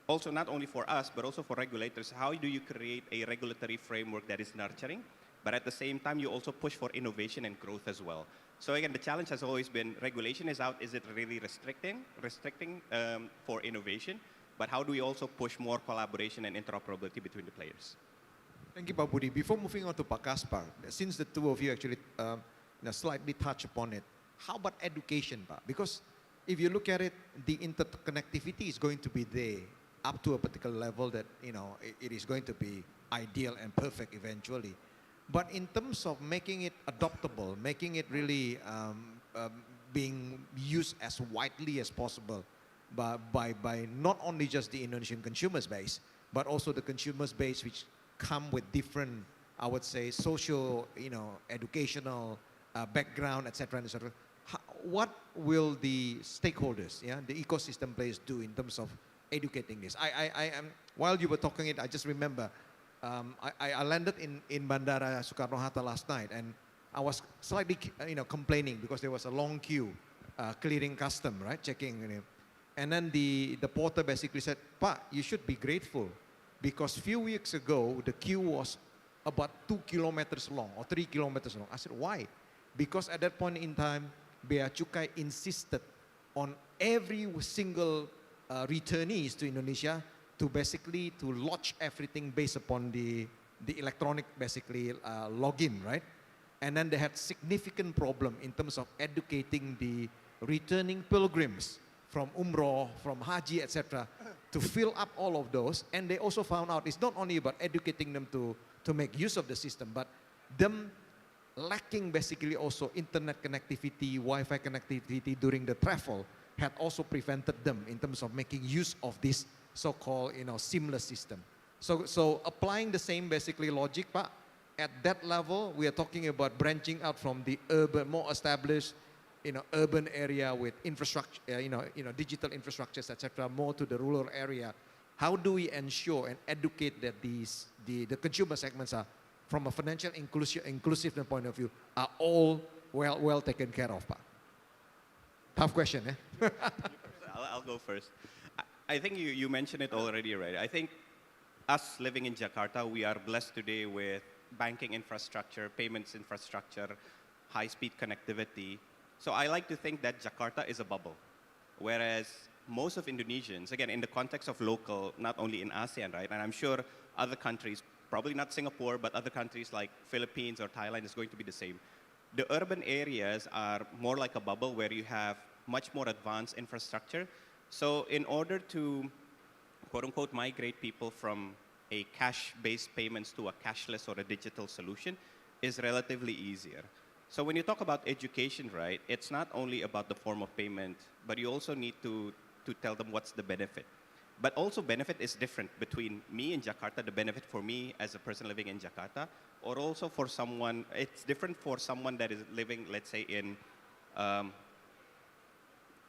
also not only for us, but also for regulators, how do you create a regulatory framework that is nurturing, but at the same time, you also push for innovation and growth as well. So again, the challenge has always been regulation is out. Is it really restricting for innovation? But how do we also push more collaboration and interoperability between the players? Thank you, Pak Budi. Before moving on to Pak Kaspar, since the two of you actually slightly touch upon it, how about education, Pak? Because if you look at it, the interconnectivity is going to be there up to a particular level that it is going to be ideal and perfect eventually. But in terms of making it adoptable, making it really being used as widely as possible by not only just the Indonesian consumers base, but also the consumers base which come with different, I would say, social, educational background, etc. etc. What will the stakeholders, the ecosystem players do in terms of educating this? I am, while you were talking it, I just remember, I landed in Bandara Soekarno-Hatta last night, and I was slightly, complaining because there was a long queue, clearing custom, right, checking. And then the porter basically said, "Pa, you should be grateful because few weeks ago the queue was about 2 kilometers long or 3 kilometers long." I said, "Why?" Because at that point in time, Bea Cukai insisted on every single returnees to Indonesia to basically to lodge everything based upon the electronic basically login, right? And then they had significant problem in terms of educating the returning pilgrims from Umroh, from Haji, etc., to fill up all of those. And they also found out it's not only about educating them to make use of the system, but them lacking basically also internet connectivity, Wi-Fi connectivity during the travel had also prevented them in terms of making use of this so-called seamless system. So applying the same basically logic, Pak, at that level we are talking about branching out from the urban, more established urban area with infrastructure, digital infrastructures, etc., more to the rural area. How do we ensure and educate that the consumer segments are, from a financial inclusiveness point of view, are all well taken care of, Pak? Tough question, eh? I'll go first. I think you mentioned it already, right? I think us living in Jakarta, we are blessed today with banking infrastructure, payments infrastructure, high-speed connectivity. So I like to think that Jakarta is a bubble, whereas most of Indonesians, again, in the context of local, not only in ASEAN, right? And I'm sure other countries, probably not Singapore, but other countries like Philippines or Thailand is going to be the same. The urban areas are more like a bubble where you have much more advanced infrastructure. So in order to, quote unquote, migrate people from a cash-based payments to a cashless or a digital solution is relatively easier. So when you talk about education, right, it's not only about the form of payment, but you also need to tell them what's the benefit. But also benefit is different between me in Jakarta, the benefit for me as a person living in Jakarta, or also for someone, it's different for someone that is living, let's say, in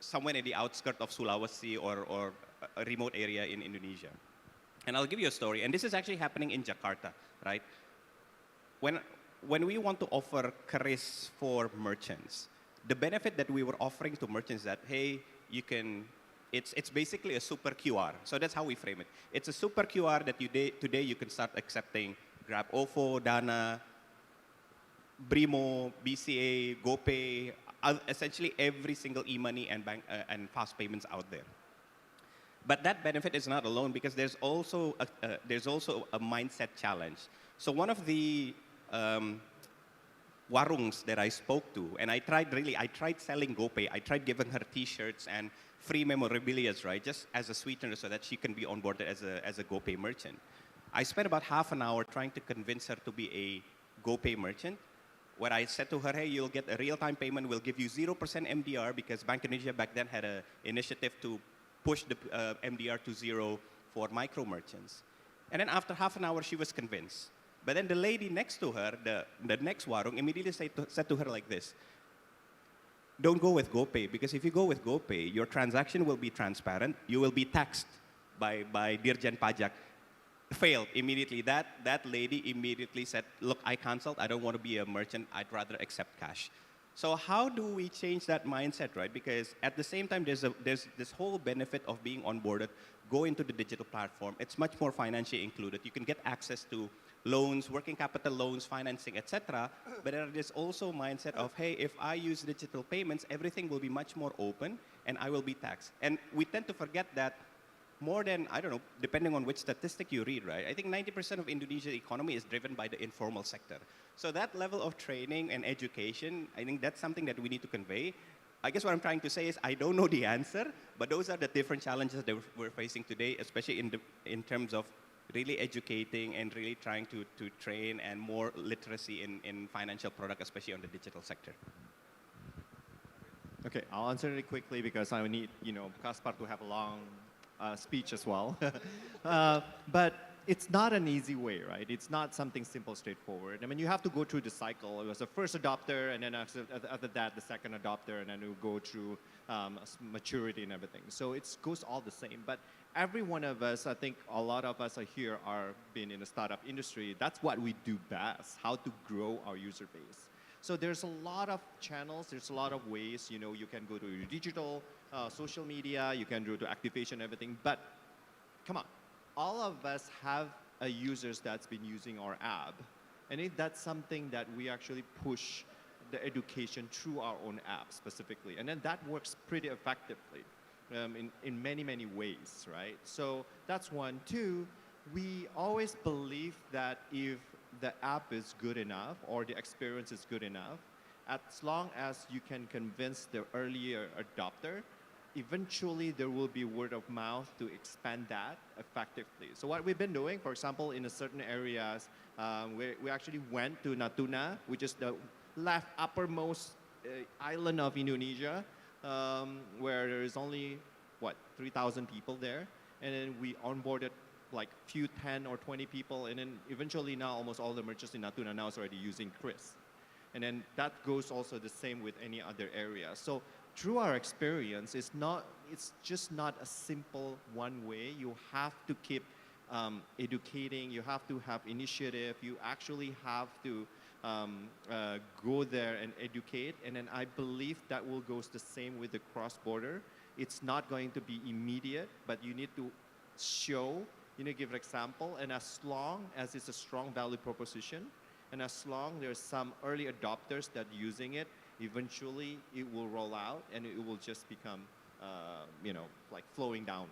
somewhere in the outskirts of Sulawesi or a remote area in Indonesia. And I'll give you a story, and this is actually happening in Jakarta, right? When we want to offer QRIS for merchants, the benefit that we were offering to merchants is that, hey, you can, it's basically a super QR. So that's how we frame it. It's a super QR that today you can start accepting Grab OVO, Dana, Brimo, BCA, GoPay, essentially every single e-money and bank and fast payments out there. But that benefit is not alone because there's also a mindset challenge. So one of the warungs that I spoke to, and I tried selling GoPay. I tried giving her T-shirts and free memorabilia, right, just as a sweetener so that she can be onboarded as a GoPay merchant. I spent about half an hour trying to convince her to be a GoPay merchant, where I said to her, hey, you'll get a real-time payment. We'll give you 0% MDR because Bank Indonesia back then had an initiative to push the MDR to 0 for micro merchants. And then after half an hour, she was convinced. But then the lady next to her, the next warung, immediately said to her like this, don't go with GoPay, because if you go with GoPay, your transaction will be transparent. You will be taxed by Dirjen Pajak. Failed immediately. That lady immediately said, look, I canceled. I don't want to be a merchant. I'd rather accept cash. So how do we change that mindset, right? Because at the same time, there's this whole benefit of being onboarded, go into the digital platform. It's much more financially included. You can get access to loans, working capital loans, financing, etc. But there's also mindset of, hey, if I use digital payments, everything will be much more open and I will be taxed. And we tend to forget that more than, I don't know, depending on which statistic you read, right? I think 90% of Indonesia's economy is driven by the informal sector. So that level of training and education, I think that's something that we need to convey. I guess what I'm trying to say is I don't know the answer, but those are the different challenges that we're facing today, especially in terms of really educating and really trying to train and more literacy in financial product, especially on the digital sector. Okay, I'll answer it quickly because I need, Kaspar to have a long speech as well. But it's not an easy way, right? It's not something simple, straightforward. I mean, you have to go through the cycle. It was the first adopter, and then after that, the second adopter, and then you go through maturity and everything. So it goes all the same. But every one of us, I think a lot of us are here are been in the startup industry. That's what we do best, how to grow our user base. So there's a lot of channels, there's a lot of ways, you can go to your digital, social media, you can do to activation, everything, but come on, all of us have a users that's been using our app, and if that's something that we actually push the education through our own app specifically, and then that works pretty effectively in many, many ways, right? So that's one. Two, we always believe that if the app is good enough or the experience is good enough, as long as you can convince the earlier adopter, eventually there will be word of mouth to expand that effectively. So what we've been doing, for example, in certain areas, we actually went to Natuna, which is the left uppermost island of Indonesia, where there is only, 3,000 people there. And then we onboarded like few 10 or 20 people, and then eventually now almost all the merchants in Natuna now is already using QRIS. And then that goes also the same with any other area. So through our experience, it's just not a simple one way. You have to keep educating, you have to have initiative, you actually have to go there and educate. And then I believe that will go the same with the cross-border. it's not going to be immediate, but you need to show, you need to give an example, and as long as it's a strong value proposition, and as long there's some early adopters that using it, eventually it will roll out and it will just become, like flowing down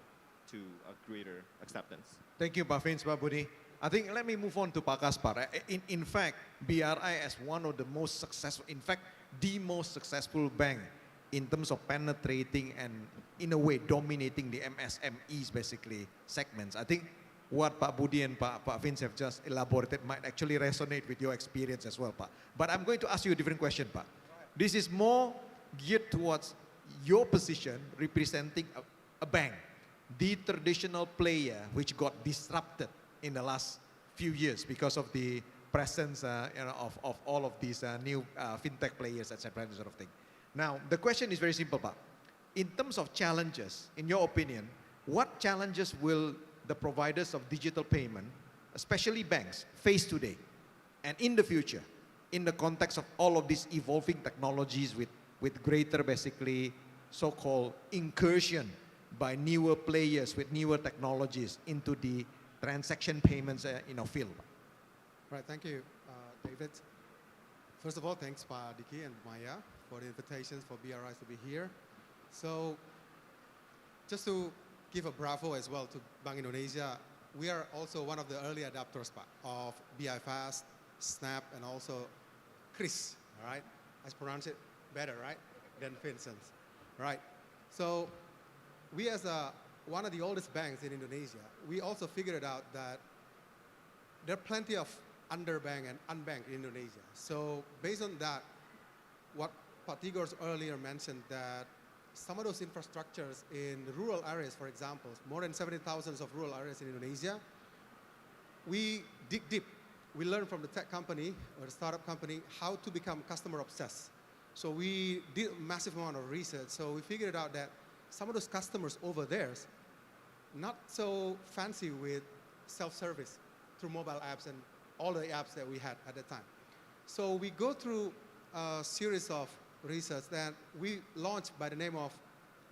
to a greater acceptance. Thank you, Pak Vince, Pak Budi. I think let me move on to Pak Kaspar. In fact, BRI as one of the most successful, in fact, the most successful bank in terms of penetrating and in a way dominating the MSMEs basically segments. I think what Pak Budi and Pak Vince have just elaborated might actually resonate with your experience as well, Pak. But I'm going to ask you a different question, Pak. This is more geared towards your position representing a bank, the traditional player which got disrupted in the last few years because of the presence of all of these new fintech players, etc. Sort of thing. Now, the question is very simple, Pak. In terms of challenges, in your opinion, what challenges will the providers of digital payment, especially banks, face today and in the future in the context of all of these evolving technologies with greater basically so-called incursion by newer players with newer technologies into the transaction payments field? Right, thank you, David. First of all, thanks Pak Diki and Maya for the invitations for BRIs to be here. So just to give a bravo as well to Bank Indonesia, we are also one of the early adopters of BI Fast, Snap, and also Chris, all right? I pronounce it better, right, than Vincent's, right? So we as one of the oldest banks in Indonesia, we also figured out that there are plenty of underbanked and unbanked in Indonesia. So based on that, what Pak Tigor earlier mentioned, that some of those infrastructures in the rural areas, for example, more than 70,000 of rural areas in Indonesia, we dig deep. We learned from the tech company or the startup company how to become customer obsessed. So we did a massive amount of research. So we figured out that some of those customers over there, not so fancy with self-service through mobile apps and all the apps that we had at the time. So we go through a series of research that we launched by the name of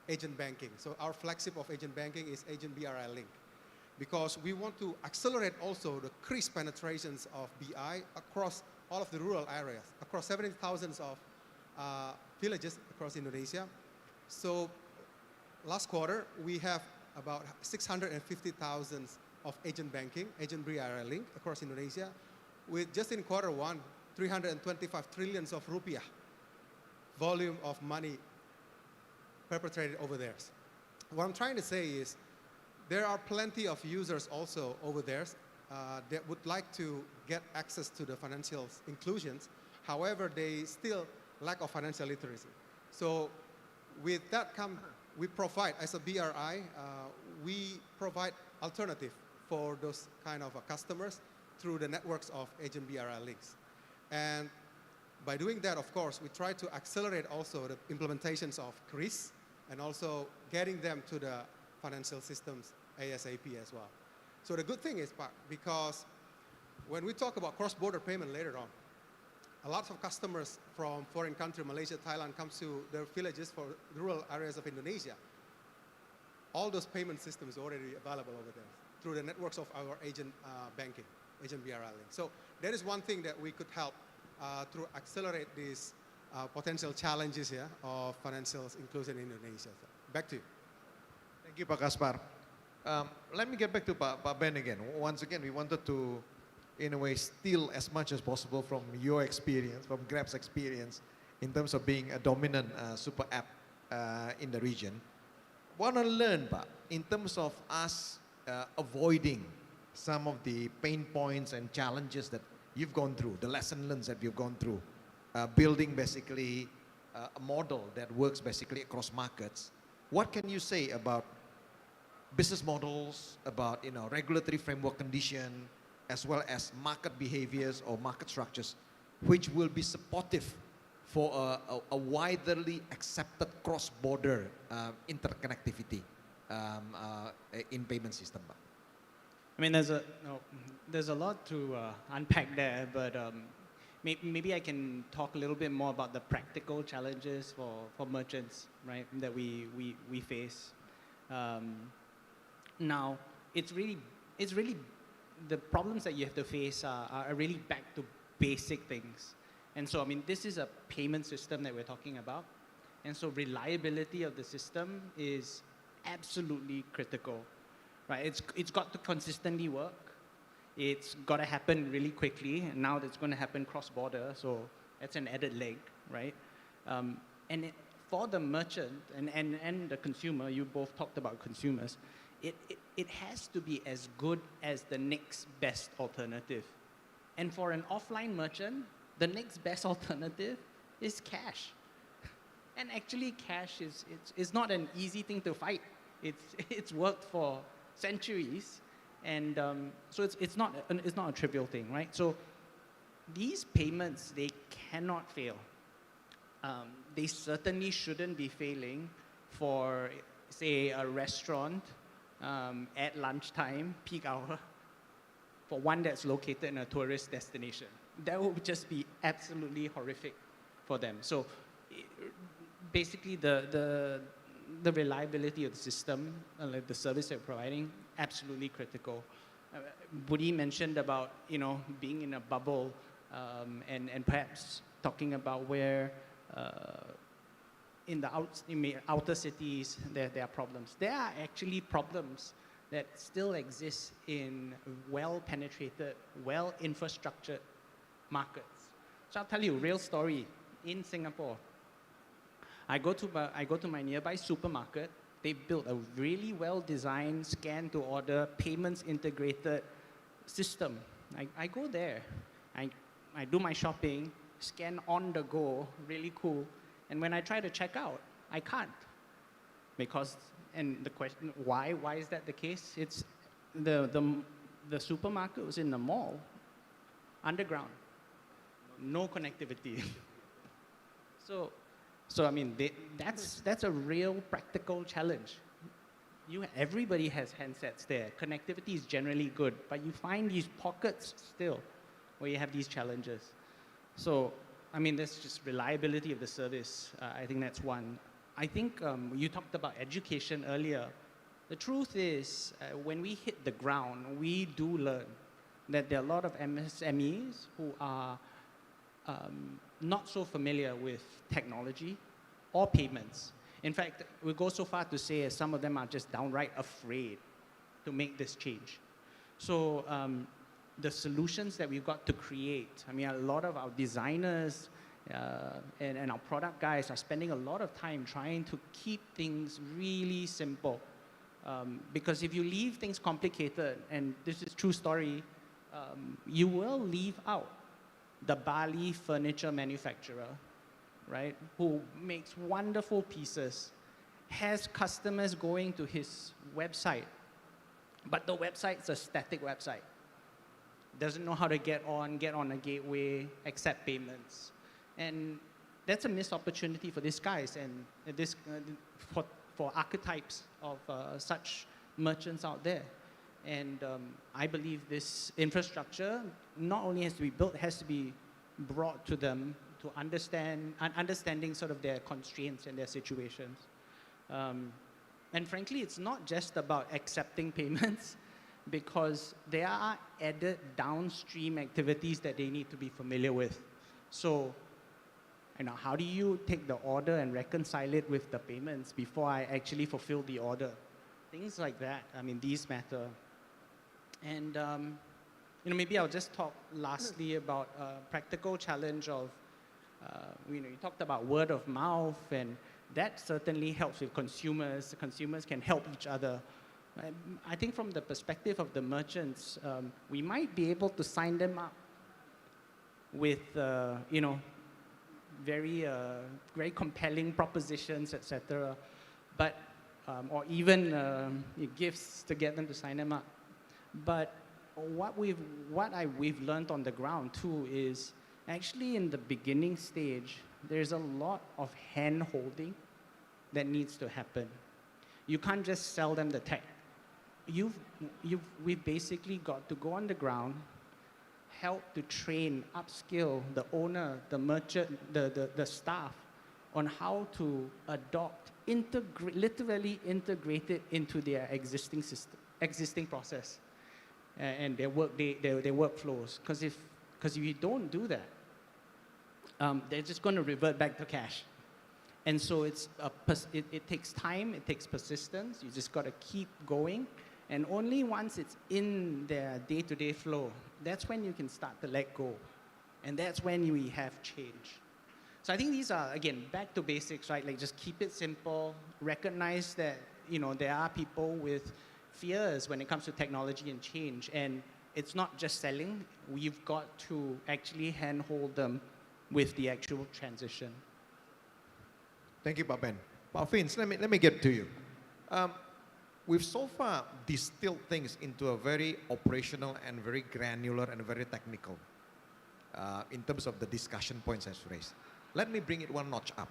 Agent Banking. So our flagship of Agent Banking is Agent BRI Link, because we want to accelerate also the CRIS penetrations of BI across all of the rural areas, across 70,000 of villages across Indonesia. So last quarter, we have about 650,000 of Agent Banking, Agent BRI Link across Indonesia, with just in quarter one, 325 trillions of rupiah volume of money perpetrated over there. What I'm trying to say is there are plenty of users also over there that would like to get access to the financial inclusions. However, they still lack of financial literacy. So with that we provide, as a BRI, we provide alternative for those kind of customers through the networks of Agent BRI links. And by doing that, of course, we try to accelerate also the implementations of CRIS and also getting them to the financial systems ASAP as well. So the good thing is, because when we talk about cross-border payment later on, a lot of customers from foreign countries, Malaysia, Thailand, comes to their villages for rural areas of Indonesia. All those payment systems are already available over there through the networks of our Agent Banking, Agent BRI Link. So that is one thing that we could help to accelerate these potential challenges here of financial inclusion in Indonesia. So back to you. Thank you, Pak Kaspar. Let me get back to Pak Ben again. Once again, we wanted to, in a way, steal as much as possible from your experience, from Grab's experience, in terms of being a dominant super app in the region. Want to learn, Pak, in terms of us avoiding some of the pain points and challenges that you've gone through, the lesson learned that you've gone through, building basically a model that works basically across markets. What can you say about business models, about regulatory framework condition, as well as market behaviors or market structures, which will be supportive for a widely accepted cross-border interconnectivity in payment system? I mean, there's a lot to unpack there, but maybe I can talk a little bit more about the practical challenges for merchants, right, that we face. Now, it's really the problems that you have to face are really back to basic things. And so, I mean, this is a payment system that we're talking about. And so reliability of the system is absolutely critical, right? It's got to consistently work. It's got to happen really quickly. And now it's going to happen cross-border. So that's an added leg, right? For the merchant and the consumer, you both talked about consumers, it has to be as good as the next best alternative. And for an offline merchant, the next best alternative is cash. And actually, cash is not an easy thing to fight. It's worked for centuries, and so it's not a trivial thing, right? So these payments, they cannot fail. They certainly shouldn't be failing for, say, a restaurant at lunchtime, peak hour, for one that's located in a tourist destination. That would just be absolutely horrific for them. So basically, the reliability of the system, like the service they're providing, absolutely critical. Budi mentioned about being in a bubble, and perhaps talking about where in the outer cities there are problems. There are actually problems that still exist in well-penetrated, well-infrastructured markets. So I'll tell you a real story. In Singapore, I go to my nearby supermarket. They built a really well-designed scan-to-order, payments-integrated system. I go there. I do my shopping, scan on the go, really cool. And when I try to check out, I can't. And the question, why is that the case? It's the supermarket was in the mall, underground, no connectivity. So I mean, that's a real practical challenge. Everybody has handsets there. Connectivity is generally good, but you find these pockets still where you have these challenges. So, I mean, there's just reliability of the service. I think that's one. I think you talked about education earlier. The truth is, when we hit the ground, we do learn that there are a lot of MSMEs who are not so familiar with technology or payments. In fact, we go so far to say some of them are just downright afraid to make this change. So the solutions that we've got to create, I mean, a lot of our designers and our product guys are spending a lot of time trying to keep things really simple. Because if you leave things complicated, and this is true story, you will leave out the Bali furniture manufacturer, right, who makes wonderful pieces, has customers going to his website, but the website's a static website. Doesn't know how to get on a gateway, accept payments. And that's a missed opportunity for these guys and for archetypes of such merchants out there. And I believe this infrastructure not only has to be built, it has to be brought to them to understanding sort of their constraints and their situations. And frankly, it's not just about accepting payments, because there are added downstream activities that they need to be familiar with. So, how do you take the order and reconcile it with the payments before I actually fulfill the order? Things like that. I mean, these matter. And maybe I'll just talk lastly about practical challenge of, you talked about word of mouth, and that certainly helps with consumers. The consumers can help each other. I think from the perspective of the merchants, we might be able to sign them up with, very compelling propositions, etc. But, or even gifts to get them to sign them up. But what we've learned on the ground too is actually in the beginning stage, there's a lot of hand-holding that needs to happen. You can't just sell them the tech. We've basically got to go on the ground, help to train, upskill the owner, the merchant, the staff on how to adopt, literally integrate it into their existing system, existing process and their workflows. Because if you don't do that, they're just going to revert back to cash. And so it takes time, it takes persistence. You just got to keep going. And only once it's in their day-to-day flow, that's when you can start to let go. And that's when we have change. So I think these are, again, back to basics, right? Like just keep it simple, recognize that, there are people with fears when it comes to technology and change. And it's not just selling. We've got to actually handhold them with the actual transition. Thank you, Pak Ben. Pak Vince, let me get to you. We've so far distilled things into a very operational and very granular and very technical in terms of the discussion points as raised. Let me bring it one notch up.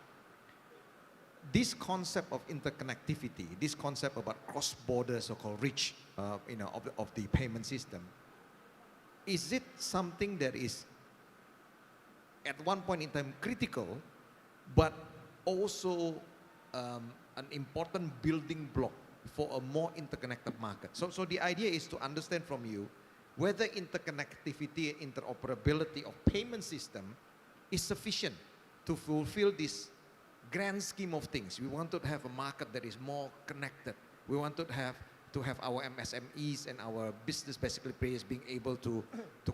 This concept of interconnectivity, this concept about cross-border so-called reach, of the payment system, is it something that is at one point in time critical, but also an important building block for a more interconnected market? So the idea is to understand from you whether interconnectivity, interoperability of payment system is sufficient to fulfill this grand scheme of things. We want to have a market that is more connected. We want to have our MSMEs and our business basically players being able to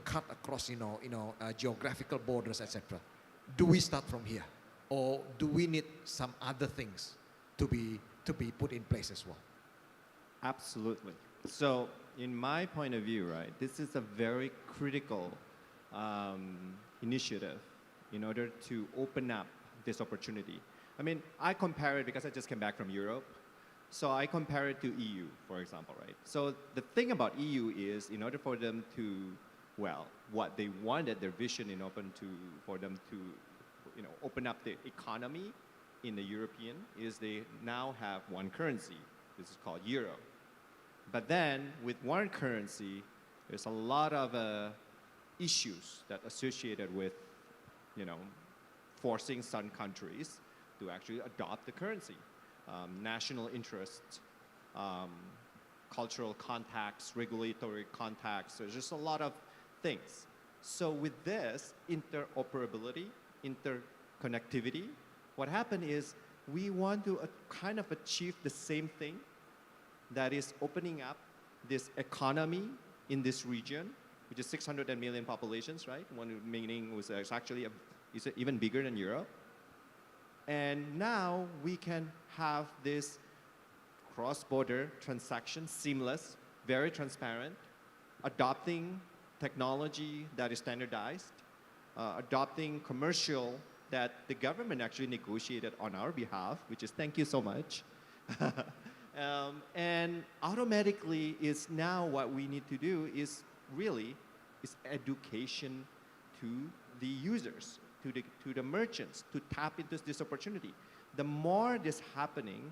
cut across geographical borders, etc. Do we start from here, or do we need some other things to be put in place as well? Absolutely. So in my point of view, right, this is a very critical initiative in order to open up this opportunity. I mean, I compare it because I just came back from Europe. So I compare it to EU, for example, right? So the thing about EU is, in order for them to, what they wanted, their vision for them to, open up the economy in the European is they now have one currency. This is called euro. But then with one currency, there's a lot of issues that associated with, forcing some countries to actually adopt the currency. National interests, cultural contacts, regulatory contacts. There's just a lot of things. So with this interoperability, interconnectivity, what happened is we want to kind of achieve the same thing, that is opening up this economy in this region, which is 600 million populations, right? One meaning was actually is even bigger than Europe. And now we can have this cross-border transaction, seamless, very transparent, adopting technology that is standardized, adopting commercial that the government actually negotiated on our behalf, which is thank you so much. And automatically is now what we need to do is education to the users, to the merchants, to tap into this opportunity. The more this happening,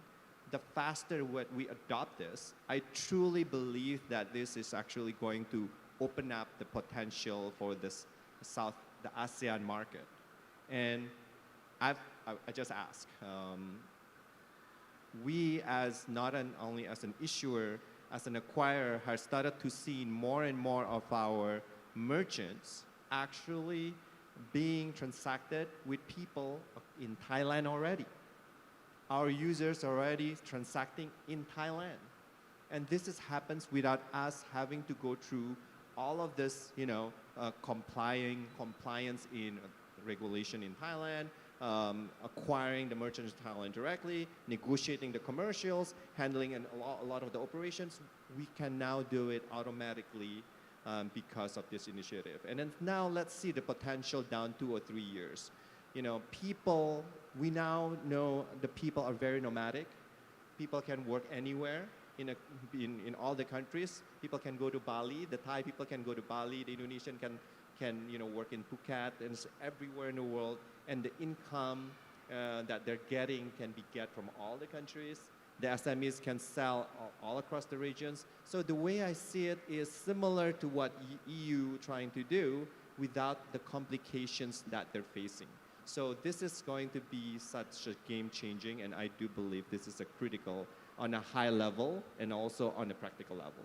the faster we adopt this. I truly believe that this is actually going to open up the potential for the ASEAN market. And I just ask, we as not only as an issuer, as an acquirer, have started to see more and more of our merchants actually being transacted with people in Thailand already. Our users already transacting in Thailand. And this happens without us having to go through all of this, compliance in regulation in Thailand, acquiring the merchants in Thailand directly, negotiating the commercials, handling a lot of the operations. We can now do it automatically because of this initiative. And then now let's see the potential down 2 or 3 years. We now know the people are very nomadic. People can work anywhere in all the countries. People can go to Bali. The Thai people can go to Bali. The Indonesian can work in Phuket, and it's everywhere in the world. And the income that they're getting can be get from all the countries. The SMEs can sell all across the regions. So the way I see it is similar to what EU trying to do without the complications that they're facing. So this is going to be such a game-changing, and I do believe this is a critical on a high level and also on a practical level.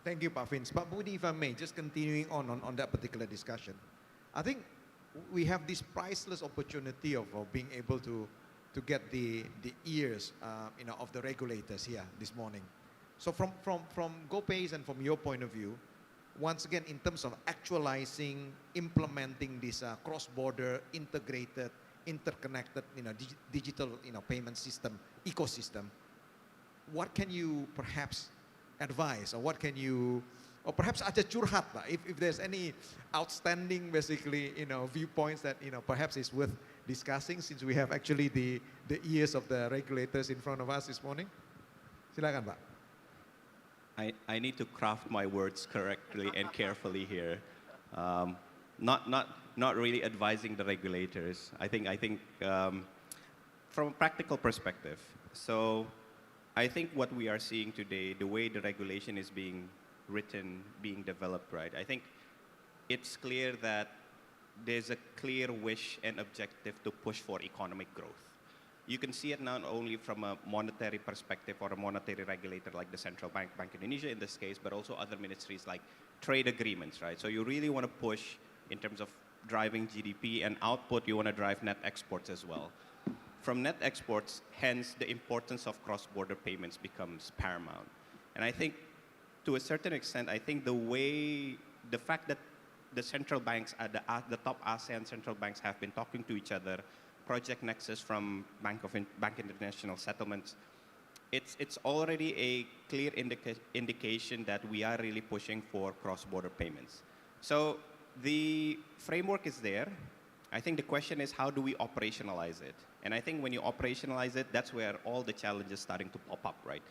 Thank you, Pak Vince. Pak Budi, if I may, just continuing on that particular discussion. I think we have this priceless opportunity of being able to get the ears of the regulators here this morning. So from GoPay's and from your point of view, once again, in terms of actualizing, implementing this cross-border, integrated, interconnected, digital, payment system, ecosystem, what can you perhaps advise, or what can you, or perhaps aja curhat, Pak, if there's any outstanding, basically, viewpoints that, perhaps is worth discussing, since we have actually the ears of the regulators in front of us this morning. Silakan, Pak. I need to craft my words correctly and carefully here. Not really advising the regulators. I think from a practical perspective. So I think what we are seeing today, the way the regulation is being written, being developed, right? I think it's clear that there's a clear wish and objective to push for economic growth. You can see it not only from a monetary perspective or a monetary regulator like the Central Bank, Bank Indonesia in this case, but also other ministries like trade agreements, right? So you really want to push in terms of driving GDP and output, you want to drive net exports as well. From net exports, hence the importance of cross-border payments becomes paramount. And I think to a certain extent, I think the fact that the central banks, the top ASEAN central banks have been talking to each other, Project Nexus from Bank International Settlements, it's already a clear indication that we are really pushing for cross-border payments. So the framework is there. I think the question is, how do we operationalize it? And I think when you operationalize it, that's where all the challenges starting to pop up, right?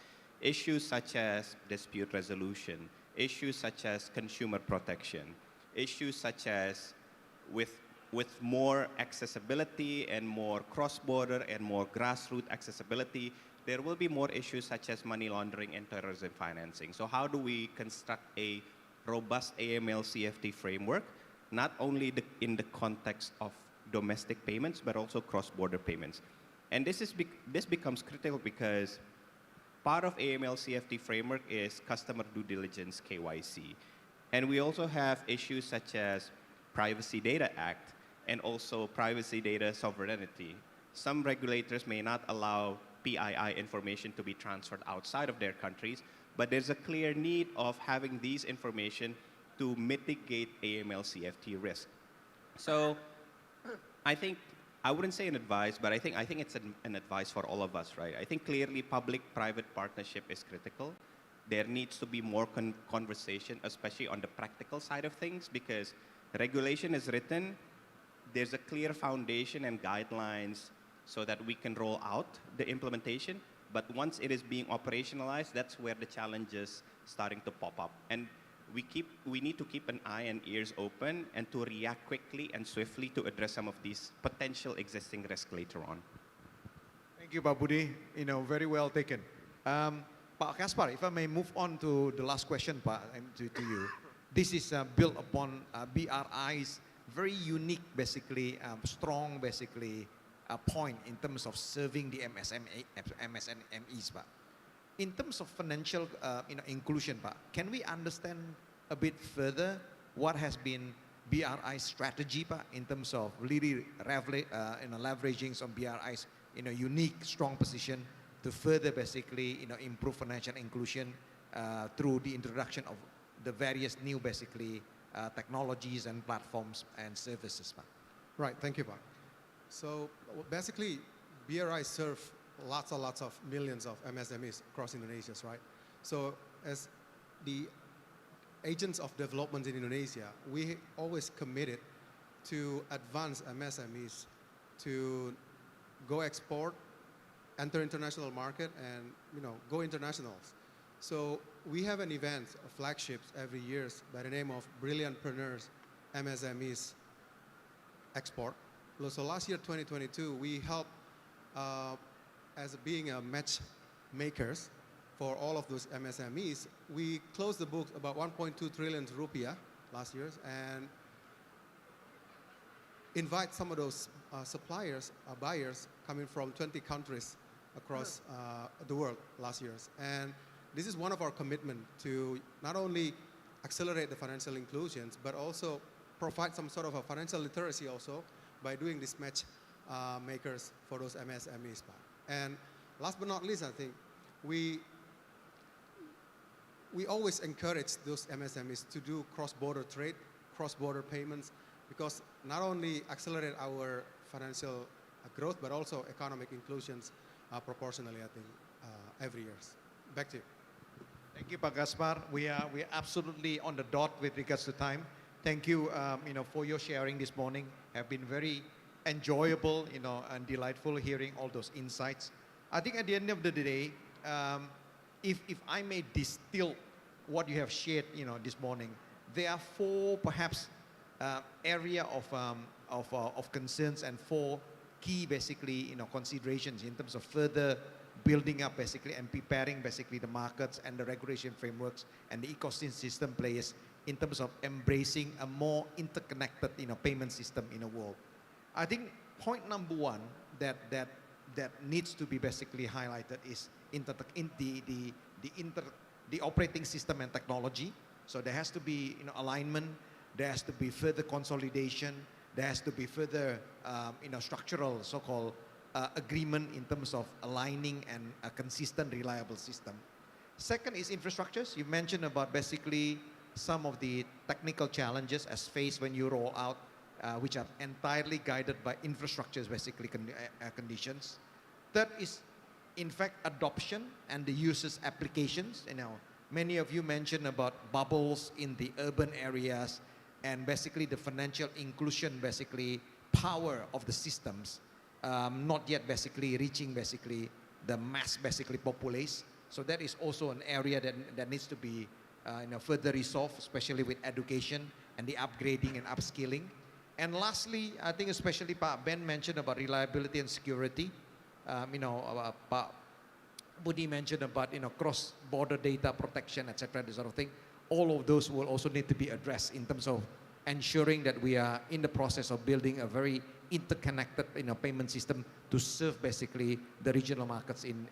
Issues such as dispute resolution, issues such as consumer protection, issues such as with more accessibility and more cross-border and more grassroots accessibility, there will be more issues such as money laundering and terrorism financing. So how do we construct a robust AML-CFT framework, not only in the context of domestic payments, but also cross-border payments? And this becomes critical because part of AML-CFT framework is customer due diligence, KYC. And we also have issues such as Privacy Data Act and also privacy data sovereignty. Some regulators may not allow PII information to be transferred outside of their countries, but there's a clear need of having these information to mitigate AML-CFT risk. So I think, I wouldn't say an advice, but I think it's an advice for all of us, right? I think clearly public-private partnership is critical. There needs to be more conversation, especially on the practical side of things, because regulation is written, there's a clear foundation and guidelines so that we can roll out the implementation. But once it is being operationalized, that's where the challenges starting to pop up. And we need to keep an eye and ears open and to react quickly and swiftly to address some of these potential existing risks later on. Thank you, Pak Budi. Very well taken. Pak Kaspar, if I may move on to the last question, Pak, to you. This is built upon BRI's very unique, basically, strong, basically, point in terms of serving the MSMEs, Pak. In terms of financial inclusion, Pak, can we understand a bit further what has been BRI's strategy, Pak, in terms of really leveraging some BRI's unique, strong position to further basically improve financial inclusion through the introduction of the various new basically technologies and platforms and services, Pak? Right, thank you, Pak. So basically, BRI serve lots of millions of MSMEs across Indonesia, right? So as the agents of development in Indonesia, we always committed to advance MSMEs to go export, enter international market, and go international. So we have an event, flagships every year by the name of Brilliantpreneurs MSMEs Export. So last year, 2022, we helped as being a matchmakers for all of those MSMEs. We closed the books about 1.2 trillion rupiah last year, and invite some of those suppliers, buyers coming from 20 countries across the world last year. And this is one of our commitment to not only accelerate the financial inclusions, but also provide some sort of a financial literacy also by doing this match makers for those MSMEs. And last but not least, I think we always encourage those MSMEs to do cross-border trade, cross-border payments, because not only accelerate our financial growth, but also economic inclusions proportionally, I think, every year. Back to you. Thank you, Pak Gaspar. We are absolutely on the dot with regards to time. Thank you, for your sharing this morning. Have been very enjoyable, and delightful hearing all those insights. I think at the end of the day, if I may distill what you have shared, this morning, there are four perhaps area of concerns and four key basically considerations in terms of further building up basically and preparing basically the markets and the regulation frameworks and the ecosystem players in terms of embracing a more interconnected payment system in the world. I think point number one that needs to be basically highlighted is the operating system and technology. So there has to be alignment. There has to be further consolidation. There has to be further, structural so-called agreement in terms of aligning and a consistent, reliable system. Second is infrastructures. You mentioned about basically some of the technical challenges as faced when you roll out, which are entirely guided by infrastructures, basically conditions. Third is, in fact, adoption and the users' applications. Many of you mentioned about bubbles in the urban areas, and basically the financial inclusion, basically power of the systems, not yet basically reaching basically the mass basically populace. So that is also an area that needs to be further resolved, especially with education and the upgrading and upskilling. And lastly, I think especially Pak Ben mentioned about reliability and security. Pak Budi mentioned about cross-border data protection, etc. This sort of thing. All of those will also need to be addressed in terms of ensuring that we are in the process of building a very interconnected payment system to serve basically the regional markets in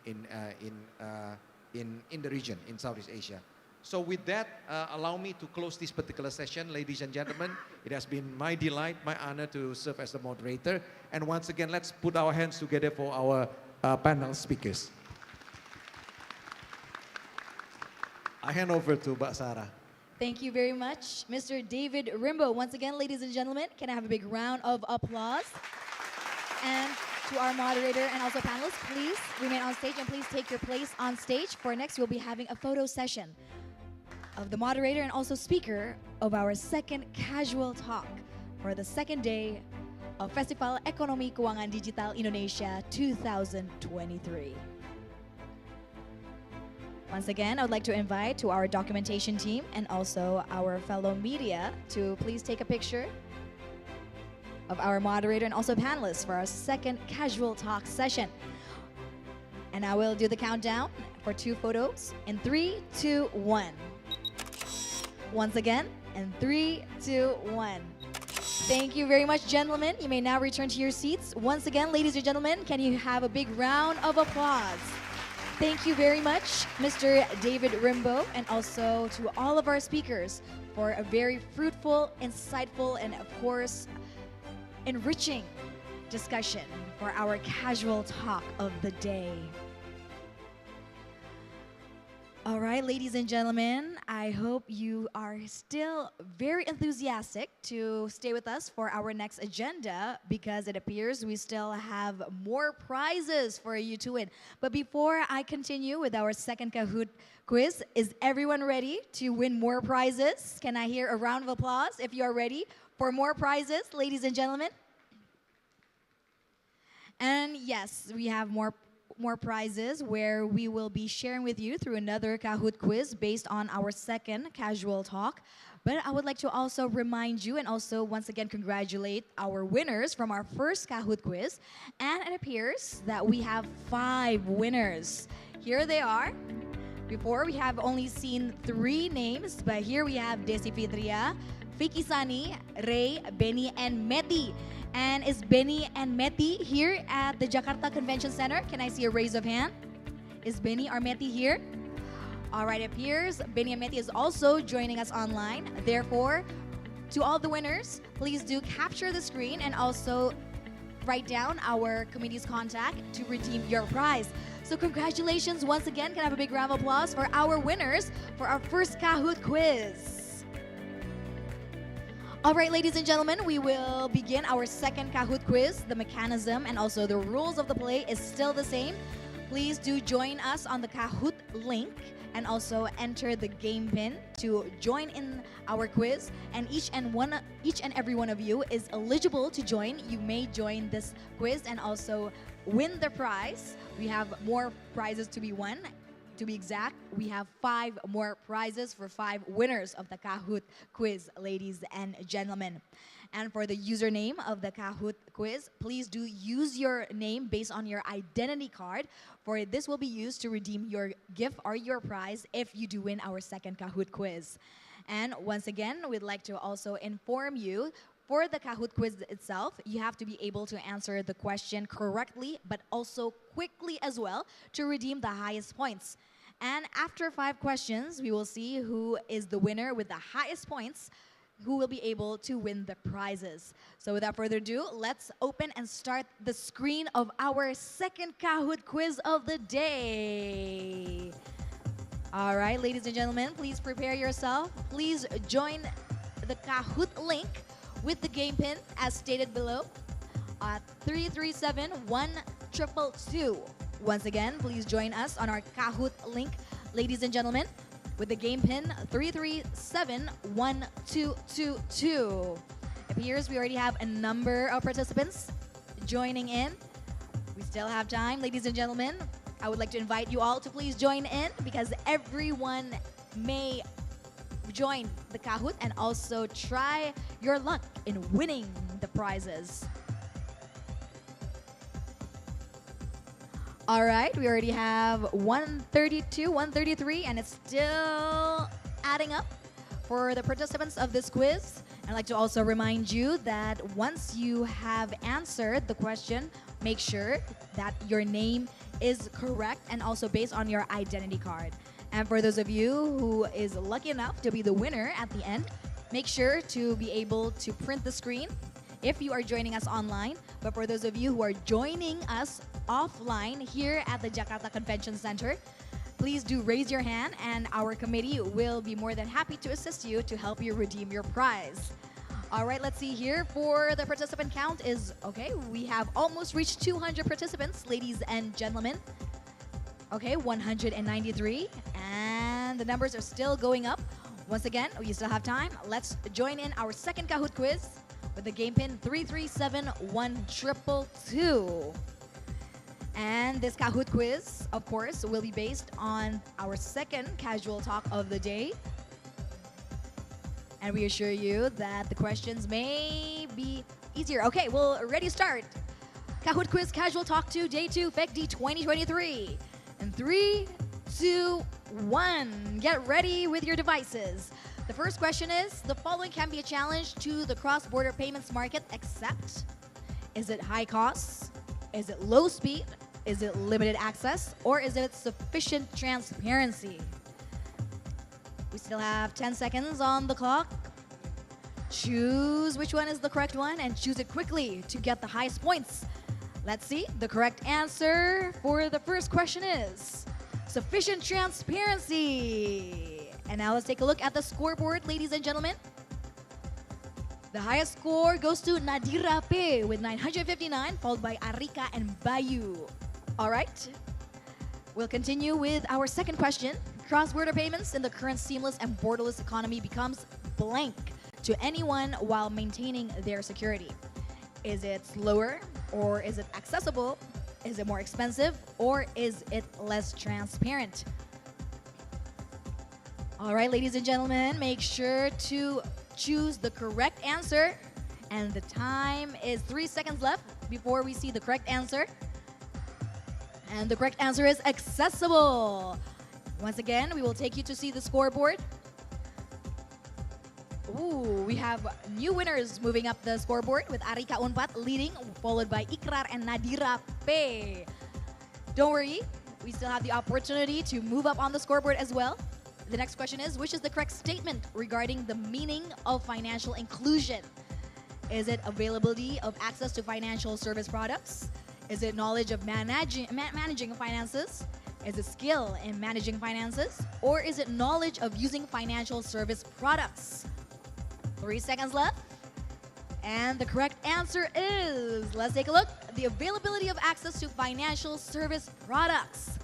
the region in Southeast Asia. So with that, allow me to close this particular session, ladies and gentlemen. It has been my delight, my honor to serve as the moderator. And once again, let's put our hands together for our panel speakers. I hand over to Mbak Sarah. Thank you very much, Mr. David Rimbo. Once again, ladies and gentlemen, can I have a big round of applause? And to our moderator and also panelists, please remain on stage and please take your place on stage. For next, we'll be having a photo session of the moderator and also speaker of our second casual talk for the second day of Festival Ekonomi Keuangan Digital Indonesia 2023. Once again, I would like to invite to our documentation team and also our fellow media to please take a picture of our moderator and also panelists for our second casual talk session. And I will do the countdown for 2 photos in 3, 2, 1. Once again, in 3, 2, 1. Thank you very much, gentlemen. You may now return to your seats. Once again, ladies and gentlemen, can you have a big round of applause? Thank you very much, Mr. David Rimbo, and also to all of our speakers for a very fruitful, insightful, and of course, enriching discussion for our casual talk of the day. All right, ladies and gentlemen, I hope you are still very enthusiastic to stay with us for our next agenda because it appears we still have more prizes for you to win. But before I continue with our second Kahoot quiz, is everyone ready to win more prizes? Can I hear a round of applause if you are ready for more prizes, ladies and gentlemen? And yes, we have more prizes where we will be sharing with you through another Kahoot quiz based on our second casual talk. But I would like to also remind you and also once again congratulate our winners from our first Kahoot quiz. And it appears that we have 5 winners. Here they are. Before, we have only seen 3 names, but here we have Desi Fitria, Vicky Sani, Ray, Benny, and Meti. And is Benny and Meti here at the Jakarta Convention Center? Can I see a raise of hand? Is Benny or Meti here? All right, it appears Benny and Meti is also joining us online. Therefore, to all the winners, please do capture the screen and also write down our committee's contact to redeem your prize. So congratulations once again. Can I have a big round of applause for our winners for our first Kahoot quiz. All right, ladies and gentlemen, we will begin our second Kahoot quiz. The mechanism and also the rules of the play is still the same. Please do join us on the Kahoot link and also enter the game pin to join in our quiz. And each and every one of you is eligible to join. You may join this quiz and also win the prize. We have more prizes to be won. To be exact, we have 5 more prizes for 5 winners of the Kahoot quiz, ladies and gentlemen. And for the username of the Kahoot quiz, please do use your name based on your identity card, for this will be used to redeem your gift or your prize if you do win our second Kahoot quiz. And once again, we'd like to also inform you, for the Kahoot quiz itself, you have to be able to answer the question correctly, but also quickly as well to redeem the highest points. And after 5 questions, we will see who is the winner with the highest points, who will be able to win the prizes. So without further ado, let's open and start the screen of our second Kahoot quiz of the day. All right, ladies and gentlemen, please prepare yourself. Please join the Kahoot link with the game pin as stated below at 337-1222. Once again, please join us on our Kahoot link, ladies and gentlemen, with the game pin 337-1222. It appears we already have a number of participants joining in. We still have time, ladies and gentlemen. I would like to invite you all to please join in because everyone may join the Kahoot and also try your luck in winning the prizes. All right, we already have 132, 133, and it's still adding up for the participants of this quiz. I'd like to also remind you that once you have answered the question, make sure that your name is correct and also based on your identity card. And for those of you who is lucky enough to be the winner at the end, make sure to be able to print the screen if you are joining us online. But for those of you who are joining us offline here at the Jakarta Convention Center, please do raise your hand and our committee will be more than happy to assist you to help you redeem your prize. All right, let's see here. For the participant count is, okay, we have almost reached 200 participants, ladies and gentlemen. Okay, 193, and the numbers are still going up. Once again, we still have time. Let's join in our second Kahoot quiz with the game pin 337-1222. And this Kahoot quiz, of course, will be based on our second casual talk of the day. And we assure you that the questions may be easier. Okay, we'll already start. Kahoot quiz casual talk 2, day 2, FEKDI 2023. In 3, 2, 1, get ready with your devices. The first question is, the following can be a challenge to the cross-border payments market except, is it high costs? Is it low speed? Is it limited access? Or is it sufficient transparency? We still have 10 seconds on the clock. Choose which one is the correct one and choose it quickly to get the highest points. Let's see. The correct answer for the first question is sufficient transparency. And now let's take a look at the scoreboard, ladies and gentlemen. The highest score goes to Nadira P with 959, followed by Arika and Bayu. All right. We'll continue with our second question. Cross-border payments in the current seamless and borderless economy becomes blank to anyone while maintaining their security. Is it slower or is it accessible? Is it more expensive or is it less transparent? All right, ladies and gentlemen, make sure to choose the correct answer. And the time is 3 seconds left before we see the correct answer. And the correct answer is accessible. Once again, we will take you to see the scoreboard. Ooh, we have new winners moving up the scoreboard with Arika Unpad leading, followed by Ikrar and Nadira P. Don't worry, we still have the opportunity to move up on the scoreboard as well. The next question is, which is the correct statement regarding the meaning of financial inclusion? Is it availability of access to financial service products? Is it knowledge of managing finances? Is it skill in managing finances? Or is it knowledge of using financial service products? 3 seconds left. And the correct answer is, let's take a look, the availability of access to financial service products.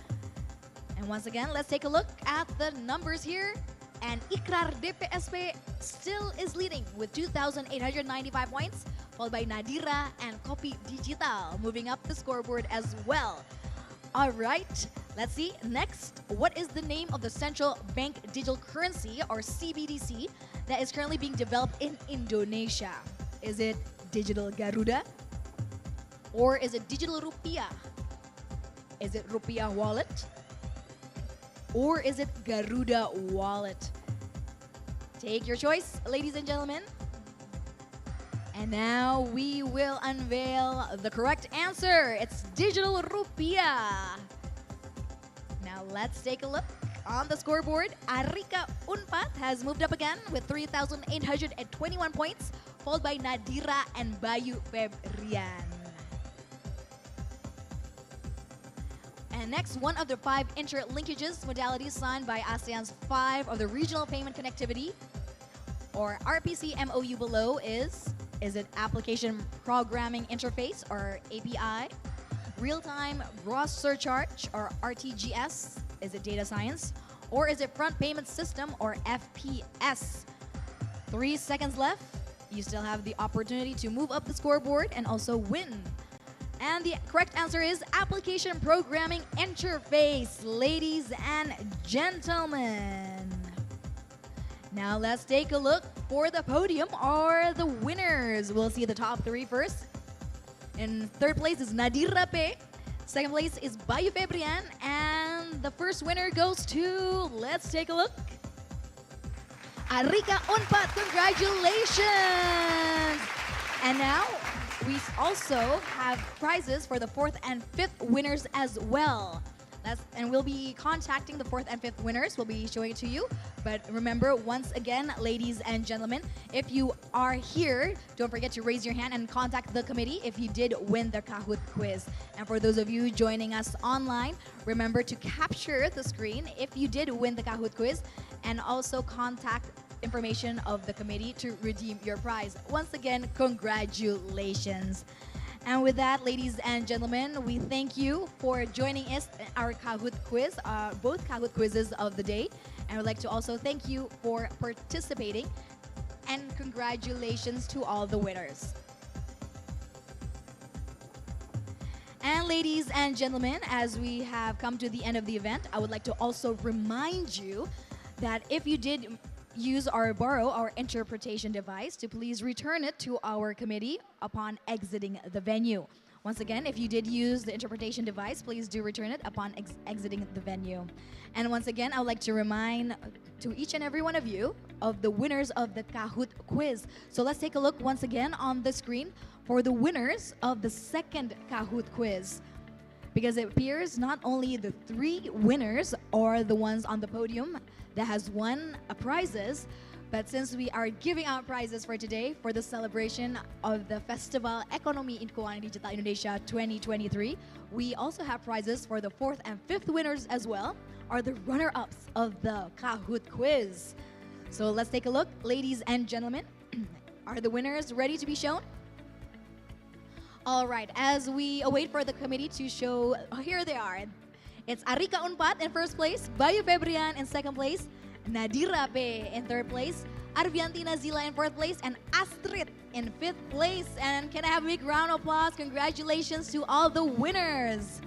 And once again, let's take a look at the numbers here. And Ikrar DPSP still is leading with 2,895 points, followed by Nadira and Kopi Digital moving up the scoreboard as well. All right, let's see. Next, what is the name of the central bank digital currency, or CBDC, that is currently being developed in Indonesia? Is it Digital Garuda? Or is it Digital Rupiah? Is it Rupiah Wallet? Or is it Garuda Wallet? Take your choice, ladies and gentlemen. And now we will unveil the correct answer. It's Digital Rupiah. Now let's take a look on the scoreboard. Arika Unpad has moved up again with 3,821 points, followed by Nadira and Bayu Febrian. And next, one of the 5 interlinkages modalities signed by ASEAN's 5 of the regional payment connectivity, or RPC MOU below is it Application Programming Interface, or API? Real-Time Gross Surcharge, or RTGS? Is it Data Science? Or is it Front Payment System, or FPS? 3 seconds left. You still have the opportunity to move up the scoreboard and also win. And the correct answer is Application Programming Interface, ladies and gentlemen. Now let's take a look for the podium or the winners. We'll see the top 3 first. In third place is Nadira P. Second place is Bayu Febrian. And the first winner goes to, let's take a look, Arika Unpad. Congratulations! And now, we also have prizes for the 4th and 5th winners as well. And we'll be contacting the 4th and 5th winners. We'll be showing it to you. But remember, once again, ladies and gentlemen, if you are here, don't forget to raise your hand and contact the committee if you did win the Kahoot quiz. And for those of you joining us online, remember to capture the screen if you did win the Kahoot quiz, and also contact information of the committee to redeem your prize. Once again, congratulations. And with that, ladies and gentlemen, we thank you for joining us in our Kahoot quiz, both Kahoot quizzes of the day. And we'd like to also thank you for participating, and congratulations to all the winners. And ladies and gentlemen, as we have come to the end of the event, I would like to also remind you that if you did use or borrow our interpretation device, to please return it to our committee upon exiting the venue. Once again, if you did use the interpretation device, please do return it upon exiting the venue. And once again, I would like to remind to each and every one of you of the winners of the Kahoot quiz. So let's take a look once again on the screen for the winners of the 2nd Kahoot quiz. Because it appears not only the 3 winners are the ones on the podium that has won prizes, but since we are giving out prizes for today for the celebration of the Festival Ekonomi in Keuangan Digital Indonesia 2023, we also have prizes for the 4th and 5th winners as well, are the runner-ups of the Kahoot quiz. So let's take a look, ladies and gentlemen. Are the winners ready to be shown? All right, as we await for the committee to show, here they are. It's Arika Unpad in first place, Bayu Febrian in second place, Nadira P in third place, Arvianti Nazila in fourth place, and Astrid in 5th place. And can I have a big round of applause? Congratulations to all the winners.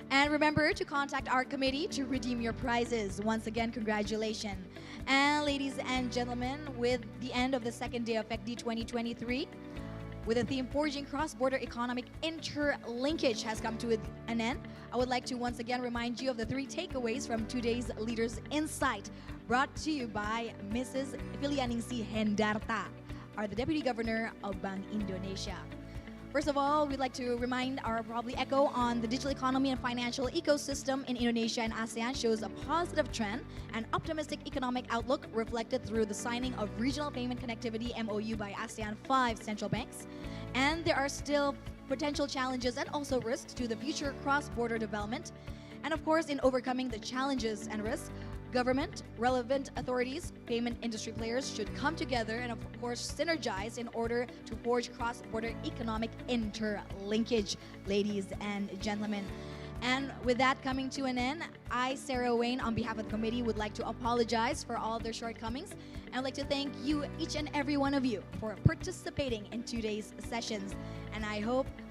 And remember to contact our committee to redeem your prizes. Once again, congratulations. And ladies and gentlemen, with the end of the 2nd day of FEKDI 2023, with the theme Forging Cross-Border Economic Interlinkage has come to an end. I would like to once again remind you of the 3 takeaways from today's Leaders Insight, brought to you by Mrs. Filianingsi Hendarta, the Deputy Governor of Bank Indonesia. First of all, we'd like to remind our probably echo on the digital economy and financial ecosystem in Indonesia and ASEAN shows a positive trend and optimistic economic outlook reflected through the signing of Regional Payment Connectivity MOU by ASEAN 5 central banks. And there are still potential challenges and also risks to the future cross-border development. And of course, in overcoming the challenges and risks, government, relevant authorities, payment industry players should come together and of course synergize in order to forge cross-border economic interlinkage, ladies and gentlemen. And with that coming to an end, I, Sarah Wayne, on behalf of the committee, would like to apologize for all their shortcomings. And I'd like to thank you, each and every one of you, for participating in today's sessions. And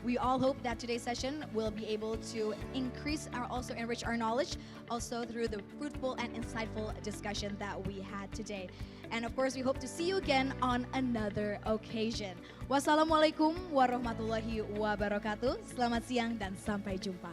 we all hope that today's session will be able to increase or also enrich our knowledge, also through the fruitful and insightful discussion that we had today. And of course, we hope to see you again on another occasion. Wassalamualaikum warahmatullahi wabarakatuh. Selamat siang dan sampai jumpa.